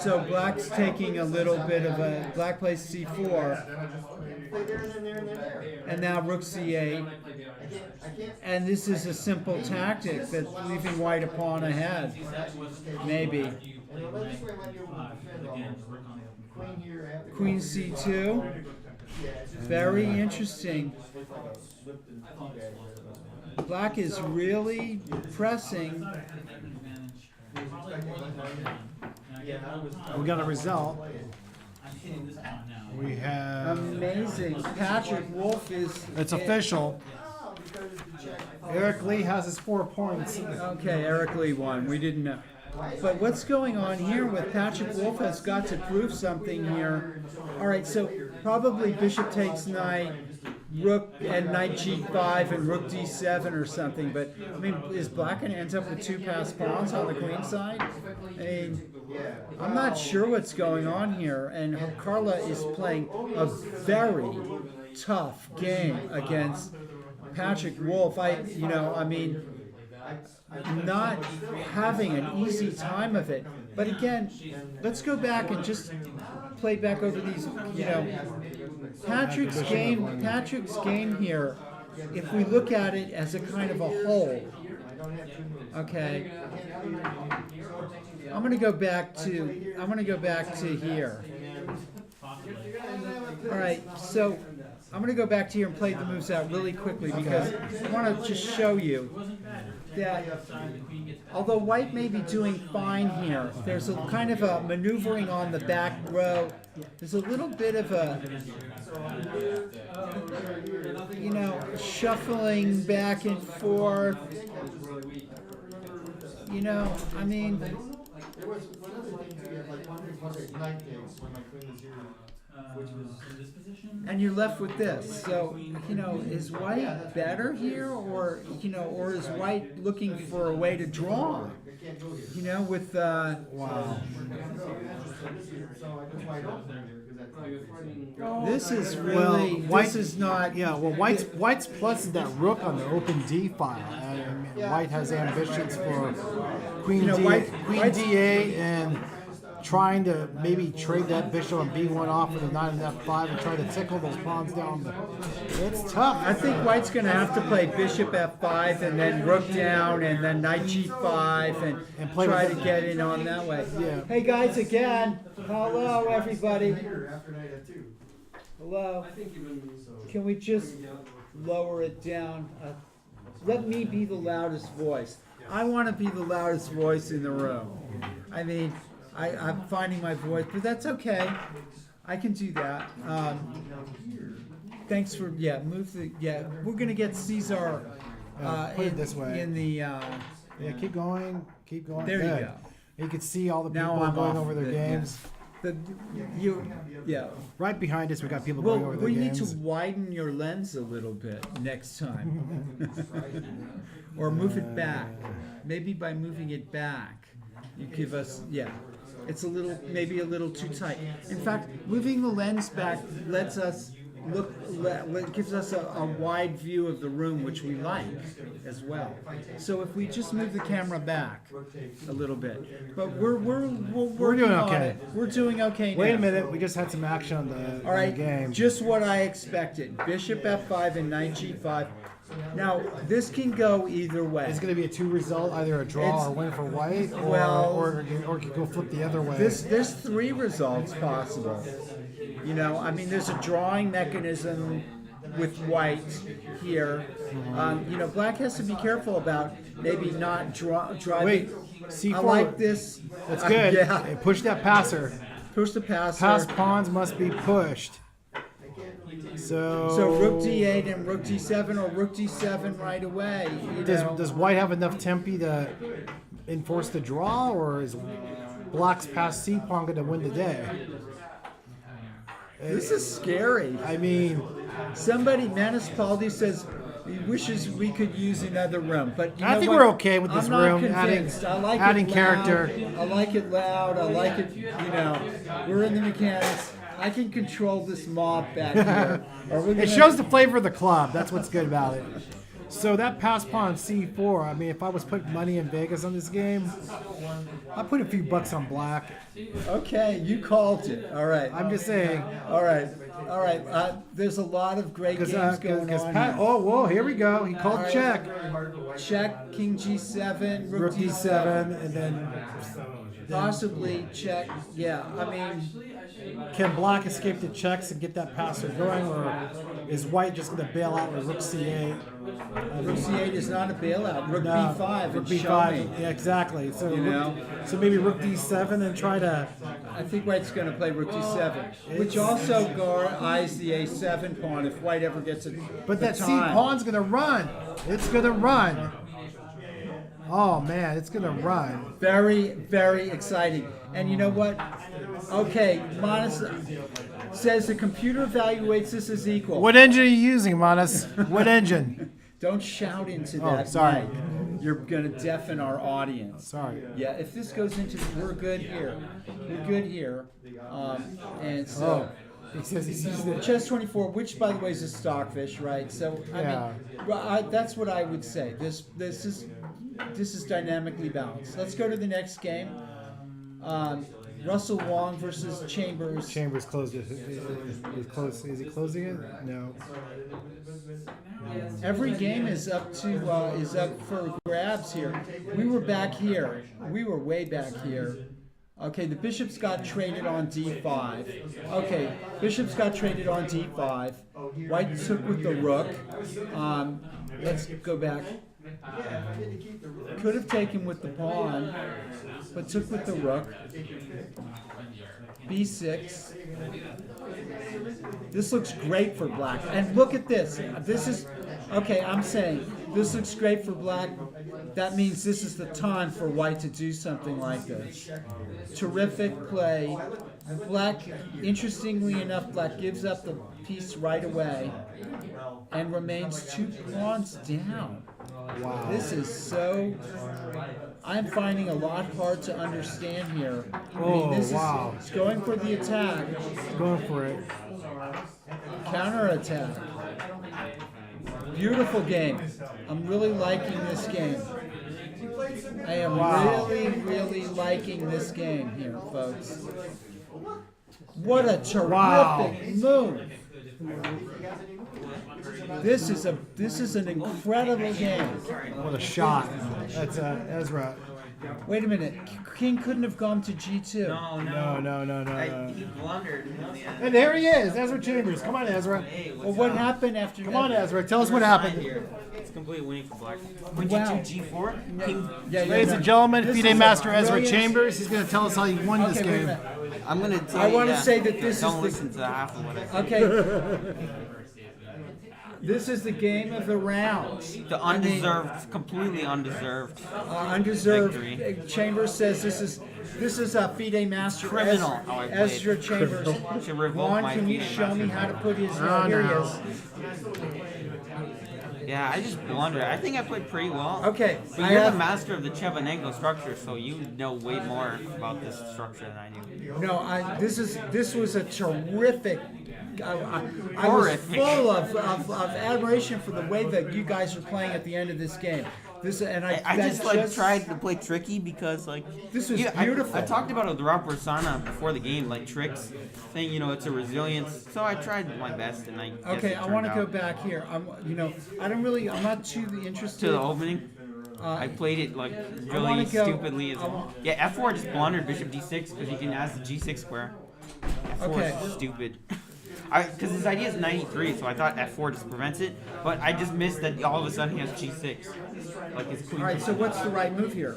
So black's taking a little bit of a black plays C4, Play there and then there and then there. and now rook C8. I can't. And this is a simple tactic that's leaving white a pawn ahead. Maybe. And this way I might be able to defend almost. Queen here, I have to. Queen C2. Very interesting. Black is really pressing. We got a result. I'm hitting this pawn now. We have. Amazing. Patrick Wolf is. It's official. Eric Lee has his 4 points. Okay, Eric Lee won. We didn't know. But what's going on here with Patrick Wolf has got to prove something here. All right, so probably bishop takes knight, rook and knight g5 and rook d7 or something. But I mean, is black going to end up with 2 passed pawns on the queen side? I mean, I'm not sure what's going on here. And Carla is playing a very tough game against Patrick Wolf. Not having an easy time of it. But again, let's go back and just play back over these, Patrick's game here, if we look at it as a kind of a whole. Okay. I'm gonna go back to here. All right, so I'm going to go back to here and play the moves out really quickly because I want to just show you that although white may be doing fine here, there's a kind of a maneuvering on the back row. There's a little bit of a, shuffling back and forth. I mean, There was one other thing to get, like, one night takes when my queen was here. Which was in this position. and you're left with this. So, is white better here, or is white looking for a way to draw? With Wow. this is really Well, white this is not. Yeah, well, white's plus is that rook on the open D file. I mean, white has ambitions for queen D, white- queen white's- D8 and trying to maybe trade that bishop on b1 off with a knight and f5 and try to tickle those pawns down. It's tough. I think White's going to have to play bishop f5 and then rook down and then knight g5 and play try with to get in on that way. Yeah. Hey guys, again, hello everybody. After night F2. Hello. Can we just lower it down? Let me be the loudest voice. I want to be the loudest voice in the room. I mean, I'm finding my voice, but that's okay. I can do that. Thanks for, we're going to get Caesar put it this way. in the... Yeah, keep going. There Good. you go. You can see all the Now people I'm going off over their the- games. Right behind us, we got people Well, going over their we need games. to widen your lens a little bit next time. Or move it back. Maybe by moving it back, you give us, it's maybe a little too tight. In fact, moving the lens back lets us gives us a wide view of the room, which we like as well. So if we just move the camera back a little bit, but we're doing okay. We're doing okay now. Wait a minute, we just had some action on the, All right, on the game. just what I expected. Bishop f5 and knight g5. Now this can go either way. It's going to be a 2 result, either a draw It's- or win for white, or, well, or it could go flip the other way. There's 3 results possible. You know, I mean, there's a drawing mechanism with white here. You know, black has to be careful about maybe not driving. Wait, c4. I like this. That's good. Yeah. Hey, push that passer. Push the passer. Pass pawns must be pushed. So rook d8 and rook d7 or rook d7 right away. You know. Does white have enough tempi to enforce the draw, or is black's pass c pawn going to win the day? This is scary. I mean, somebody, Manispaldi says he wishes we could use another room, but you I know think what? we're okay with this I'm not room. convinced. I like adding it loud. character. I like it loud. I like it. You know, we're in the mechanics. I can control this mob back here. It shows the flavor of the club. That's what's good about it. So that pass pawn c4. I mean, if I was putting money in Vegas on this game, I'd put a few bucks on black. Okay, you called it. All right. I'm just saying. All right. There's a lot of great games going on. Here. Oh, whoa! Here we go. He called All right. check. Check, king g7, Rook d7, and then possibly check. Yeah, I mean, can black escape the checks and get that passer going, or is white just going to bail out with rook c8? Rook c8 is not a bailout. Rook b5. Rook it's showing. b5. Yeah, exactly. So You know? so maybe rook d7 and try to. I think white's going to play rook d7, which also eyes the a7 pawn if white ever gets it. But that c pawn's going to run. It's going to run. Oh man, it's going to run. Very, very exciting. And you know what? Okay, Manas says the computer evaluates this as equal. What engine are you using, Manas? What engine? Don't shout into Oh, that. sorry. mic. You're going to deafen our audience. Sorry. Yeah, if this goes into, we're good here. We're good here. And so. He says he's using it. Chess 24, which by the way is a stockfish, right? So I mean, that's what I would say. This is dynamically balanced. Let's go to the next game. Russell Wong versus Chambers. Chambers closed it. Is he closing it? No. Every game is up for grabs here. We were back here. We were way back here. Okay, the bishops got traded on d5. Okay, bishops got traded on d5. White took with the rook. Let's go back. Could have taken with the pawn, but took with the rook. b6. This looks great for black. And look at this. This is, okay, I'm saying, this looks great for black. That means this is the time for white to do something like this. Terrific play. Black, interestingly enough, black gives up the piece right away and remains 2 pawns down. Wow. This is so... I'm finding a lot hard to understand here. Wow. It's going for the attack. Going for it. Counter-attack. Beautiful game. I'm really liking this game. I am Wow. really liking this game here, folks. What a terrific Wow. move! This is an incredible game. What a shot. That's Ezra. Wait a minute, King couldn't have gone to G2. No. He blundered in the end. And there he is, Ezra Chambers. Come on, Ezra. Hey, what's Well, what up? happened after Come that? on, Ezra. Tell us what happened. Here. It's complete winning for black. Queen Wow. G2, G4. King. Ladies and gentlemen, This FIDE is Master a Ezra brilliant- Chambers. He's going to tell us how he won this Okay, wait a game. minute. I'm gonna tell I you. want to say that this Don't is listen to half of what I say. okay. This is the game of the rounds. The undeserved, completely undeserved. Undeserved. Victory. Chambers says this is a FIDE Master Criminal how I played. Ezra Chambers. Should revoke Juan, my can you FIDE show me Master how to put his? Oh, Here he no. is. Yeah, I just blundered. I think I played pretty well. Okay, But I you're have- the master of the Chevanenko structure, so you know way more about this structure than I do. No, this was a terrific. I was Horrific. full of admiration for the way that you guys are playing at the end of this game. I just like tried to play tricky because like This was I beautiful. talked about a drop persona before the game, like tricks, saying it's a resilience. So I tried my best, and I guess Okay, it I want to turned go out. back here. I'm not too interested. To the opening. Uh, I played it like I wanna really go- stupidly as I well. wa- Yeah, F4 just blundered bishop d6 because you can ask the g6 square. F4 Okay. is stupid. Because his idea is 93, so I thought F4 just prevents it, but I just missed that all of a sudden he has g6. Like his queen. All right, so what's the right move here?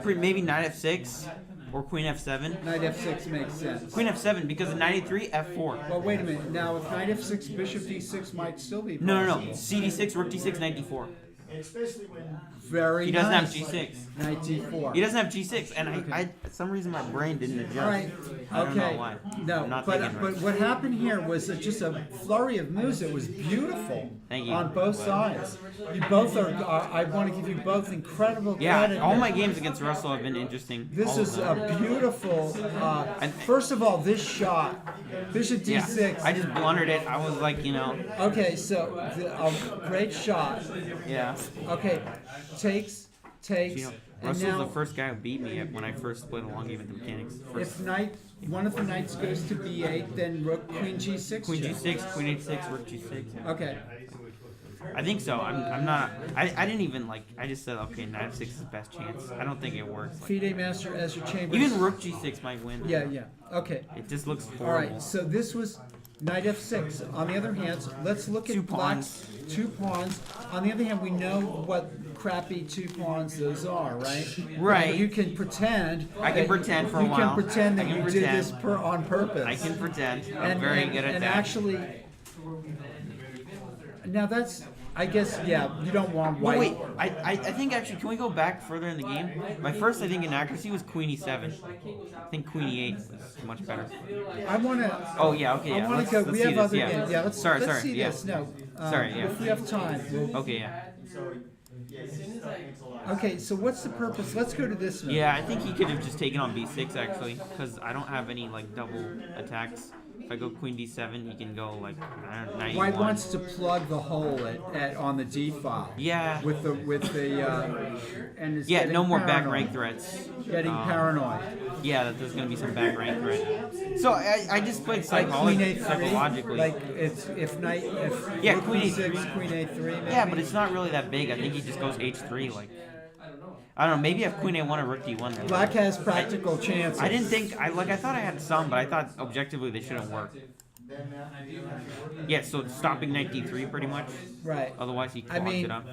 Maybe knight f6 or queen f7. Knight f6 makes sense. Queen f7 because of 93 f4. Well, wait a minute. Now, if knight f6, bishop d6 might still be No. possible. cd6, rook d6, knight d4. And especially when Very He doesn't nice. have g6. Knight d4. He doesn't have g6, and I for some reason my brain didn't adjust. All right. I don't Okay. know why. No, I'm not but thinking but right. what happened here was just a flurry of moves. It was beautiful. Thank you. On both sides. You both are. I want to give you both incredible credit. Yeah, all here. my games against Russell have been interesting. This all of is them. a beautiful. First of all, this shot, bishop d6. Yeah, I just blundered it. I was like, Okay, so a great shot. yeah. Okay, takes, and Russell's now the first guy who beat me when I first played a long game at the mechanics. if one of the knights goes to b8, then rook queen g6. Queen check. g6, queen h6, rook g6. Okay. I think so. I'm not. I didn't even I just said okay, knight f6 is the best chance. I don't think it works. FIDE Master Ezra Chambers. Even rook g6 might win. Yeah. Okay. It just looks All horrible. right. So this was knight f6. On the other hand, let's look at Two black's pawns. 2 pawns. On the other hand, we know what crappy 2 pawns those are, right? Right. You can pretend. I can that- pretend for a You while. can pretend that I can you pretend. did this on purpose. I can pretend. I'm very good at and that. actually, now that's, I guess, yeah, you don't want white. But wait, I think actually, can we go back further in the game? My first, I think, inaccuracy was queen e7. I think queen e8 was much better. I want to. Oh yeah, okay, yeah. I want Let's, to go. let's We see have this, other yeah. games. Yeah, let's sorry, see yeah. this. No. Sorry, yeah. If we have time. We'll, Okay, yeah. so yeah, this stuff makes a lot. Okay, so what's the purpose? Let's go to this one. Yeah, I think he could have just taken on b6 actually, because I don't have any double attacks. If I go queen d7, he can go I don't know, knight White e1. wants to plug the hole on the d file. Yeah. With the and is Yeah, getting no more back paranoid. rank threats. Getting paranoid. Yeah, that there's gonna be some back rank threat. So I just played Like queen a3. psychologically. Like it's if Yeah, rook queen e6, a3. queen a3. Maybe? Yeah, but it's not really that big. I think he just goes h3. I don't know. Maybe I have queen a1 or rook d1. There. Black has practical chances. I didn't think I thought I had some, but I thought objectively they shouldn't work. Yeah, so stopping knight d3 pretty much. Right. Otherwise he I clogs mean- it up.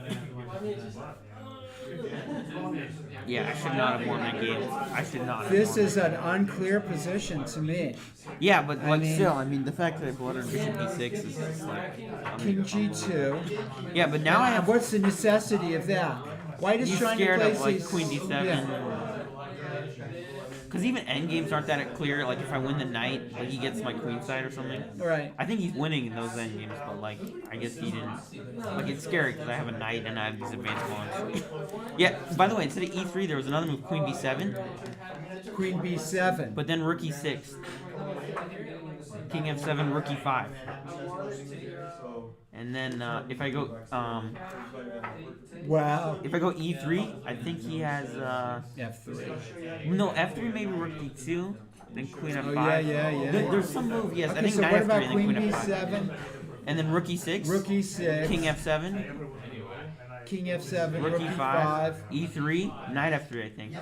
Yeah, I should not have won that game. I should not have This won. is an unclear position to me. Yeah, but mean- still, the fact that I blundered bishop d6 is just King g2. Yeah, but now I have What's the necessity of that? White is he's trying to scared place of these. queen d7. Yeah. Because even endgames aren't that clear. If I win the knight, he gets my queen side or something. Right. I think he's winning in those endgames, but I guess he didn't. It's scary because I have a knight and I have these advanced pawns. Yeah. By the way, instead of e3, there was another move, queen b7, Queen b7. but then rook e6. King F7, Rook E5. And then if I go Wow. if I go E3, I think he has F3. no F3, maybe Rook D2, then Queen F5. Oh yeah. There's some move, yes. Okay, I think so Knight what F3 about and then Queen Queen F5. B7, And then Rook E6. Rook E6, King F7. King F7, Rook Rook E5. E5, E3. Knight F3, I think.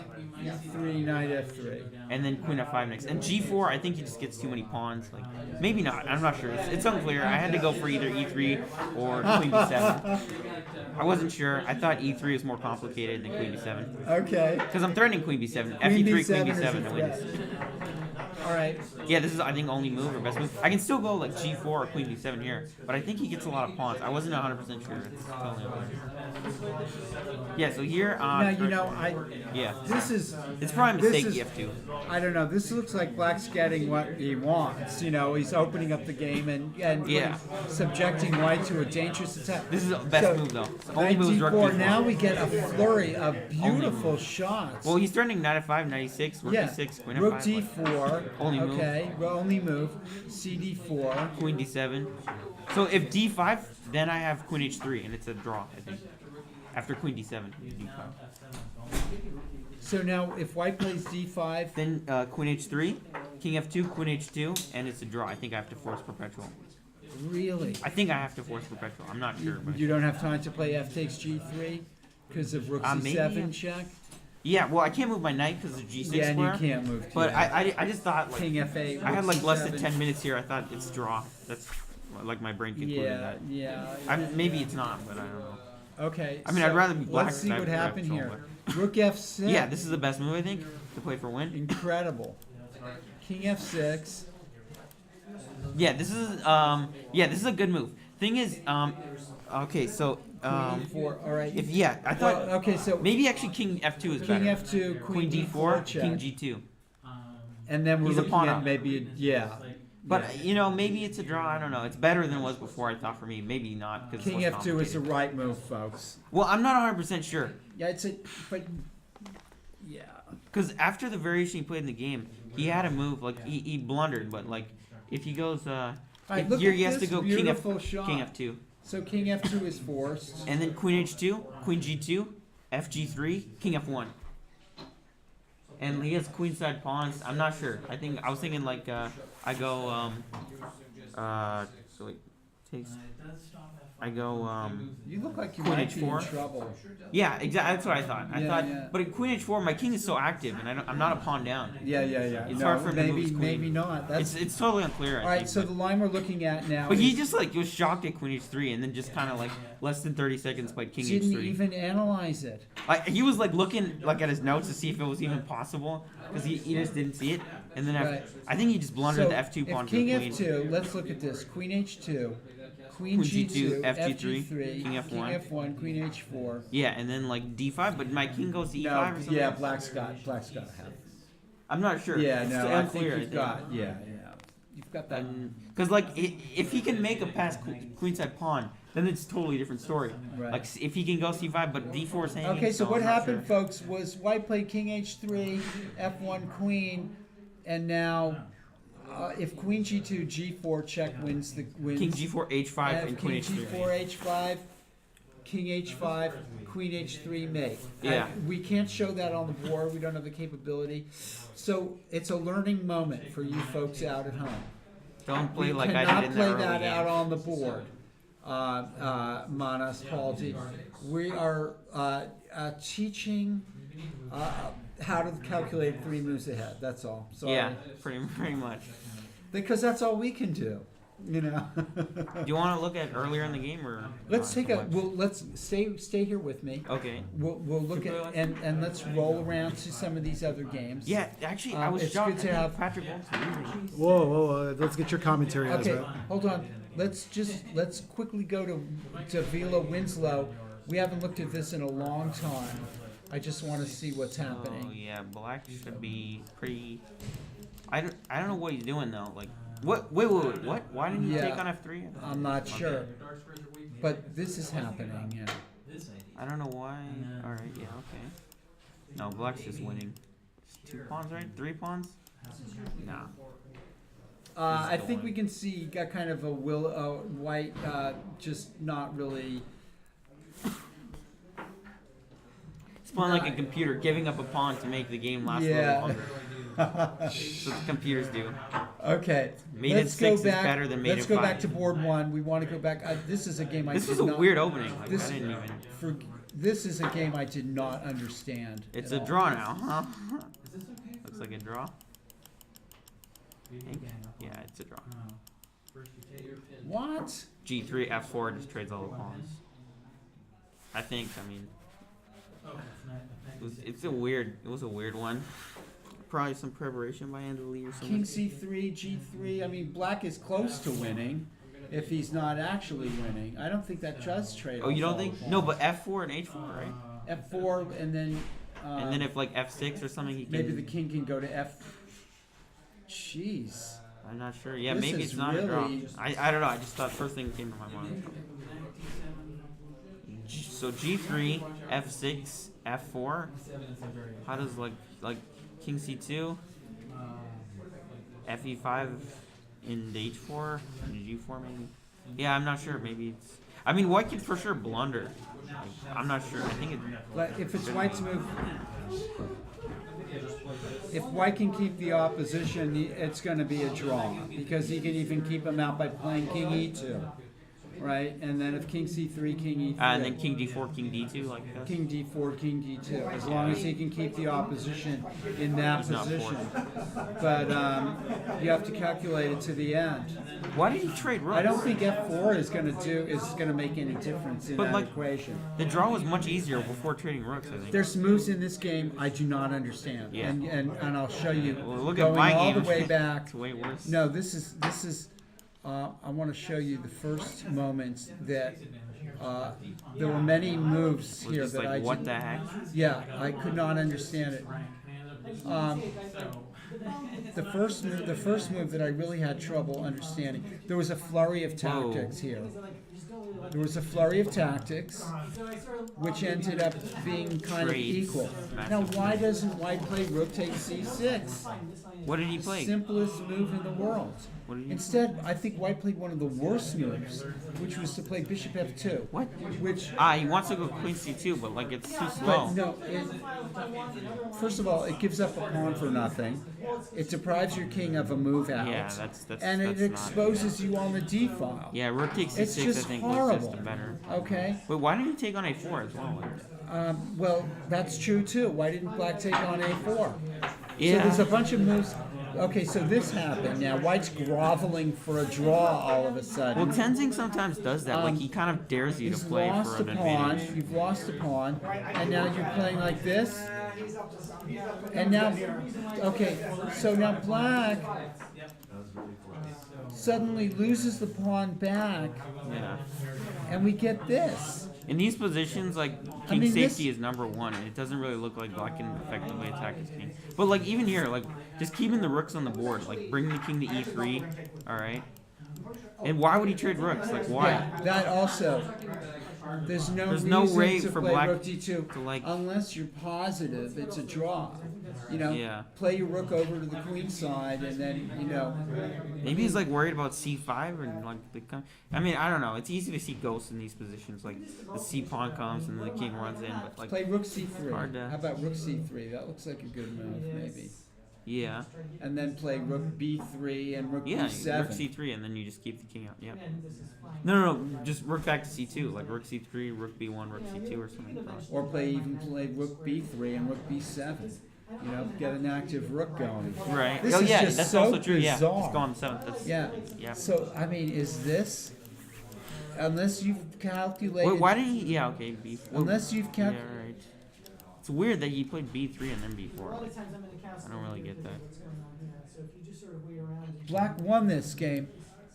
E3, Knight F3. And then Queen F5 next. And G4, I think he just gets too many pawns. Like maybe not. I'm not sure. It's unclear. I had to go for either E3 or Queen B7. I wasn't sure. I thought E3 was more complicated than Queen B7. Okay. Because I'm threatening Queen B7. Queen FE3, B7 Queen is a B7 wins. threat. All right. Yeah, this is I think only move or best move. I can still go like G4 or Queen B7 here, but I think he gets a lot of pawns. I wasn't 100% sure. It's totally yeah. So here, Now you know yeah, this is it's probably a this mistake is- F2. I don't know. This looks like Black's getting what he wants. You know, he's opening up the game and Yeah. subjecting White to a dangerous attack. This is the best move though. It's the only move is Rook 94. D4. Now we get a flurry of beautiful shots. Well, he's threatening Knight F5, Knight E6, Rook yeah. E6, Queen Rook F5. D4. Only move. Okay. Well, only move. CD4. Queen D7. So if D5, then I have Queen H3, and it's a draw. I think after Queen D7, D5. So now, if White plays D5, Then Queen H3, King F2, Queen H2, and it's a draw. I think I have to force perpetual. really, I think I have to force perpetual. I'm not sure, but you don't have time to play F takes G3 because of Rook maybe, C7 yeah. check. yeah. Well, I can't move my knight because of G6 Yeah, and square. you can't move. But to I just thought like King F8. I had Rook like less than C7. 10 minutes here. I thought it's draw. That's like my brain concluded Yeah, that. yeah. Maybe it's not, but I don't know. Okay. I mean, I'd rather be black. Let's see than what I'd happened rather here. show, Rook F6. but- Yeah, this is the best move I think to play for win. Incredible. King F6. Yeah, this is a good move. Thing is, okay, so Queen E4. All right. if I thought Well, okay, so maybe actually King F2 is King better. F2, Queen D4, check. King G2. And then we're He's a looking pawn at up. maybe yeah. But you know, maybe it's a draw. I don't know. It's better than it was before. I thought for me, maybe not because King F2 is the right move, folks. Well, I'm not 100% sure Yeah, it's a but yeah. because after the variation he played in the game, he had a move like he blundered, but like if he goes Right, look here at he has to this go beautiful shot. King F2, So King F2 is forced. and then Queen H2, Queen G2, Fg3, King F1. And he has queenside pawns. I'm not sure. I was thinking like I go so it takes I go You look like you Queen might be in H4. trouble. yeah, exactly. That's what I thought. I Yeah, thought, yeah. but in Queen H4, my king is so active, and I'm not a pawn down. Yeah. It's no, hard for him to move maybe his queen. maybe not. That's It's totally unclear. all right. So the line we're looking at now. but he is- just like was shocked at Queen H3, and then just kind of like less than 30 seconds played King didn't H3. even analyze it. Like he was like looking like at his notes to see if it was even possible because he just didn't see it, and then Right. I think he just blundered So the F2 pawn if to the King queen. F2, let's look at this. Queen H2, Queen Queen G2, G2, FG3, FG3, King F1. King F1, Queen H4. Yeah, and then like D5, but my king goes to E5 No, or something. yeah, Black's got to have. I'm not sure. Yeah, It's no, I unclear, think you've got. Yeah. You've got that. Because like if he can make a pass queenside pawn, then it's a totally different story. Right. Like if he can go C5, but D4 is hanging. Okay, so what I'm not happened, sure. folks, was White played King H3, F1 Queen, and now if Queen G2, G4 check wins. King G4, H5, and Queen King H3. G4, H5, King H5, Queen H3 mate. Yeah. We can't show that on the board. We don't have the capability. So it's a learning moment for you folks out at home. Don't play We like cannot I did in the play early that game. out on the board. Manas, Palti. We are teaching how to calculate 3 moves ahead. That's all. Sorry. Yeah, pretty much. Because that's all we can do. You know. Do you want to look at earlier in the game or? Let's take a. much? Well, let's stay here with me. Okay. We'll look Keep at going. and let's roll around to some of these other games. Yeah, actually, I was it's shocked. good to I think have- Patrick Wilson. Whoa, let's get your commentary, Okay, Ezra. hold on. Let's quickly go to Vila Winslow. We haven't looked at this in a long time. I just want to see what's Oh happening. yeah, black should be pretty. I don't know what he's doing though. Like, what? Wait, what? Why didn't he Yeah. take on F3? I'm not sure, but this is happening. Yeah. I don't know why. All right, yeah, okay. No, black's just winning. 2 pawns, right? 3 pawns? No. I think we can see you got kind of a white, just not really. It's playing like a computer, giving up a pawn to make the game last a little longer. That's what the computers do. Okay. Mate in 6 is better than mate in 5. Let's go back to board 1. We want to go back. This is a game This was a weird opening. Like, I didn't even. This is a game I did not understand. It's a draw now, huh? Looks like a draw. Yeah, it's a draw. What? G3, F4 just trades all the pawns. I think. I mean, it was a weird one. Probably some preparation by Andy Lee or something. King C3, G3. I mean, black is close to winning if he's not actually winning. I don't think that does trade. Oh, you don't think? No, but F4 and H4, right? F4 and then. And then if like F6 or something, he can. Maybe the king can go to F. Jeez. I'm not sure. Yeah, This maybe is it's not a draw. really- I don't know. I just thought first thing came to my mind. So G3, F6, F4. How does like King C2, FE5 in the H4, and G4 maybe? Yeah, I'm not sure. Maybe it's. I mean, white can for sure blunder. Like, I'm not sure. I think it's. But if it's white's move, if white can keep the opposition, it's going to be a draw because he can even keep him out by playing King E2, right? And then if King C3, King E3, And then King D4, King D2, like this. King D4, King D2, as long as he can keep the opposition in that He's not position. But you have to calculate it to the end. Why did he trade rooks? I don't think F4 is going to make any difference in But that like, equation. the draw was much easier before trading rooks, I think. There's moves in this game I do not understand, Yeah. and I'll show you. Well, look going at my all game. the way back. It's way worse. No, this is. I want to show you the first moments that there were many moves Was here this that like, I what did- the heck? Yeah, I could not understand it. The first move that I really had trouble understanding. There was a flurry of tactics here. There was a flurry of tactics, which ended up being kind of Trades. equal. Now, why doesn't white play rook takes c6? What did he play? Simplest move in the world. What did he Instead, I think white played one of the worst moves, which was to play bishop f2. What? Which He wants to go queen c2, but like it's too slow. but no, first of all, it gives up a pawn for nothing. It deprives your king of a move out. Yeah, that's and it that's not- exposes you on the d file. Yeah, rook takes c6. It's just I think horrible. was just a better. Okay. Wait, why didn't he take on a4 as well? Well, that's true too. Why didn't black take on a4? Yeah. So there's a bunch of moves. Okay, so this happened. Now white's groveling for a draw all of a sudden. Well, Tenzing sometimes does that. Like he kind of dares you to He's play lost for a an pawn. advantage. You've lost a pawn, and now you're playing like this. And now, okay, so now black suddenly loses the pawn back, Yeah. and we get this. In these positions, like king mean, safety this- is number one, and it doesn't really look like black can effectively attack his king. But like even here, like just keeping the rooks on the board, like bring the king to e3. All right. And why would he trade rooks? Like why? Yeah, that also. There's no reason way to for play black rook d2 to, like- unless you're positive it's a draw. You know, Yeah. play your rook over to the queen side, and then Maybe he's like worried about c5 and like the. I mean, I don't know. It's easy to see ghosts in these positions. Like the c pawn comes and the king runs in, but like play rook c3. hard to- How about rook c3? That looks like a good move, maybe. yeah, And then play rook b3 and rook yeah. b7. Rook c3 and then you just keep the king out. Yeah. No, just rook back to c2, like rook c3, rook b1, rook c2 or something. Or play rook b3 and rook b7. You know, get an active rook going. Right. This oh is yeah, just that's so also true. Yeah, bizarre. it's gone 7th. That's, Yeah. Yeah. So I mean, is this unless you've calculated? Wait, why did he? Yeah, okay, b4. Unless you've Yeah, calculated. right. It's weird that he played b3 and then b4. I don't really get that. Black won this game.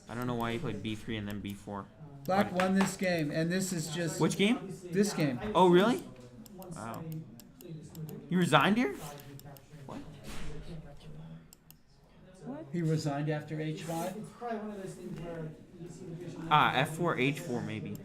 I don't know why he played b3 and then b4. Black won this game, and this is just Which game? this game. Oh, really? Wow. You resigned here? He resigned after h5. F4, h4 maybe.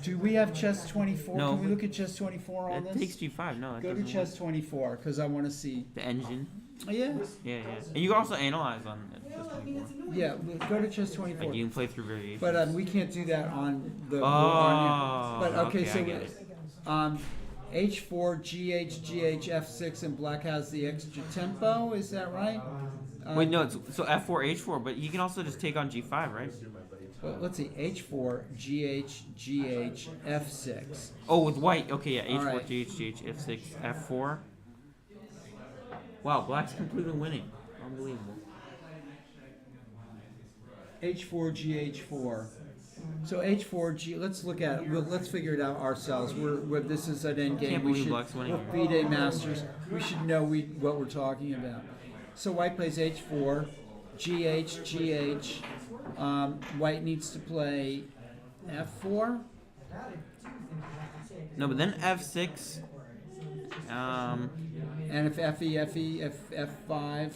Do we have chess 24? No. Can we look at chess 24 on It this? takes g5. No, it Go to doesn't. chess 24 because I want to see. The engine. Yeah. Yeah. And you can also analyze on chess 24. Yeah, we'll go to chess 24. Like you can play through variations. But we can't do that on the board. Oh, But okay, okay, so I get it. H4, GH, GH, F6, and black has the extra tempo. Is that right? Wait, no. So F4, H4, but you can also just take on G5, right? Well, let's see. H4, GH, GH, F6. Oh, with white. Okay, yeah. H4, Alright. GH, GH, F6, F4. Wow, black's completely winning. Unbelievable. H4, GH4. So H4, G. Let's look at it. Let's figure it out ourselves. This is an end game. Can't believe black's winning. We're FIDE masters. We should know what we're talking about. So white plays H4, GH, GH. White needs to play F4. No, but then F6. And if FE, F5.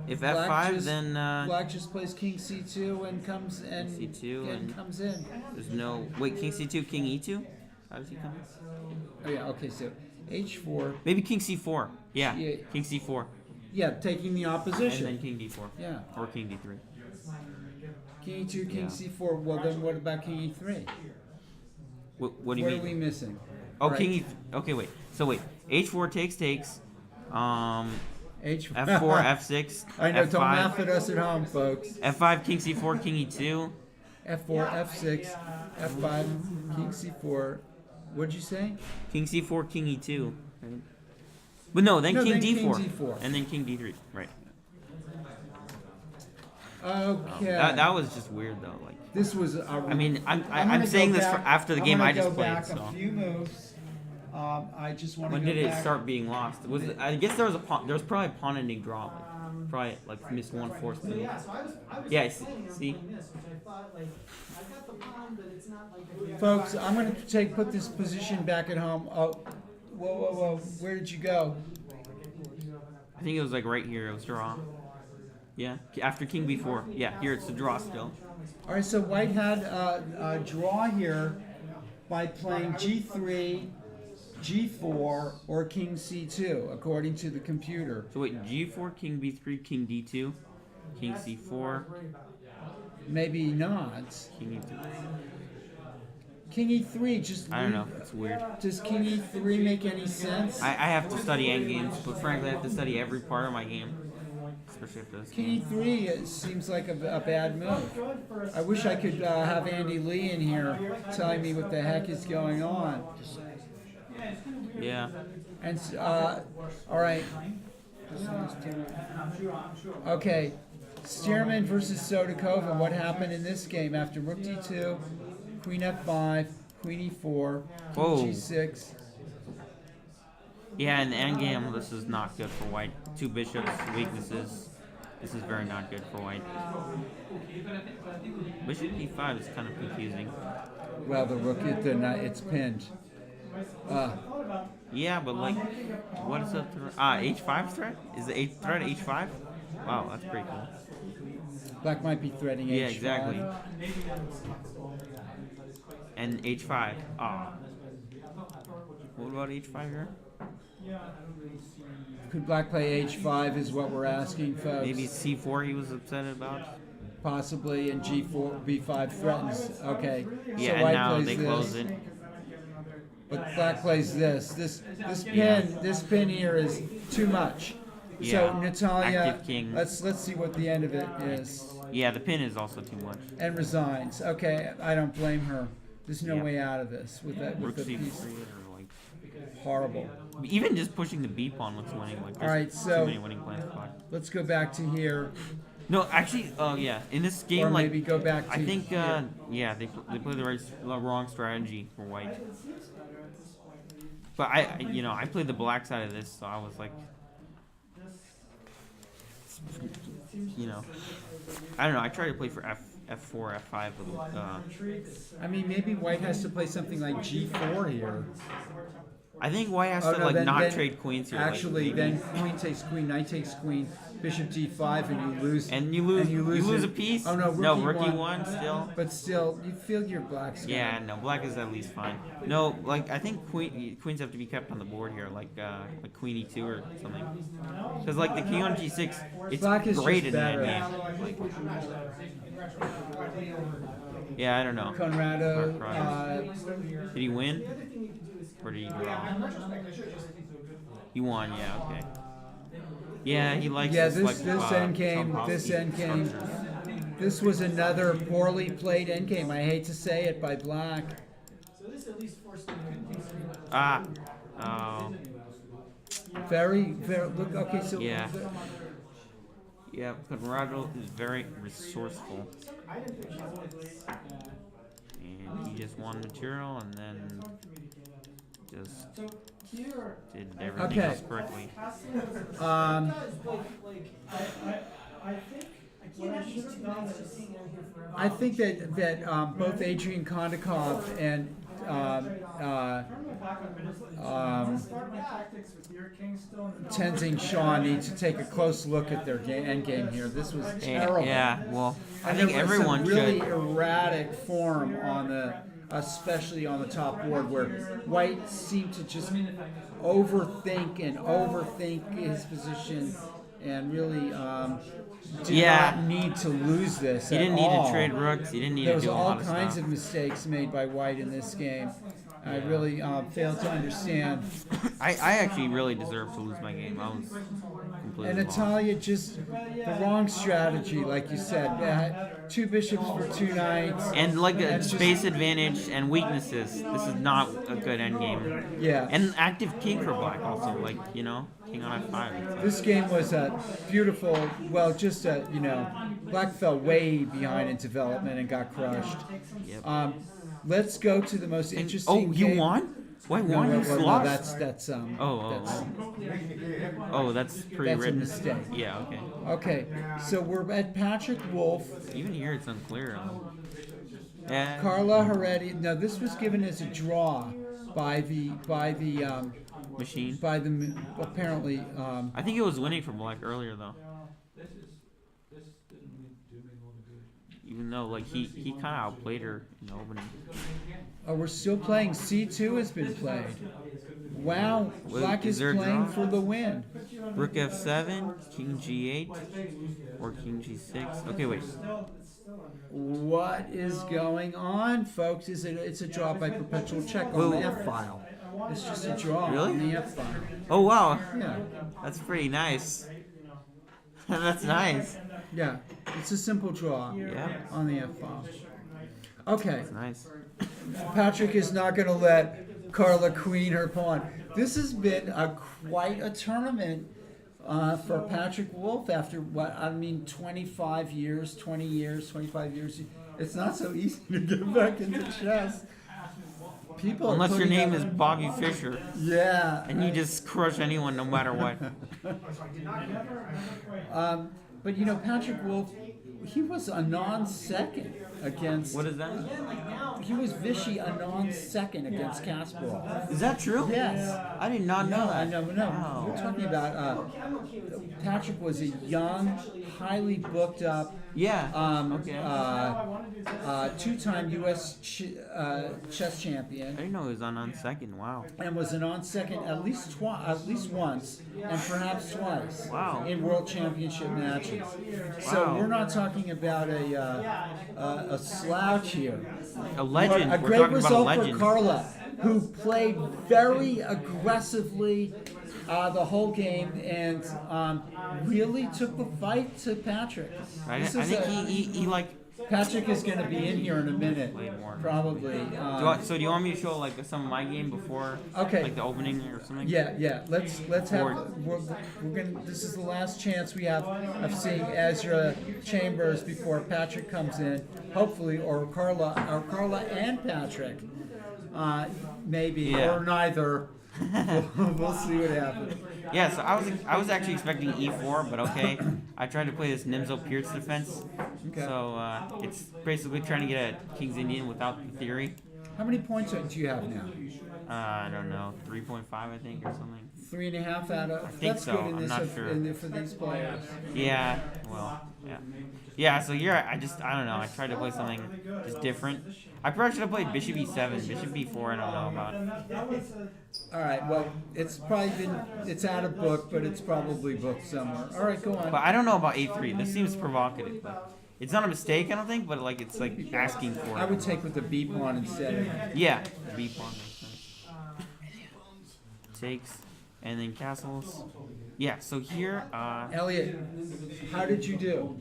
If Black F5, just- then Black just plays King C2 and comes and C2 and comes in. there's no wait. King C2, King E2. How does he come in? Oh yeah. Okay. So H4. Maybe King C4. Yeah, Yeah. King C4, Yeah, taking the and opposition. then King D4. Yeah. Or King D3. King E2, King Yeah. C4. Well, then what about King E3? What do you What mean? are we missing? Oh, Right. King E. Okay, wait. So wait. H4 takes. H. F4, F6, I know. Don't laugh F5, at us at home, folks. F5, King C4, King E2. F4, F6, F5, King C4. What'd you say? King C4, King E2. Right? But no, then No, King then King D4, D4. and then King D3. Right. Okay. That was just weird though. Like. This was. I mean, I'm gonna saying go this back- after the I'm game gonna I just go played. back So a few moves. I just want to when go did it back. start being lost? Was it, I guess there was a pawn. There was probably a pawn ending draw. Like, probably like missed one forced move. Yeah, I see. Folks, I'm going to put this position back at home. Oh, whoa. Where did you go? I think it was like right here. It was draw. Yeah, after King B4. Yeah, here it's a draw still. All right, so white had a draw here by playing G3, G4, or King C2, according to the computer. So wait, G4, King B3, King D2, King C4, Maybe not. King E3. King E3, just. I don't know. It's weird. Does King E3 make any sense? I have to study endgames, but frankly, I have to study every part of my game. Especially after this King game. E3 seems like a bad move. I wish I could have Andy Lee in here telling me what the heck is going on. Yeah. And all right. Okay, Stearman versus Sodakova. What happened in this game after Rook D2, Queen F5, Queen E4, Whoa. King G6? Yeah, in the endgame, this is not good for white. Two bishops, weaknesses. This is very not good for white. Bishop E5 is kind of confusing. Well, the Rook it's pinned. Yeah, but like, what is the H5 threat? Is the threat H5? Wow, that's pretty cool. Black might be threading Yeah, H5. exactly. And H5. What about H5 here? Could Black play H5 is what we're asking, folks. Maybe C4 he was upset about. Possibly, and G4, B5 threatens. Okay. Yeah, so and white now plays they this. close it. But Black plays this. This pin here is too much. Yeah. So Natalia, Active king. let's see what the end of it is. Yeah, the pin is also too much. And resigns. Okay, I don't blame her. There's no Yeah. way out of this with that. Rook With the C3 piece. or like. Horrible. Even just pushing the B pawn looks winning. Like, there's Alright, so- too many winning plans. Let's go back to here, No, actually, yeah. In this game, or like, maybe go back to. I think, here. yeah, they played the wrong strategy for white. But I played the black side of this, so I was like, I don't know. I tried to play for F4, F5, but I mean, maybe White has to play something like G4 here. I think white has to no, like then- not then- trade queens here. Actually, like, maybe. then Queen takes Queen, Knight takes Queen, bishop d5 and you lose. And you lose a it. piece. Oh no, rookie one still. But still, you feel your black's gonna- Yeah, no, black is at least fine. No, like I think queens have to be kept on the board here, like queen e2 or something. Because like the king on g6, it's Black is great just in that better. game. Like, yeah, I don't know. Conrado. Did he win? Or did he draw? He won. Yeah. Okay. Yeah, he likes. Yeah, this endgame. Tomkowski This endgame. structures. This was another poorly played endgame. I hate to say it by black. Ah. Oh. Very. Look. Okay. So. Yeah. Yeah, Conrado is very resourceful. And he just won material and then just did everything else correctly. I think that both Adrian Kondakov and Tenzing Shaw need to take a close look at their end game here. This was terrible. Yeah, well, I and think there was everyone some really should. erratic form on the, especially on the top board, where White seemed to just overthink his position, and really did not need to lose this. He didn't need to trade rooks. He didn't need to do a lot of stuff. There was all kinds of mistakes made by White in this game. I really failed to understand. I actually really deserved to lose my game. I was completely And lost. Natalia just the wrong strategy, like you said. 2 bishops for 2 knights. And like a That's space advantage and weaknesses. This is not a good endgame. Yeah. And active king for black also, like, you know, king on f5. This game was a beautiful, well, just a, Black fell way behind in development and got crushed. Yep. Let's go to the most interesting you game. won? Why No, won? no, You no, lost? that's that's pre-written. That's a mistake. Yeah, okay. Okay, so we're at Patrick Wolf. Even here it's unclear. Yeah. Carla Heredia. No, this was given as a draw by the machine. By the apparently. I think it was winning for black earlier though. Even though like he kind of outplayed her in the opening. Oh, we're still playing. C2 has been played. Wow, Black is there a playing draw? for the win. Rook f7, king g8, or king g6. Okay, wait. What is going on, folks? It's a draw by perpetual check on the F file. It's just a draw Really? on the F file. Oh wow. Yeah. That's pretty nice. That's nice. Yeah, it's a simple draw on the F file. Okay. That's nice. Patrick is not going to let Carla queen her pawn. This has been quite a tournament for Patrick Wolf after 25 years. It's not so easy to get back into chess. People Unless your name is Bobby Fischer. Yeah. And you just crush anyone no matter what. But Patrick Wolf, he was a non-second against. What is that? He was Vichy a non-second against Kasparov. Is that true? Yes. I did not know that. No. Wow. We're talking about Patrick was a young, highly booked up. Yeah. Two-time U.S. chess champion. I didn't know he was on second. Wow. And was an on second at least once, and perhaps twice. Wow. In world championship matches. So we're not talking about a slouch here. A legend. A We're great talking about a result legend. for Carla, who played very aggressively the whole game and really took the fight to Patrick. I think he like. Patrick is going to be in here in a minute, probably. So do you want me to show like some of my game before, like the opening or something? Yeah. Let's have. We're gonna. This is the last chance we have of seeing Ezra Chambers before Patrick comes in, hopefully, or Carla and Patrick, maybe, or neither. We'll see what happens. Yeah, so I was actually expecting e4, but okay. I tried to play this Nimzo Pierce defense. Okay. So it's basically trying to get a King's Indian without the theory. How many points do you have now? I don't know, 3.5 I think or something. 3.5 out of. I think That's so, good in I'm this not sure. for these players. Yeah, well, yeah. Yeah, so here I don't know, I tried to play something just different. I probably should have played Bishop E7, Bishop B4 I don't know about. All right. Well, it's out of book, but it's probably booked somewhere. All right, go on. But I don't know about A3, this seems provocative. It's not a mistake I don't think, but like it's like asking for it. I would take with the B pawn instead. Yeah, B pawn makes sense. Takes, and then castles. Yeah, so here, Elliot, how did you do?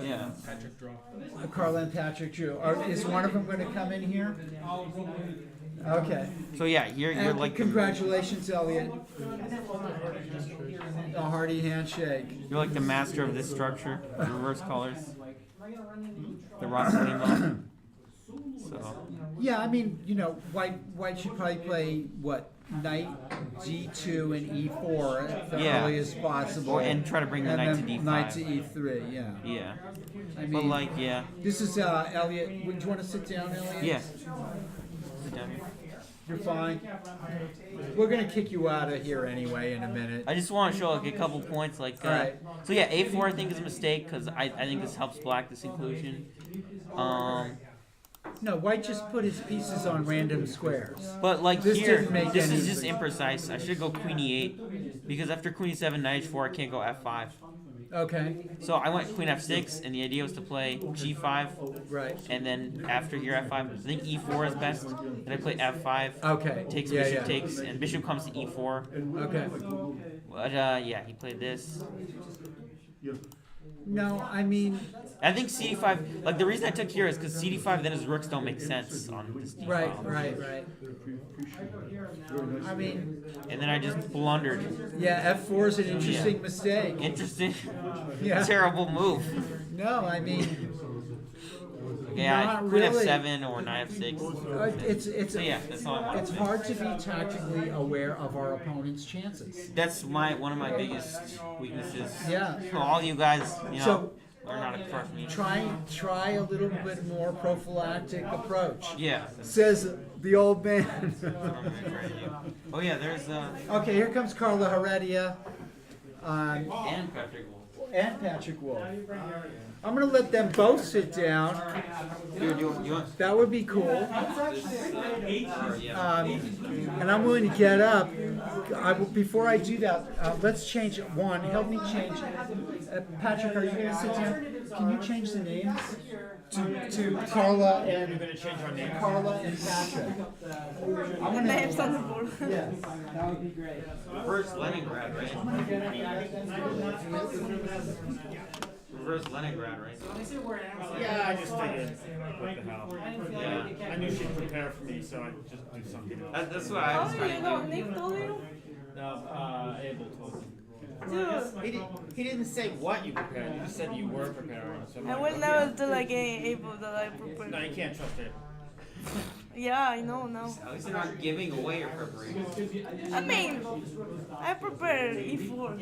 yeah. Patrick draw. Carla and Patrick drew. Is one of them going to come in here? Okay. So yeah, you're And like congratulations, Elliot. A hearty handshake. you're like the master of this structure, reverse colors, the Rosslimo. So Yeah, I mean, white should probably play what, knight G2 and E4 at the Yeah. earliest possible, and try to bring the and knight to then D5. knight to E3. Yeah. Yeah, I but mean, like yeah, this is Elliot. Would you want to sit down, Elliot? yeah. Sit down here. You're fine. We're gonna kick you out of here anyway in a minute. I just want to show like a couple points, like Alright. so yeah, A4 I think is a mistake because I think this helps black this inclusion. No, white just put his pieces on random squares. But like This here, didn't make this any is just sense. imprecise. I should go Queen E8 because after Queen E7, Knight H4, I can't go F5. Okay. So I went Queen F6, and the idea was to play G5, Right. and then after here F5. I think E4 is best. Then I play F5. Okay. Takes Yeah, bishop yeah. takes, and bishop comes to E4. Okay. But yeah, he played this. No, I mean, I think CD5. Like the reason I took here is because CD5 then his rooks don't make sense on this D right. file. I mean, And then I just blundered. yeah, F4 is an interesting mistake. Interesting. Yeah. Terrible move. No, I mean, Yeah, Not Queen really. F7 or Knight F6. it's So yeah, that's all I want it's to say. hard to be tactically aware of our opponent's chances. That's one of my biggest weaknesses. Yeah. All you guys, So- learn how to crush me. Try a little bit more prophylactic approach. Yeah. Says the old man. That's what I'm gonna try to do. Oh yeah, there's Okay, here comes Carla Heredia. and Patrick Wolf. And Patrick Wolf. I'm gonna let them both sit down. Dude, you want That would be cool. or, yeah. And I'm willing to get up. Before I do that, let's change it. One, help me change. Patrick, are you gonna sit down? Can you change the names to Carla and You're gonna change our name. Carla and Patrick? The name's on the board. Yes, that would be great. Reverse Leningrad, right? Reverse Leningrad, right? Yeah, I just figured, what the hell. Yeah. I knew she'd prepare for me, so I'd just do something else. That's what I was Oh, trying you to know, do. Nick told you? No, Abel told me. Dude, He didn't say what you prepared, you just said you were preparing. So I'm I like, will okay. never tell again able that I No, prepared. you can't trust it. Yeah, I know now. At least you're not giving away your preparation. I mean, I prepared E4.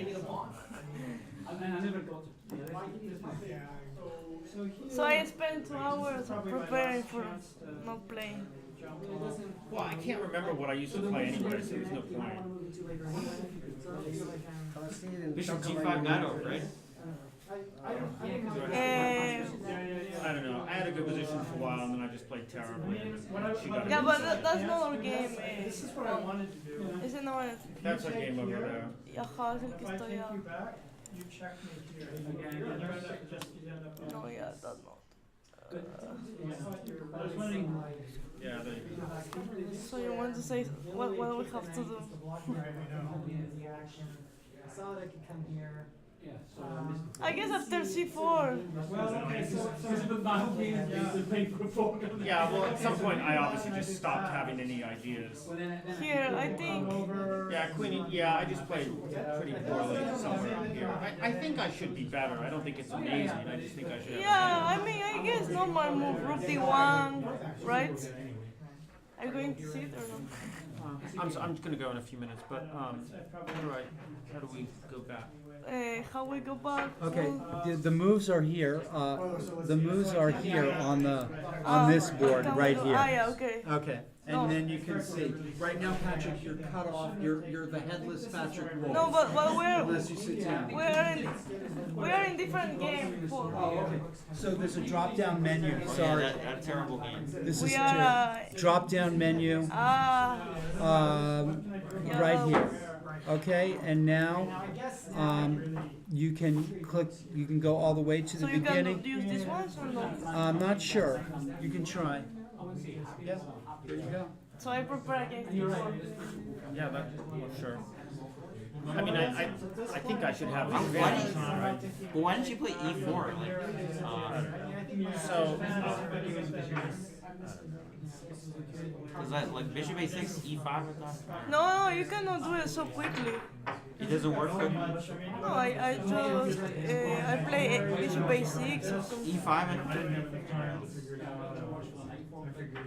So I spent 2 hours preparing for not playing. Well, I can't remember what I used to play anyway, so there's no point. Bishop G5 Knight over, right? I don't know. I had a good position for a while, and then I just played terribly. And then she got Yeah, it. but that's not our game. Ese no es. That's our game over there. Ajá, es el que estoy a. No, yeah, that's not. Yeah, there you go. So you want to say what we have to do? I guess after C4. Yeah, well, at some point, I obviously just stopped having any ideas. Here, I think. Yeah, Queenie, yeah, I just played pretty poorly somewhere around here. I think I should be better. I don't think it's amazing. I just think I should have Yeah, I mean, I guess normal move, rook D1, right? Are you going to see it or not? I'm gonna go in a few minutes, but, all right, how do we go back? How we go back? Okay, the moves are here. The moves are here on this board right here. Ah, yeah, okay. Okay. and No. then you can see. Right now, Patrick, you're cut off. You're the headless Patrick Wolf. No, but Unless you sit down. we are in different game. Paul. Oh, okay. So there's a drop-down menu. Oh, Sorry. yeah, that terrible game. This We is are drop-down menu right here. Okay, and now you can click. You can go all the way to the so you beginning. can use this one or no? I'm not sure. You can try. Yeah. There you go. So I prepare against you. Yeah, sure. I mean, I think I should have an Why advantage, didn't, right? well, why didn't you play e4? Like, So, is that like bishop a6, e5? I thought. No, you cannot do it so quickly. It doesn't work for No, I just I play bishop a6 or something. e5.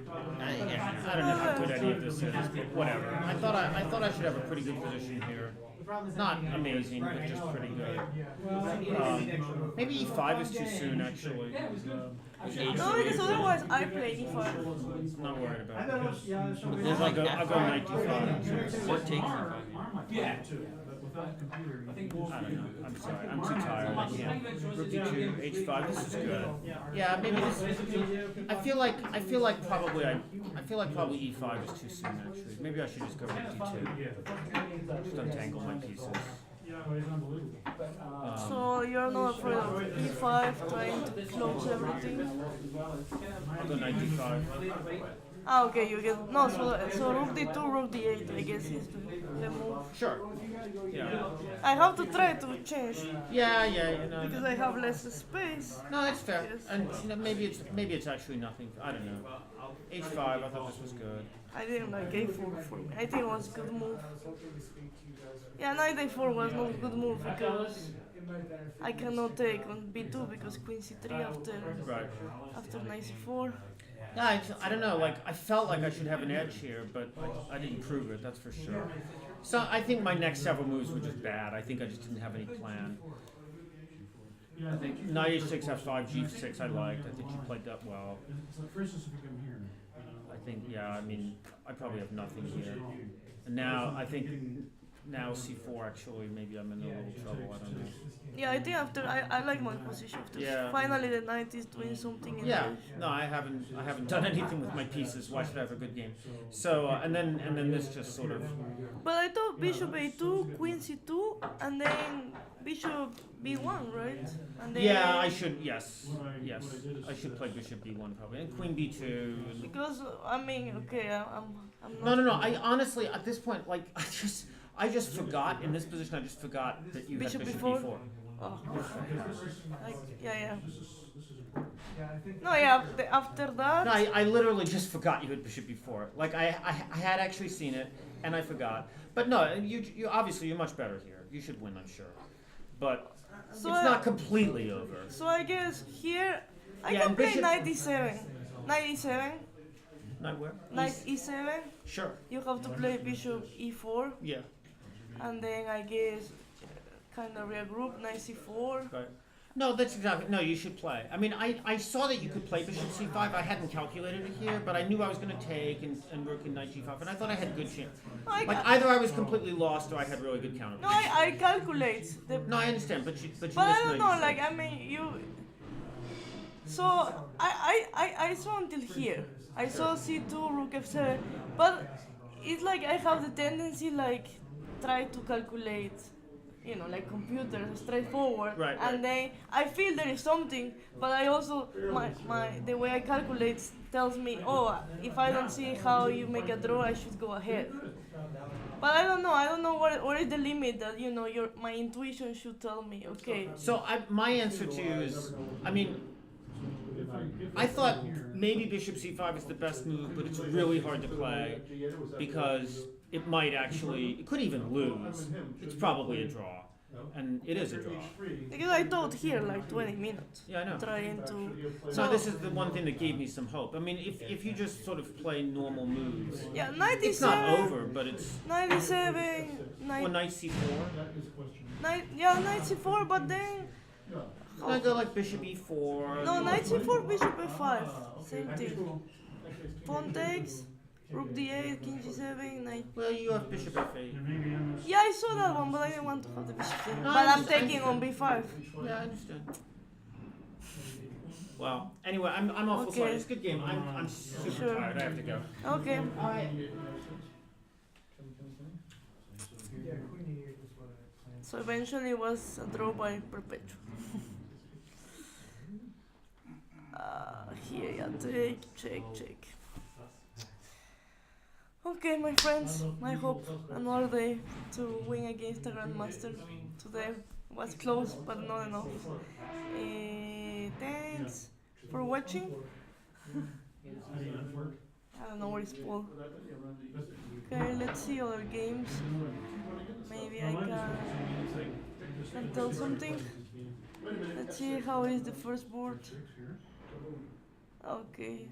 I don't know how good any of this is, but whatever. I thought I should have a pretty good position here. Not amazing, but just pretty good. Maybe e5 is too soon, actually. No, because otherwise I play e5. I'm not worried about it. But there's like I'll go knight d5. What takes e5? I don't know. I'm sorry. I'm too tired. I can't. Rook d2, h5. This is good. Yeah, maybe this. I feel like probably e5 is too soon. Actually, maybe I should just go rook d2. Just untangle my pieces. So you're not afraid of e5 trying to close everything? I'll go knight d5. Ah, okay, you get no. So rook d2, rook d8. I guess is the move. Sure. Yeah. I have to try to change Yeah. You know. because I have less space. No, that's fair. Yes. And you know, maybe it's actually nothing. I don't know. h5. I thought this was good. I didn't like a4 for me. I think it was a good move. Yeah, knight a4 was not a good move because I cannot take on b2 because queen c3 after knight c4. Yeah, I don't know. Like I felt like I should have an edge here, but I didn't prove it. That's for sure. So I think my next several moves were just bad. I think I just didn't have any plan. I think knight h6, f5, g6 I liked. I think you played that well. I think, yeah, I mean, I probably have nothing here. And now, I think, now c4 actually, maybe I'm in a little trouble, I don't know. Yeah, I think after I like my position. After finally the knight is doing something. In Yeah, no, I haven't done anything with my pieces. Why should I have a good game? So and then this just sort of. But I thought bishop a2, queen c2, and then bishop b1, right? And then Yeah, I should. Yes, I should play bishop b1 probably, and queen b2. Because I mean, okay, I'm not. No. I honestly at this point, like, I just forgot in this position. I just forgot that you Bishop had bishop b4? b4. Oh. Yeah. No, yeah. After that. No, I literally just forgot you had bishop b4. Like I had actually seen it and I forgot. But no, you obviously you're much better here. You should win, I'm sure. But So it's not completely over. So I guess here I Yeah, can and play bishop- knight e7. Knight e7. Knight where? Knight e7. Sure. You have to play bishop e4, Yeah. and then I guess kind of regroup knight c4. Right. No, that's exactly. No, you should play. I mean, I saw that you could play bishop c5. I hadn't calculated it here, but I knew I was going to take and rook and knight g5, and I thought I had good chance. Like either I was completely lost or I had really good counter. No, I calculate the. No, I understand, but you But just I don't know, you like I mean you. So I saw until here. I saw c2, rook f7, but it's like I have the tendency like try to calculate, you know, like computers, straightforward. Right, and then I feel there is something, but I also my the way I calculate tells me, oh, if I don't see how you make a draw, I should go ahead. But I don't know what is the limit that my intuition should tell me. Okay. So my answer to you is, I mean, I thought maybe bishop c5 is the best move, but it's really hard to play because it might actually, it could even lose. It's probably a draw, and it is a draw. Because I thought here like 20 minutes. Yeah, I know. Trying to. So this is the one thing that gave me some hope. I mean, if you just sort of play normal moves, Yeah, knight it's e7. not over, but it's. Knight e7. Well, knight c4. Knight c4, but then. I go like bishop e4. No, knight c4, bishop e5. Same thing. Pawn takes. Rook d8, king g7, knight. Well, you have bishop f8. Yeah, I saw that one, but I didn't want to have the bishop there. No, But I I'm taking on understand. b5. Yeah, I understand. Well, anyway, I'm awful Okay. sorry. It's a good game. I'm super Sure. tired. I have to go. Okay. So eventually it was a draw by perpetual. Here, yeah, check. Okay, my friends, I hope another day to win against the Grandmaster. Today was close, but not enough. Thanks for watching. I don't know where is Paul. Okay, let's see other games. Maybe I can tell something. Let's see how is the first board. Okay.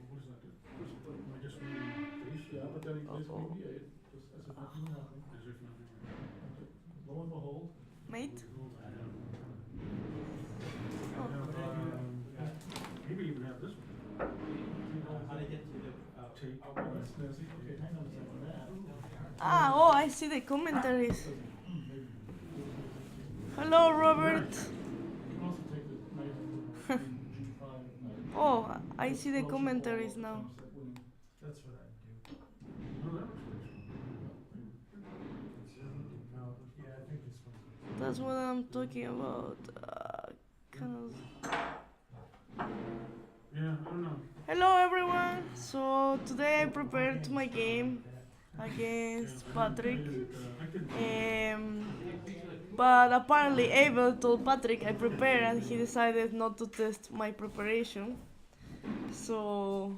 Mate? Oh, I see the commentaries. Hello, Robert. Oh, I see the commentaries now. That's what I'm talking about. Hello, everyone. So today I prepared my game against Patrick. But apparently Abel told Patrick I prepared and he decided not to test my preparation. So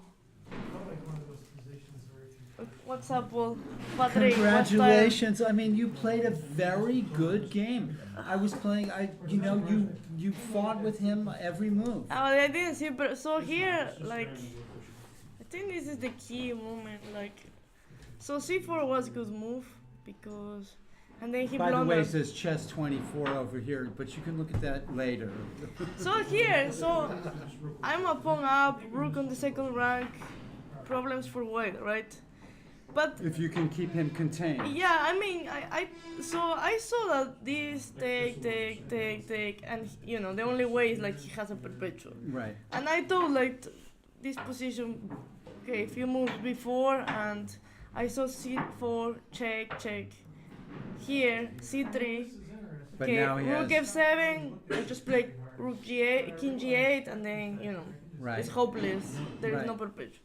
what's up, Paul? Patrick, Congratulations! I mean, you played a very good game. I was playing. You fought with him every move. I didn't see, but so here, like, I think this is the key moment. Like, so c4 was a good move because, and then he By the way, it blundered. says chess 24 over here, but you can look at that later. So here, so I'm a pawn up, rook on the second rank, problems for white, right? But If you can keep him contained. yeah, I mean, so I saw that this take, and you know the only way is like he has a perpetual. Right. And I thought like this position, okay, if you move before, and I saw c4, check. Here, c3. But Okay, now he rook has. f7. I just play rook g8, king g8, and then Right. it's hopeless. There is Right. no perpetual.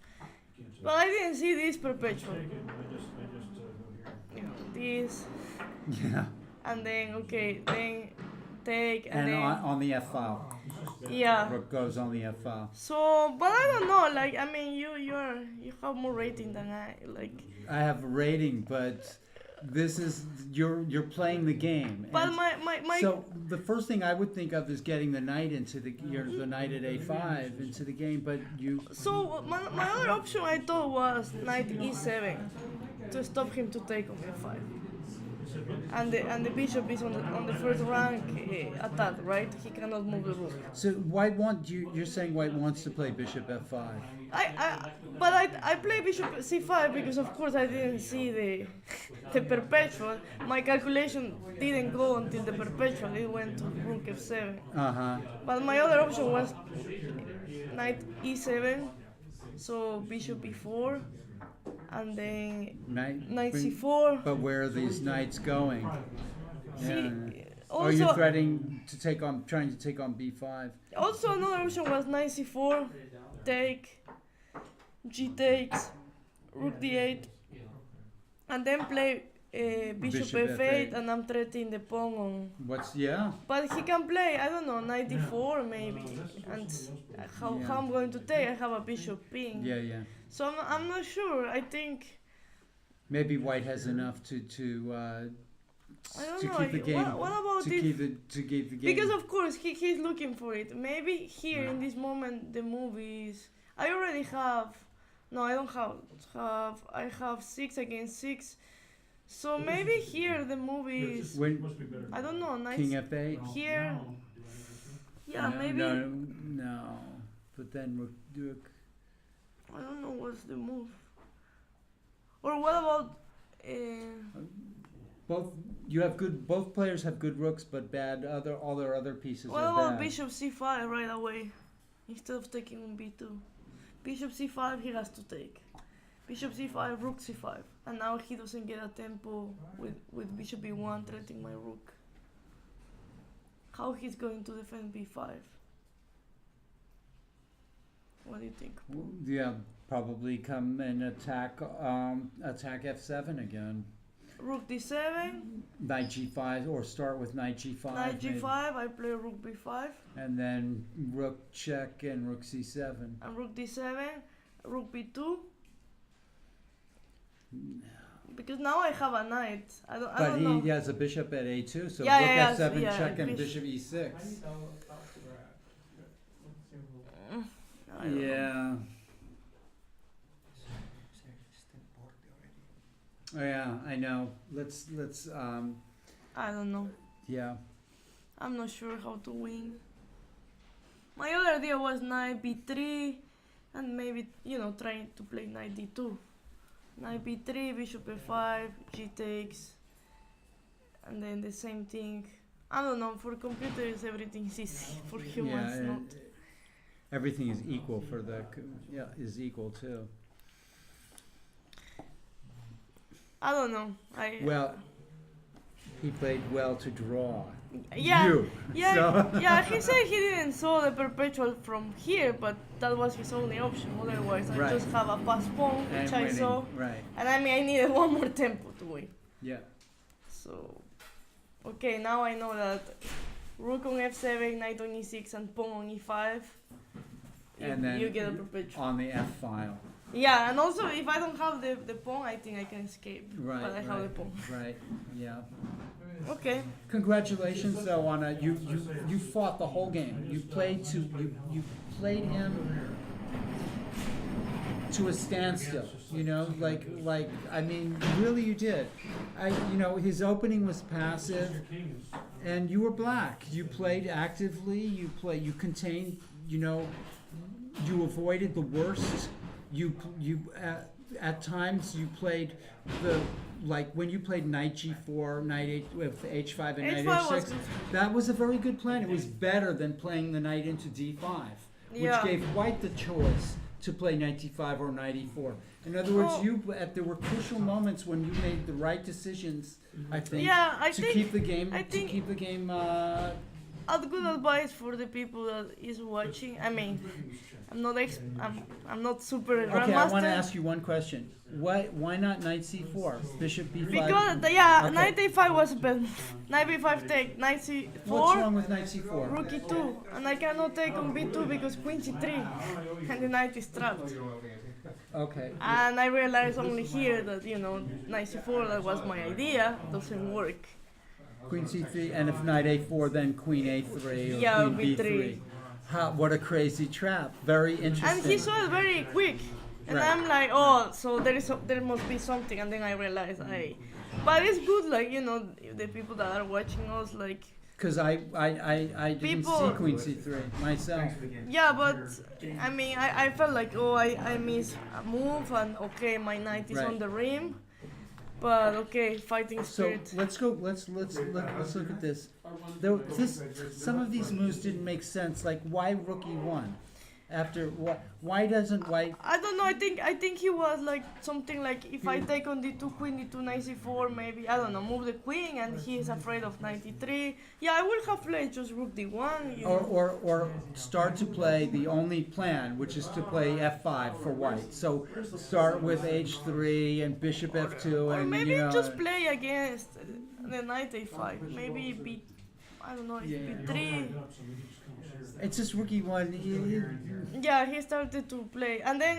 But I didn't see this perpetual. This, Yeah. and then then take, and And then on the F file. yeah. Rook goes on the F file. So, but I don't know. Like, I mean, you have more rating than I. Like, I have a rating, but this is you're playing the game. but And my so the first thing I would think of is getting the knight into the knight at a5 into the game, but you. So my other option I thought was knight e7 to stop him to take on f5. And the bishop is on the first rank attack, right? He cannot move the rook. So white you're saying white wants to play bishop f5. I play bishop c5 because of course I didn't see the perpetual. My calculation didn't go until the perpetual. It went to rook f7. But my other option was knight e7, so bishop e4, and then knight c4. But where are these knights going? See, Are you also, trying to take on b5? also another option was knight c4, take, g takes, rook d8, and then play bishop f8, and I'm threatening the pawn on. But he can play, I don't know, knight d4 maybe, and how I'm going to take. I have a bishop ping. Yeah. So I'm not sure. I think Maybe white has enough to I don't to know. keep the game. What about to if? keep the game. Because of course he's looking for it. Maybe here in this moment the move is. I already have. No, I don't have. I have 6 against 6. So maybe here the move is. I don't know. Nice. King f8. Here. Yeah, no, maybe. No. But then rook. I don't know what's the move. Or what about? Both players have good rooks, but bad all their other pieces What are about bad. bishop c5 right away, instead of taking on b2? Bishop c5 he has to take. Bishop c5, rook c5, and now he doesn't get a tempo with bishop b1 threatening my rook. How he's going to defend b5? What do you think? Yeah, probably come and attack f7 again. Rook d7. Knight g5, or start with knight g5. Knight maybe. g5, I play rook b5. And then rook check and rook c7. And rook d7, rook b2. Because now I have a knight. I don't know. But he has a bishop at a2, so Yeah, rook f7 yeah, check and bishop e6. I don't know. Yeah. Oh, yeah, I know. Let's I don't know. yeah. I'm not sure how to win. My other idea was knight b3 and maybe, trying to play knight d2. Knight b3, bishop a5, g takes, and then the same thing. I don't know, for computers everything is easy, for humans Yeah, not. everything is equal for the is equal too. I don't know. Well, he played well to draw. Yeah, You. yeah, So- yeah. He said he didn't saw the perpetual from here, but that was his only option. Otherwise, I Right. just have a pass pawn, And which I winning, saw, right. and I mean I needed one more tempo to win. Yeah. So, okay, now I know that rook on f7, knight on e6, and pawn on e5. And then you get a perpetual. on the f file. Yeah, and also if I don't have the pawn, I think I can escape. Right. But I have the right, pawn. Right. Yeah. Okay. Congratulations, though, on you fought the whole game. You played you played him to a standstill. I mean, really, you did. His opening was passive, and you were black. You played actively. You contained. You avoided the worst. At times you played when you played knight g4, knight 8 with h5 and knight H5 was h6. good. That was a very good plan. It was better than playing the knight into d5, which Yeah. gave white the choice to play knight d5 or knight e4. In other words, Oh. there were crucial moments when you made the right decisions. I think Yeah, I to think- keep the game. I think- to keep the game. A good advice for the people that is watching. I mean, I'm not super Okay, grandmaster. I want to ask you one question. Why not knight c4, bishop b5? Because Okay. knight a5 was better. Knight b5 take, knight c4. What's wrong with knight c4? Rook e2, and I cannot take on b2 because queen c3, and the knight is trapped. Okay. And I realized only here that knight c4, that was my idea, doesn't work. Queen c3, and if knight a4, then queen a3 or Yeah, queen b3. b3. What a crazy trap! Very interesting. And he saw it very quick, and Right. I'm like, oh, so there must be something, and then I realized, but it's good, the people that are watching us, Because I didn't People- see queen c3 myself. yeah, but I mean, I felt like, oh, I missed a move, and okay, my knight is Right. on the rim, but okay, fighting So spirit. let's go. Let's look at this. Some of these moves didn't make sense. Like why rook e1? After what? Why doesn't white? I don't know. I think he was like something like if I take on d2 queen d2 knight c4 maybe I don't know move the queen and he is afraid of knight e3. Yeah, I would have played just rook d1. You know. Or start to play the only plan, which is to play f5 for white. So start with h3 and bishop f2 Or and maybe just play against the knight a5. Maybe b I don't know if b3. It's just rook e1. Yeah, he started to play, and then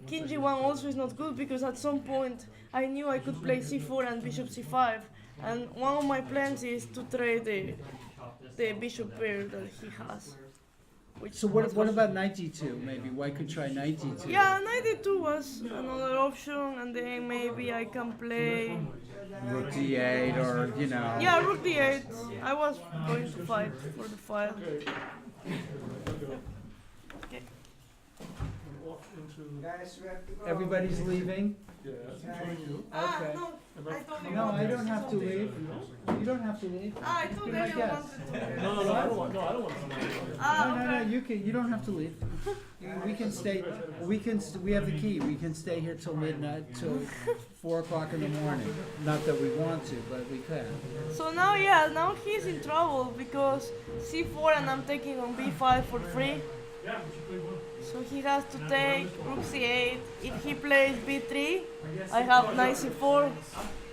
king g1 also is not good because at some point I knew I could play c4 and bishop c5, and one of my plans is to trade the bishop pair that he has. So what about knight d2? Maybe white could try knight d2. Yeah, knight d2 was another option, and then maybe I can play. Rook d8 or Yeah, rook d8. I was going to fight for the file. Okay. Everybody's leaving? Ah, Okay. no, I told you. No, I don't have to leave. You don't have to leave. Ah, I told Be you my you guest. wanted to. No, I don't want. No, I don't want somebody. Ah, No, okay. you can. You don't have to leave. We can stay. We have the key. We can stay here till midnight, till 4 o'clock in the morning. Not that we want to, but we can. So now, yeah, now he's in trouble because c4 and I'm taking on b5 for free. So he has to take rook c8. If he plays b3, I have knight c4,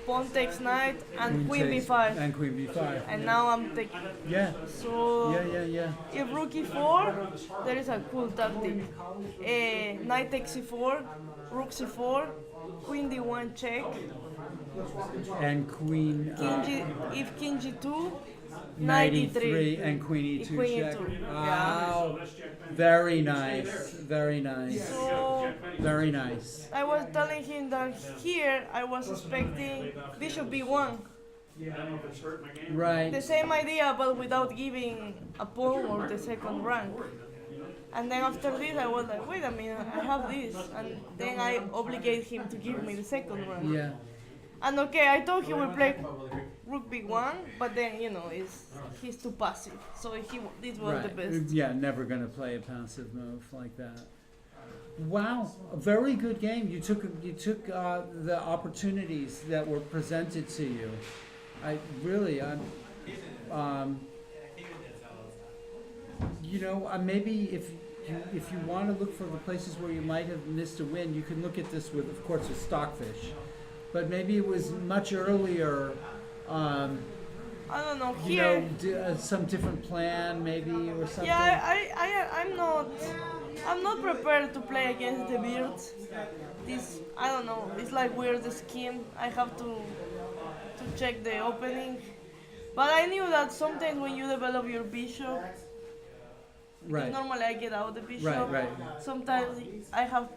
pawn takes knight, and queen takes- b5. And queen b5. And now I'm taking. Yeah. So Yeah. if rook e4, there is a cool tactic. Knight takes c4, rook c4, queen d1 check. And queen. If king g2, Knight knight e3 e3. and queen e2 Queen check. e2, yeah. Wow. Very nice. Very nice. So Very nice. I was telling him that here I was expecting bishop b1. Right. The same idea but without giving a pawn or the second rank. And then after this I was like, wait a minute, I have this. And then I obligate him to give me the second rank. Yeah. And okay, I thought he would play rook b1, but then, you know, he's too passive. So this was the best. Yeah, never going to play a passive move like that. Wow, a very good game. You took the opportunities that were presented to you. Maybe if you want to look for the places where you might have missed a win, you can look at this with, of course, with Stockfish. But maybe it was much earlier. I don't know, here. Some different plan, maybe, or something. Yeah, I'm not prepared to play against the Beards. I don't know, it's like weird scheme. I have to check the opening. But I knew that sometimes when you develop your bishop, Right. normally I get out the bishop. Right. Sometimes I have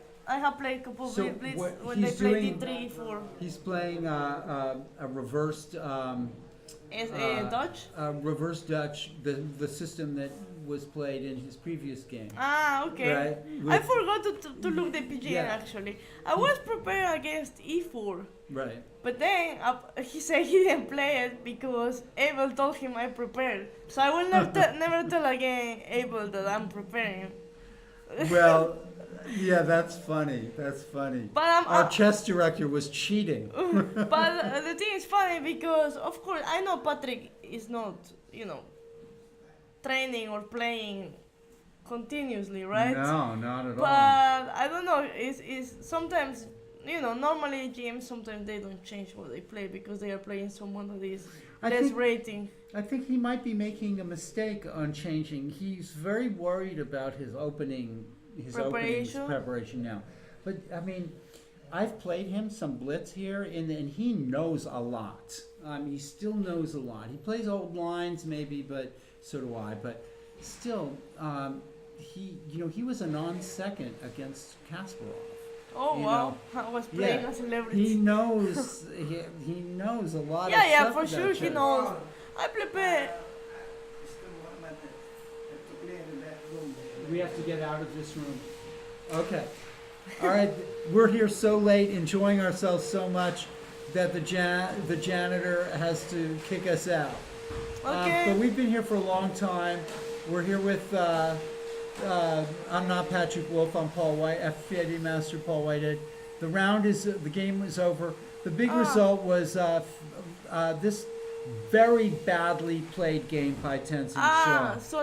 played a couple So of blitz what when they he's play doing- d3, e4. He's playing a reversed Dutch? reverse Dutch, the system that was played in his previous game. Ah, okay. Right? I forgot to look the PGN Yeah. actually. I was prepared against e4. Right. But then he said he didn't play it because Abel told him I prepared. So I will never tell again Abel that I'm preparing. Well, yeah, that's funny. That's funny. But Our chess director was cheating. But the thing is funny because, of course, I know Patrick is not, training or playing continuously, right? No, not at But all. I don't know. It's sometimes, normally GMs sometimes they don't change what they play because they are playing someone that is less rating. I think he might be making a mistake on changing. He's very worried about his openings preparation now. But I mean, I've played him some blitz here, and he knows a lot. He still knows a lot. He plays old lines maybe, but so do I. But still, he was a non-second against Kasparov. Oh wow! I was playing a celebrity. He knows. he knows a lot. Yeah, of yeah, stuff for about sure he chess. knows. I prepare. We have to get out of this room. Okay. All right. We're here so late, enjoying ourselves so much that the janitor has to kick us out. Okay. But we've been here for a long time. We're here with. I'm not Patrick Wolf. I'm Paul White, FFID Master Paul Whitehead. The game is over. The big result was this very badly played game by Tenzin Shaw. So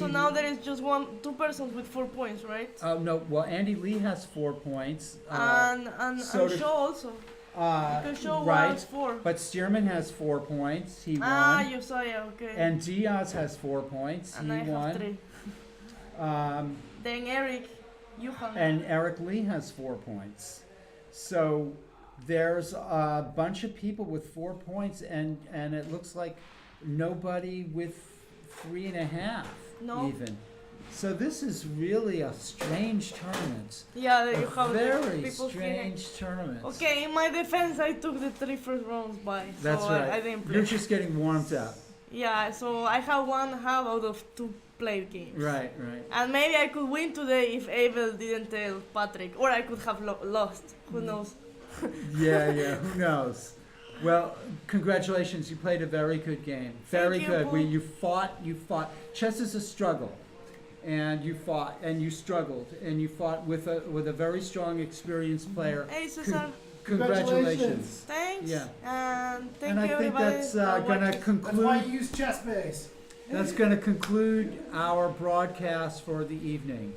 now there is just two persons with 4 points, right? No, well, Andy Lee has 4 points. And so Shaw also. Because Shaw right, was 4. but Stearman has 4 points. He won. Josiah, okay. And Diaz has 4 points. And he I won. have 3. Then Eric, Johan. And Eric Lee has 4 points. So there's a bunch of people with 4 points, and it looks like nobody with 3.5 even. So this is really a strange tournament. Yeah, you have very people strange tournament. Okay, in my defense, I took the 3 first rounds by. That's so right. I didn't play. You're just getting warmed up. Yeah, so I have 1.5 out of 2 played games. Right, right. And maybe I could win today if Abel didn't tell Patrick, or I could have lost. Who knows? Yeah, who knows? Well, congratulations. You played a very good game. Very you, good. Paul. You fought. Chess is a struggle. And you fought, and you struggled, and you fought with a very strong, experienced player. Hey, Susan. Congratulations. Thanks. Yeah. And thank And I you, think everybody. that's for going to watching. conclude. use chess base. That's going to conclude our broadcast for the evening.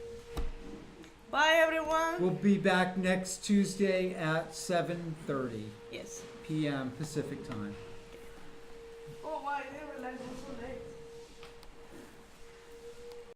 Bye, everyone. We'll be back next Tuesday at 7:30 Yes. p.m. Pacific time. Oh, why? They were like.